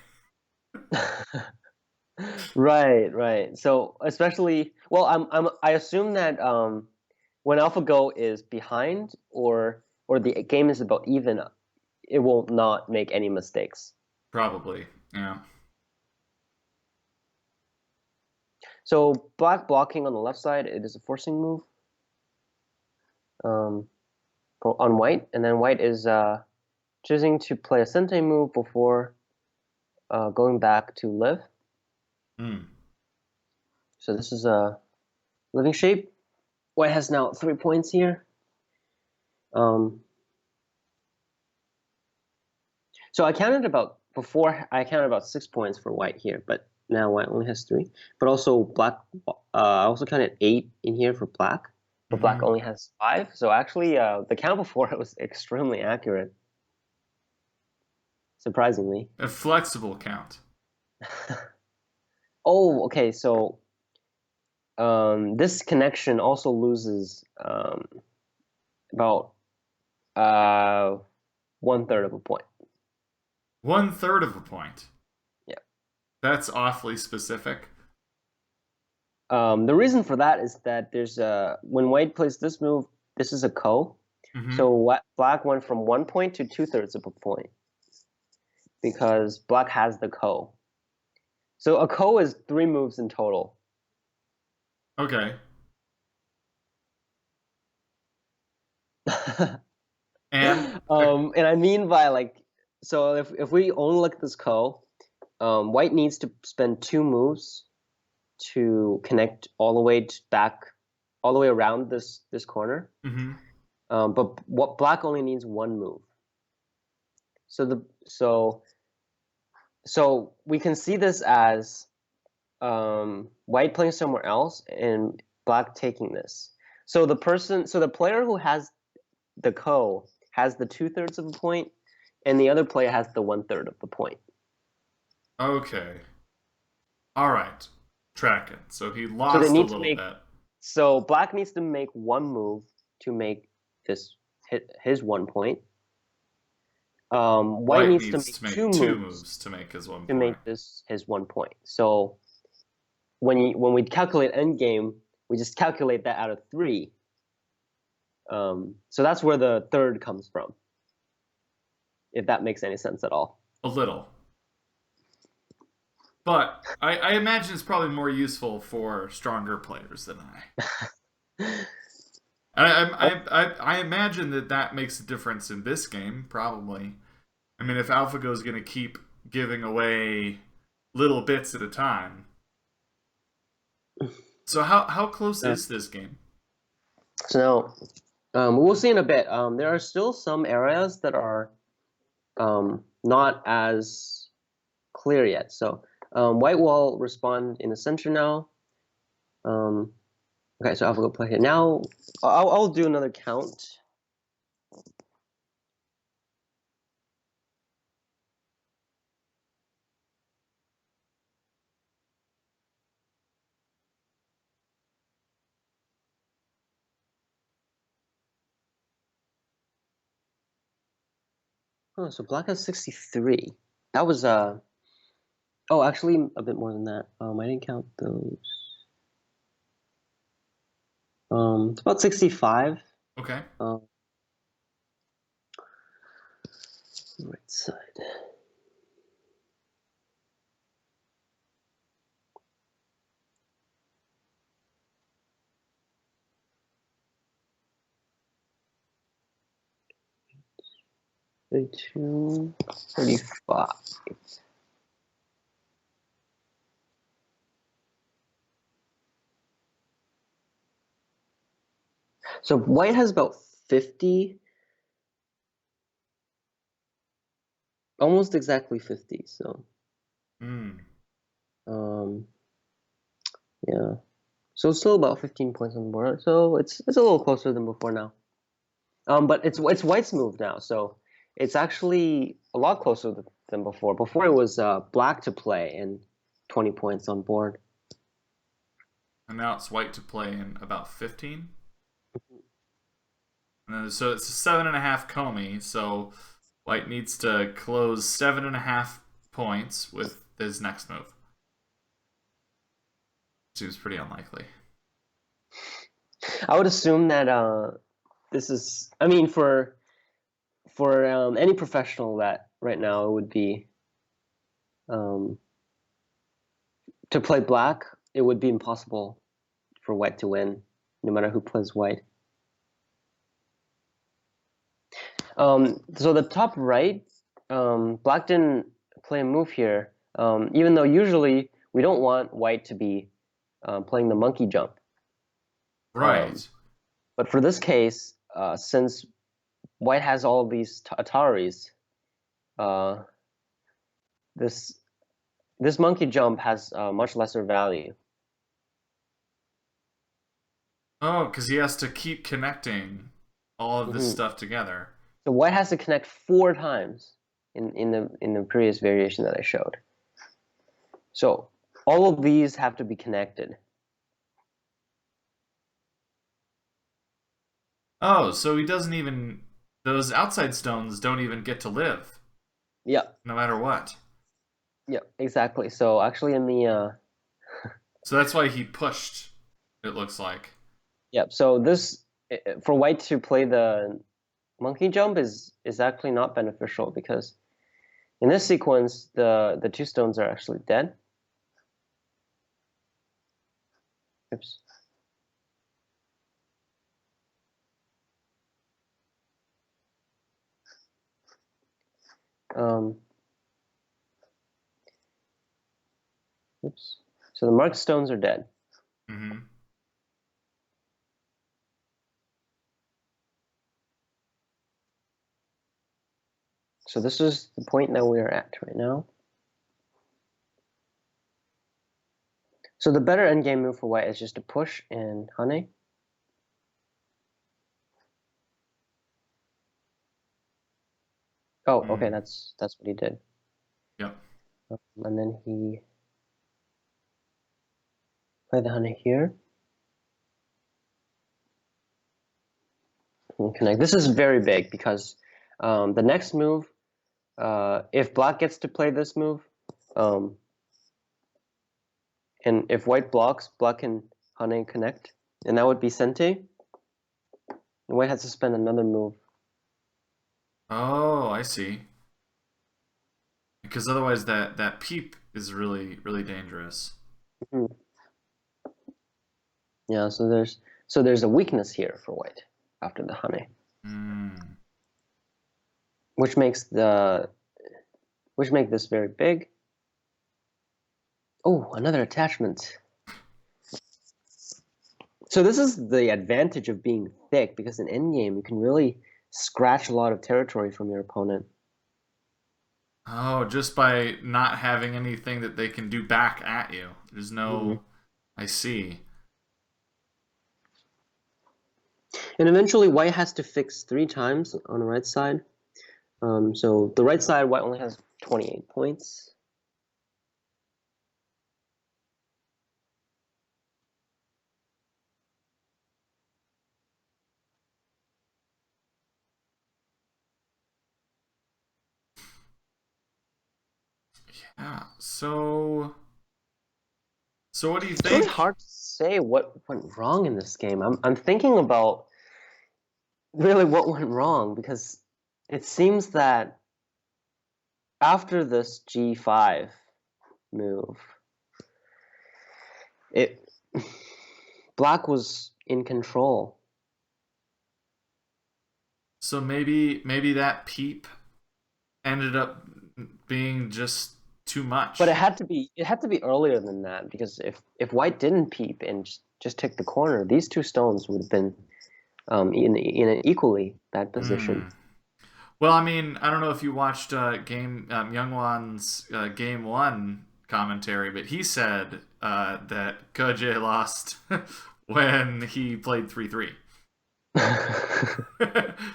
Right, right. So especially, well, I assume that when AlphaGo is behind or the game is about even, it will not make any mistakes. Probably. Yeah. So black blocking on the left side, it is a forcing move um, on white, and then white is choosing to play a sente move before going back to live. Hmm. So this is a living shape. White has now 3 points here. Um, so I counted about before I counted about 6 points for white here, but now white only has three. But also black, I also counted eight in here for black, but black Mm-hmm. only has five. So actually, the count before it was extremely accurate, surprisingly. A flexible count. Oh, okay. So this connection also loses about uh, 1/3 of a point. 1/3 of a point. Yeah. That's awfully specific. The reason for that is that when white plays this move, this is a ko. Mm-hmm. So black went from 1 point to 2/3 of a point because black has the ko. So a ko is three moves in total. Okay. And And I mean by like, so if we only look at this ko, white needs to spend two moves to connect all the way back, all the way around this corner. mm-hmm. But what black only needs one move. So the so we can see this as white playing somewhere else and black taking this. So the player who has the ko has the 2/3 of a point, and the other player has the 1/3 of the point. Okay. All right. Tracking. So he So they lost a need to little make bit. so black needs to make one move to make this his 1 point. White White needs to needs make to two make two moves moves to make his one to point. make this his 1 point. So when we calculate endgame, we just calculate that out of three. So that's where the third comes from, if that makes any sense at all. A little. But I imagine it's probably more useful for stronger players than I. Oh, I imagine that that makes a difference in this game, probably. I mean, if AlphaGo is going to keep giving away little bits at a time. So how close uh, is this game? so now we'll see in a bit. There are still some areas that are not as clear yet. So white will respond in the center now. Um, okay, so AlphaGo play here. Now I'll do another count. Oh, so black has 63. That was oh, actually a bit more than that. I didn't count those. It's about 65. Okay. Um, right side. Thirty-two, 35. So white has about 50, almost exactly 50. So Hmm. um, yeah. So it's still about 15 points on the board. So it's a little closer than before now. But it's white's move now. So it's actually a lot closer than before. Before it was black to play and 20 points on board. And now it's white to play in about 15. And then, so it's a 7.5 Comey. So white needs to close 7.5 points with his next move. Seems pretty unlikely. I would assume that this is. I mean, for any professional that right now it would be um, to play black. It would be impossible for white to win, no matter who plays white. So the top right, black didn't play a move here, even though usually we don't want white to be playing the monkey jump. Um, Right. but for this case, since white has all these Ataris, uh, this this monkey jump has much lesser value. Oh, because he has to keep connecting all of this Hmm. stuff together. So white has to connect 4 times in the previous variation that I showed. So all of these have to be connected. Oh, so he doesn't even. Those outside stones don't even get to live, Yeah, no matter what. yeah, exactly. So actually, in the So that's why he pushed, it looks like. yeah, so this for white to play the monkey jump is actually not beneficial because in this sequence the 2 stones are actually dead. Oops. Um, oops. So the marked stones are dead. Mm-hmm. So this is the point that we are at right now. So the better endgame move for white is just to push and honey. Oh, okay, Mm. that's what he did. Yep. And then he played the honey here and connect. This is very big because the next move, if black gets to play this move, um, and if white blocks, black can honey connect, and that would be sente. And white has to spend another move. Oh, I see. Because otherwise, that peep is really dangerous. Mhm. Yeah, so there's a weakness here for white after the honey, Mm. which makes the which make this very big. Oh, another attachment. So this is the advantage of being thick because in endgame you can really scratch a lot of territory from your opponent. Oh, just by not having anything that they can do back at you. There's Mhm. no. I see. And eventually white has to fix 3 times on the right side. So the right side white only has 28 points. Yeah. So what do you It's really think? hard to say what went wrong in this game. I'm thinking about really what went wrong because it seems that after this G5 move, it black was in control. So maybe that peep ended up being just too But much. it had to be earlier than that because if white didn't peep and just took the corner, these 2 stones would have been in an equally bad position. Hmm. Well, I mean, I don't know if you watched game Youngwon's game one commentary, but he said that Ke Jie lost when he played 3-3.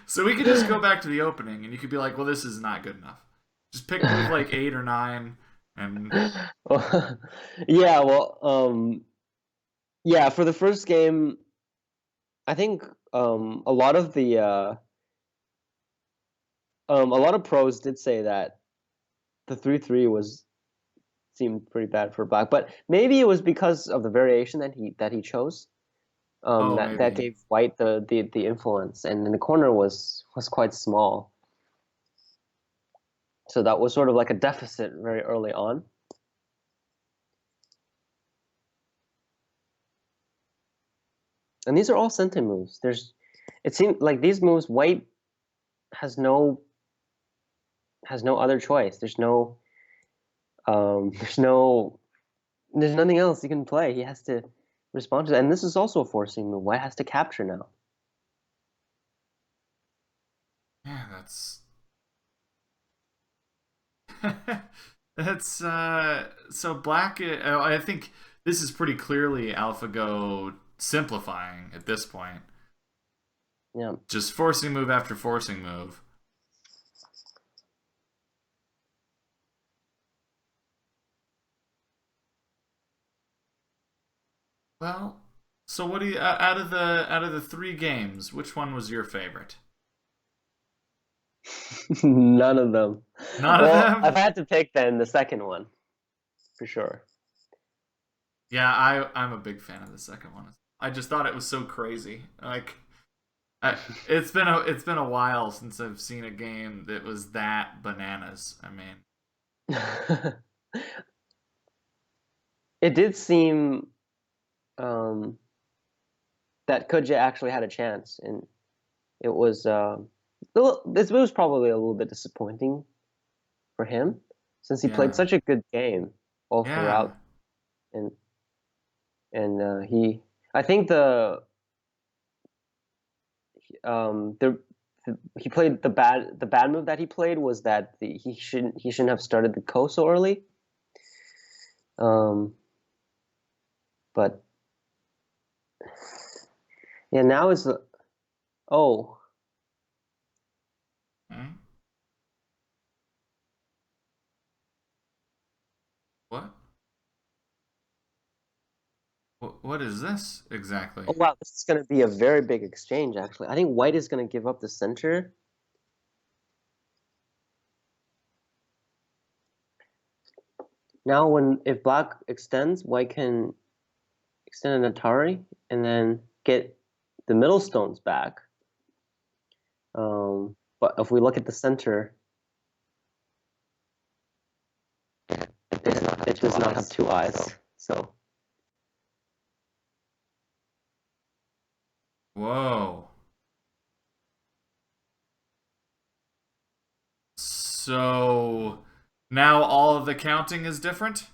So we could just go back to the opening, and you could be like, "Well, this is not good enough. Just pick move like 8 or 9, and Yeah, well, yeah, for the first game, I think a lot of pros did say that the 3-3 was seemed pretty bad for black, but maybe it was because of the variation that he chose. oh, That maybe, gave white the influence, and then the corner was quite small, so that was sort of like a deficit very early on. And these are all sente moves. It seems like these moves white has no has no other choice. There's no there's nothing else he can play. He has to respond to that. And this is also a forcing move. White has to capture now. yeah, that's That's so black. I think this is pretty clearly AlphaGo simplifying at this point. Yeah. Just forcing move after forcing move. Well, so what do you out of the three games? Which one was your favorite? None of them. None of Well, if them. I had to pick, then the second one for sure. Yeah, I'm a big fan of the second one. I just thought it was so crazy. It's been a while since I've seen a game that was that bananas. I mean, It did seem um, that Ke Jie actually had a chance, and it was this was probably a little bit disappointing for him since he played yeah, such a good game all yeah. throughout, and he I think the he played the bad move that he played was that he shouldn't have started the ko so early. Um, but yeah, now is the oh Hmm? What? What is this exactly? oh wow, this is going to be a very big exchange actually. I think White is going to give up the center. Now when if Black extends, White can extend an Atari and then get the middle stones back. But if we look at the center, it does not have two eyes. So Whoa. So now all of the counting is different?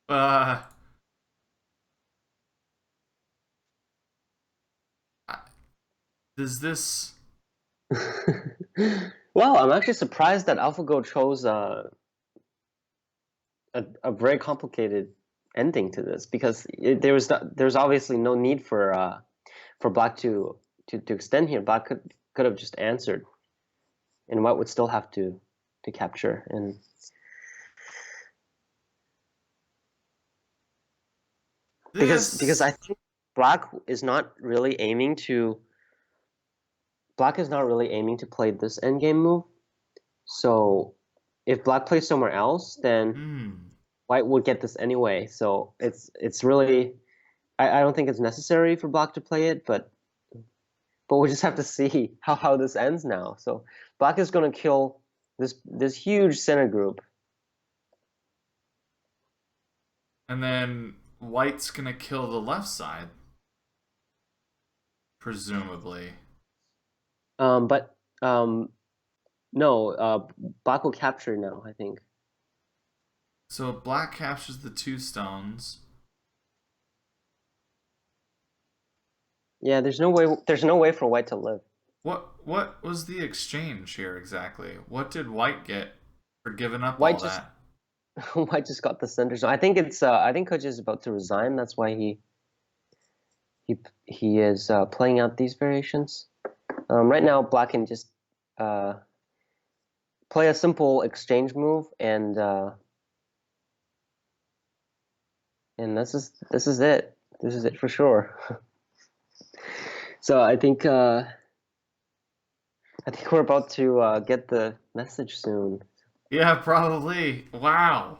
uh does this well, I'm actually surprised that AlphaGo chose a very complicated ending to this because there's obviously no need for Black to extend here. Black could have just answered, and White would still have to capture. And because this I think Black is not really aiming to Black is not really aiming to play this endgame move. So if Black plays somewhere else, then hmm. White would get this anyway. So it's really I don't think it's necessary for Black to play it, but we'll just have to see how this ends now. So Black is going to kill this huge center group. And then white's gonna kill the left side, presumably. But no, Black will capture now, I think. So black captures the two stones. Yeah, there's no way for White to live. What was the exchange here exactly? What did white get for giving up White all just that? White just got the center zone. I think Coach is about to resign. That's why he he is playing out these variations. Right now, Black can just uh, play a simple exchange move, and this is it. This is it for sure. So I think we're about to get the message soon. Yeah, probably. Wow.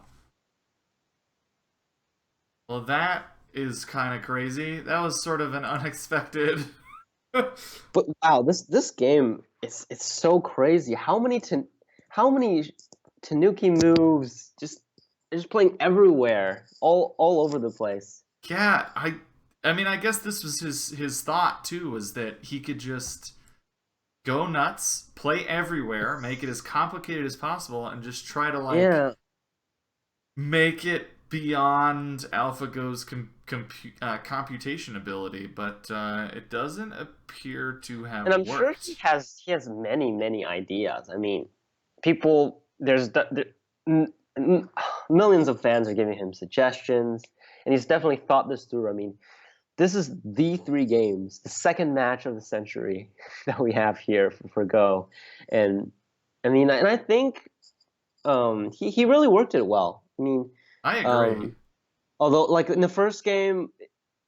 Well, that is kind of crazy. That was sort of an unexpected. But wow, this game it's so crazy. How many Tanuki moves just playing everywhere, all over the place. Yeah, I mean, I guess this was his thought too, was that he could just go nuts, play everywhere, make it as complicated as possible, and just try to like Yeah, make it beyond AlphaGo's computation ability, but it doesn't appear to And have I'm sure worked. he has many ideas. I mean, people millions of fans are giving him suggestions, and he's definitely thought this through. I mean, this is the three games, the second match of the century that we have here for Go, and I mean, and I think he really worked it well. I mean, I agree. um, although like in the first game,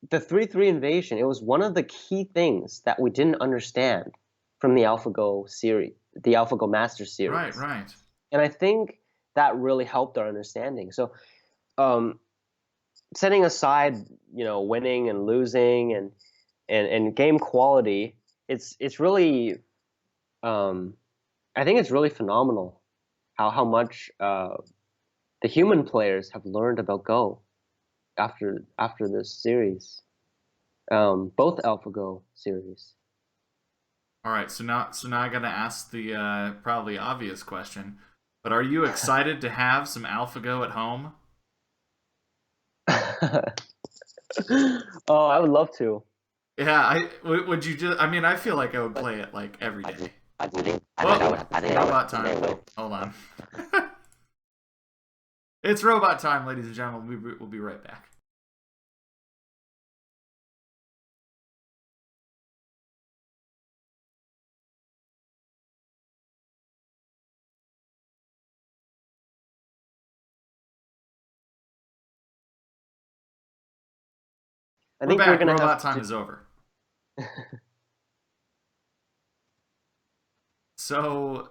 the 3-3 invasion, it was one of the key things that we didn't understand from the AlphaGo series, the AlphaGo Master Right, series, right. and I think that really helped our understanding. So, um, setting aside, winning and losing and game quality, it's really, um, I think it's really phenomenal how much the human players have learned about Go after this series, both AlphaGo series. All right, so now I gotta ask the probably obvious question, but are you excited to have some AlphaGo at home? Oh, I would love to. Yeah, would you just? I mean, I feel like I would play it like every day. I Whoa, would. I think I would. robot time. Hold on. It's robot time, ladies and gentlemen. We'll be right back. I We're think we're back. gonna have Robot time to. is over. So,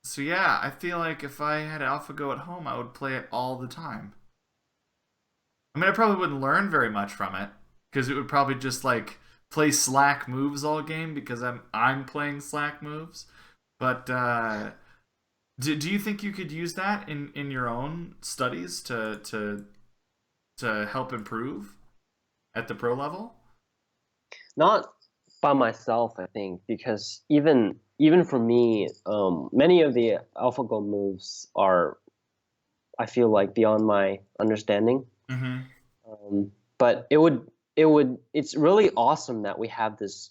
so yeah, I feel like if I had AlphaGo at home, I would play it all the time. I mean, I probably wouldn't learn very much from it because it would probably just like play Slack moves all game because I'm playing Slack moves. But do you think you could use that in your own studies to help improve at the pro level? Not by myself, I think, because even for me, many of the AlphaGo moves are, I feel like, beyond my understanding. Mm-hmm. But it's really awesome that we have this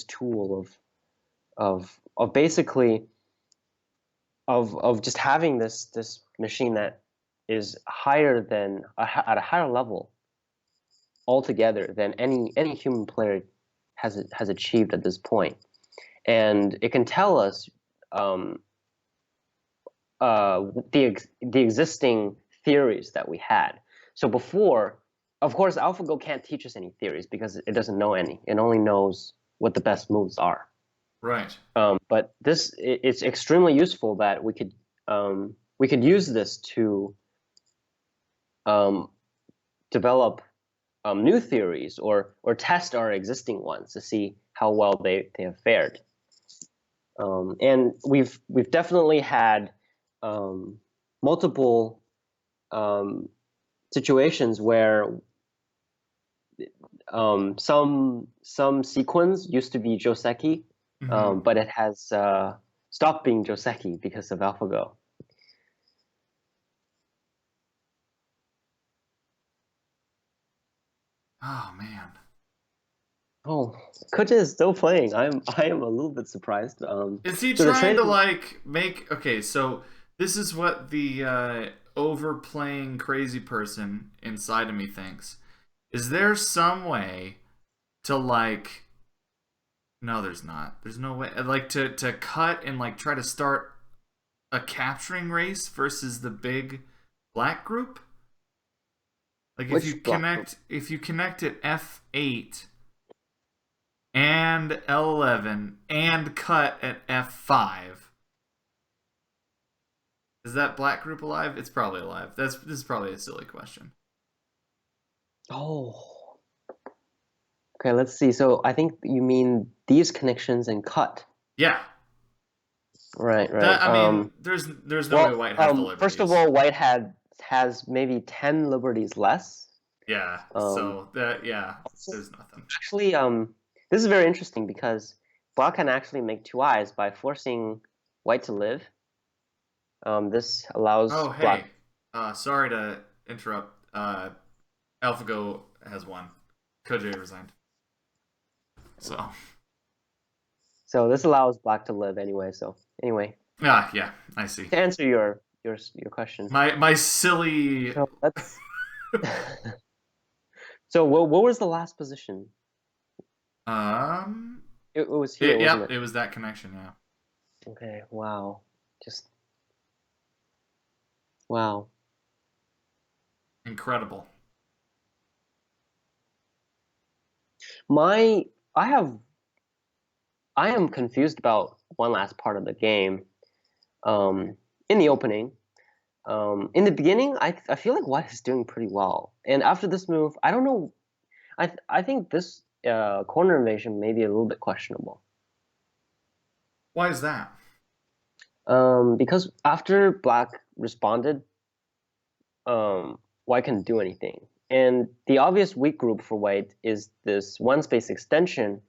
tool of basically of just having this machine that is higher than at a higher level altogether than any human player has achieved at this point, and it can tell us um, the existing theories that we had. So before, of course, AlphaGo can't teach us any theories because it doesn't know any. It only knows what the best moves are. Right. But it's extremely useful that we could use this to um, develop new theories or test our existing ones to see how well they have fared. And we've definitely had um, multiple um, situations where some sequence used to be Joseki, Mm-hmm. but it has stopped being Joseki because of AlphaGo. Oh man. Oh, Ke Jie is still playing. I am a little bit surprised. Is he So the trying to training. like make okay, so this is what the overplaying crazy person inside of me thinks. Is there some way to like no, there's not. There's no way like to cut and like try to start a capturing race versus the big black group? Like Which block? if you connect at F8 and L11 and cut at F5. Is that black group alive? It's probably alive. This is probably a silly question. Oh, okay. Let's see. So I think you mean these connections and cut. Yeah. Right, right. That I mean, there's no way Well, White has the first of liberties. all, has maybe 10 liberties less. Yeah. Um, So that yeah, there's nothing. Actually, this is very interesting because Black can actually make two eyes by forcing White to live. This allows Oh Black. hey, sorry to interrupt. AlphaGo has won. Ke Jie resigned. So So this allows Black to live anyway. So anyway, yeah, I see. to answer your question. My silly. So let's. So what was the last position? um, It was here, wasn't Yep, it? it was that connection. Yeah, Okay. Wow. Just wow. incredible. My I have I am confused about one last part of the game. In the opening, in the beginning, I feel like White is doing pretty well, and after this move, I don't know. I think this corner invasion may be a little bit questionable. Why is that? Because after Black responded, White can do anything, and the obvious weak group for White is this one space extension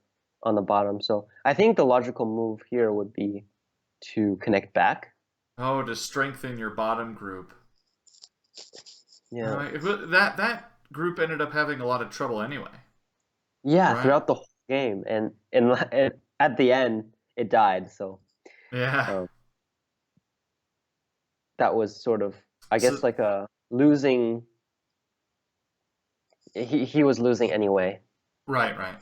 on the bottom. So I think the logical move here would be to connect back. Oh, to strengthen your bottom group. Yeah. That group ended up having a lot of trouble anyway, Yeah, right? throughout the whole game, and at the end it died. So Yeah. um, that was sort of, I guess, So like a losing. He was losing anyway. right, right.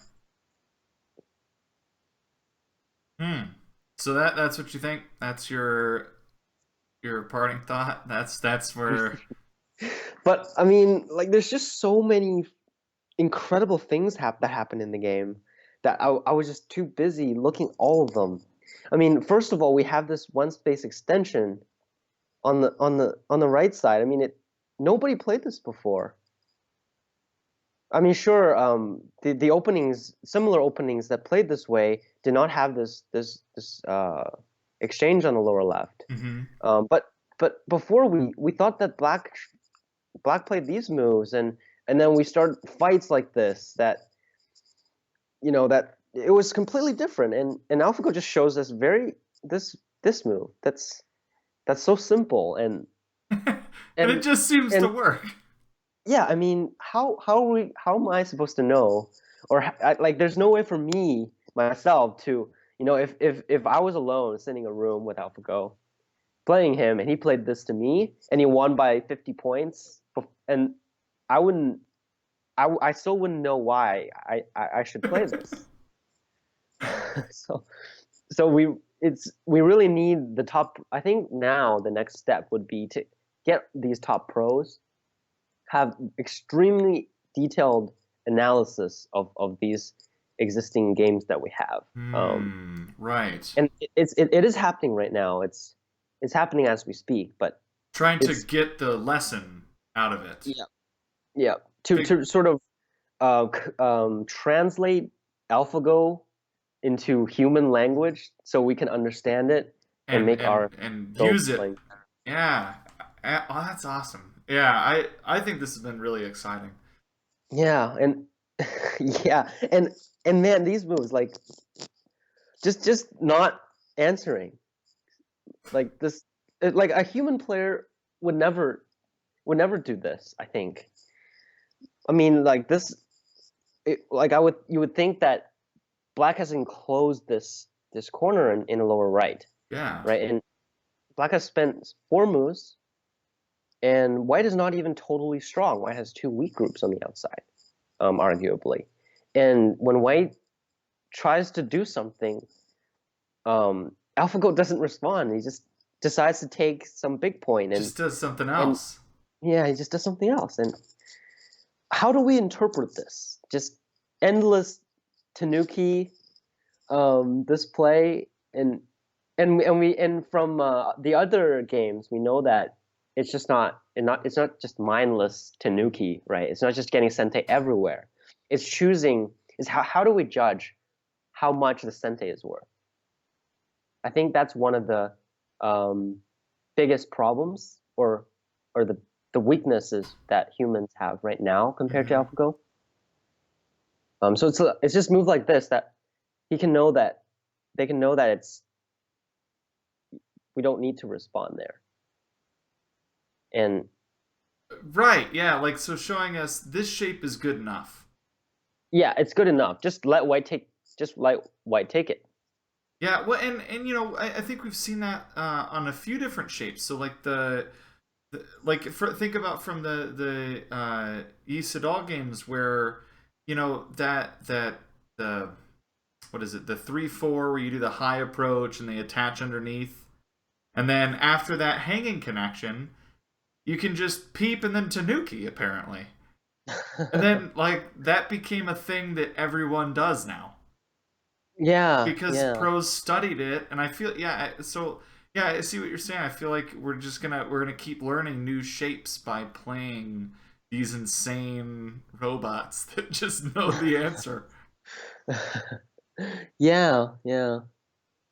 Hmm. So that's what you think? That's your parting thought? That's where. But I mean, like, there's just so many incredible things that happen in the game that I was just too busy looking all of them. I mean, first of all, we have this one space extension on the right side. I mean, it nobody played this before. I mean, sure, the openings, similar openings that played this way, did not have this exchange on the lower left. Hmm. But before we thought that Black played these moves, and then we start fights like this that that it was completely different, and AlphaGo just shows us very this this move that's so simple And it and just seems to and work. yeah, I mean, how am I supposed to know? Or like, there's no way for me myself to, if I was alone sitting in a room with AlphaGo playing him, and he played this to me, and he won by 50 points, and I wouldn't, I still wouldn't know why I should play this. so so we really need the top. I think now the next step would be to get these top pros have extremely detailed analysis of these existing games that we have. Right. And it is happening right now. It's happening as we speak, but Trying to it's get the lesson out of it. yeah yeah to Big. to sort of translate AlphaGo into human language so we can understand it and and make our and and Go use it. playing. Yeah. Oh, that's awesome. Yeah, I think this has been really exciting. Yeah, and yeah, and man, these moves, like, just not answering like this, like a human player would never do this. I think. I mean, like this, like you would think that Black has enclosed this corner in the lower right, Yeah. right, and Black has spent 4 moves, and White is not even totally strong. White has 2 weak groups on the outside, arguably, and when White tries to do something, AlphaGo doesn't respond. He just decides to take some big point, Just does something and else. yeah, he just does something else. And how do we interpret this? Just endless Tanuki display, and from the other games, we know that it's not just mindless Tanuki, right? It's not just getting Sente everywhere. It's choosing. Is how do we judge how much the Sente is worth? I think that's one of the um, biggest problems, or the weaknesses that humans have right now compared to Hmm. AlphaGo. So it's just move like this that he can know that they can know that it's we don't need to respond there, and Right, yeah, like so showing us this shape is good enough. Yeah, it's good enough. Just let white take it. Yeah, well, and I think we've seen that on a few different shapes. So like think about from the Yi Sedol games where that the what is it, the 3-4 where you do the high approach and they attach underneath, and then after that hanging connection, you can just peep and then tanuki apparently, and then like that became a thing that everyone does now Yeah, because yeah. pros studied it, and I feel so yeah, I see what you're saying. I feel like we're gonna keep learning new shapes by playing these insane robots that just know the answer. Yeah, yeah.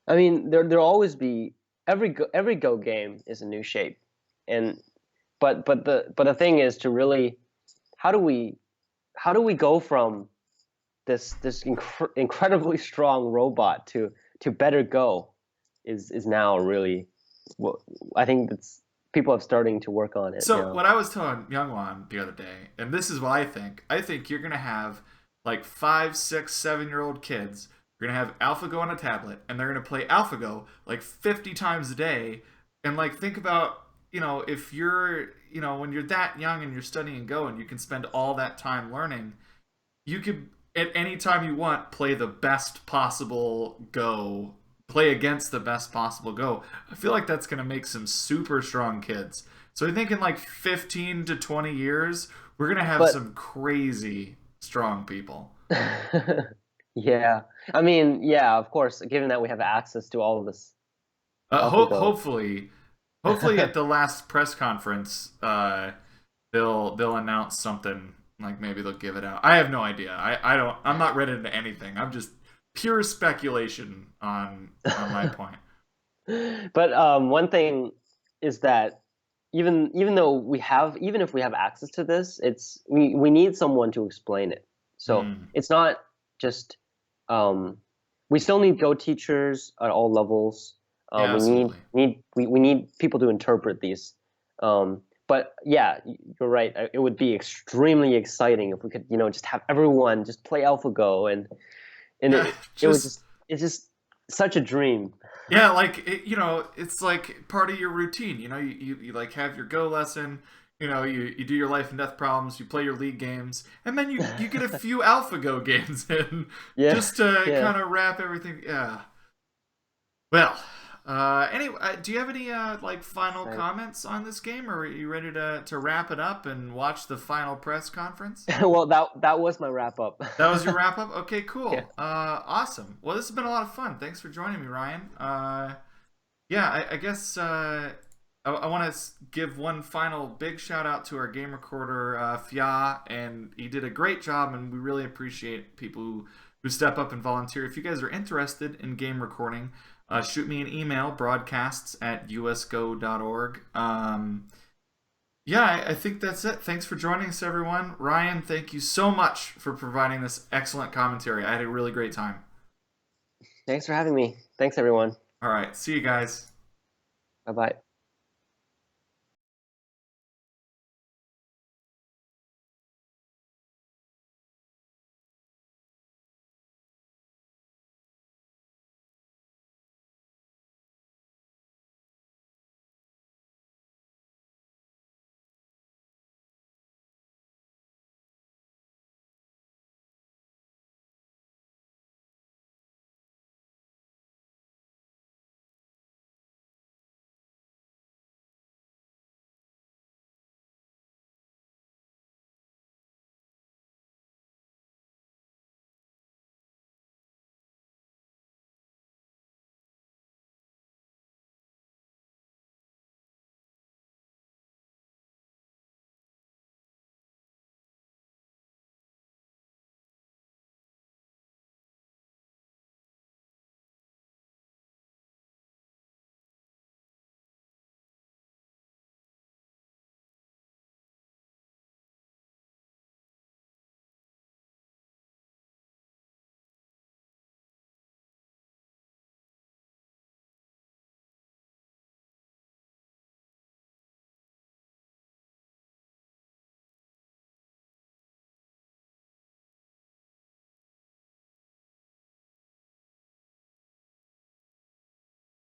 I mean, there'll always be every Go game is a new shape, and but the thing is to really how do we how do we go from this incredibly strong robot to better Go is now really what I think that's people are starting to work on it So now. what I was telling Youngwon the other day, and this is what I think. I think you're gonna have like 5, 6, 7-year-old kids. You're gonna have AlphaGo on a tablet, and they're gonna play AlphaGo like 50 times a day. And like think about if you're when you're that young and you're studying Go and you can spend all that time learning, you could at any time you want play the best possible Go, play against the best possible Go. I feel like that's going to make some super strong kids. So I think in like 15 to 20 years, we're going to have But some crazy strong people. yeah, I mean, yeah, of course, given that we have access to all of this AlphaGo. Hopefully at the last press conference, they'll announce something, like maybe they'll give it out. I have no idea. I'm not read into anything. I'm just pure speculation on my point. But one thing is that even though even if we have access to this, we need someone to explain it. So Mm, it's not just um, we still need Go teachers at all levels. yeah, We need absolutely. we need people to interpret these. But yeah, you're right. It would be extremely exciting if we could, just have everyone just play AlphaGo and Yeah, it would just just it's just such a dream. yeah, like it's like part of your routine. You like have your Go lesson. You do your life and death problems. You play your league games, and then you get a few AlphaGo games in Yeah, just to yeah. kind of wrap everything. Yeah. Well, anyway, do you have any like final Right. comments on this game, or are you ready to wrap it up and watch the final press conference? Well, that was my wrap up. That was your wrap up. Okay, Yeah. cool. Awesome. Well, this has been a lot of fun. Thanks for joining me, Ryan. Yeah, I guess I want to give one final big shout out to our game recorder, Fia, and he did a great job, and we really appreciate people who step up and volunteer. If you guys are interested in game recording, shoot me an email, broadcasts@usgo.org. Yeah, I think that's it. Thanks for joining us, everyone. Ryan, thank you so much for providing this excellent commentary. I had a really great time. Thanks for having me. Thanks, everyone. All right, see you guys. Bye bye.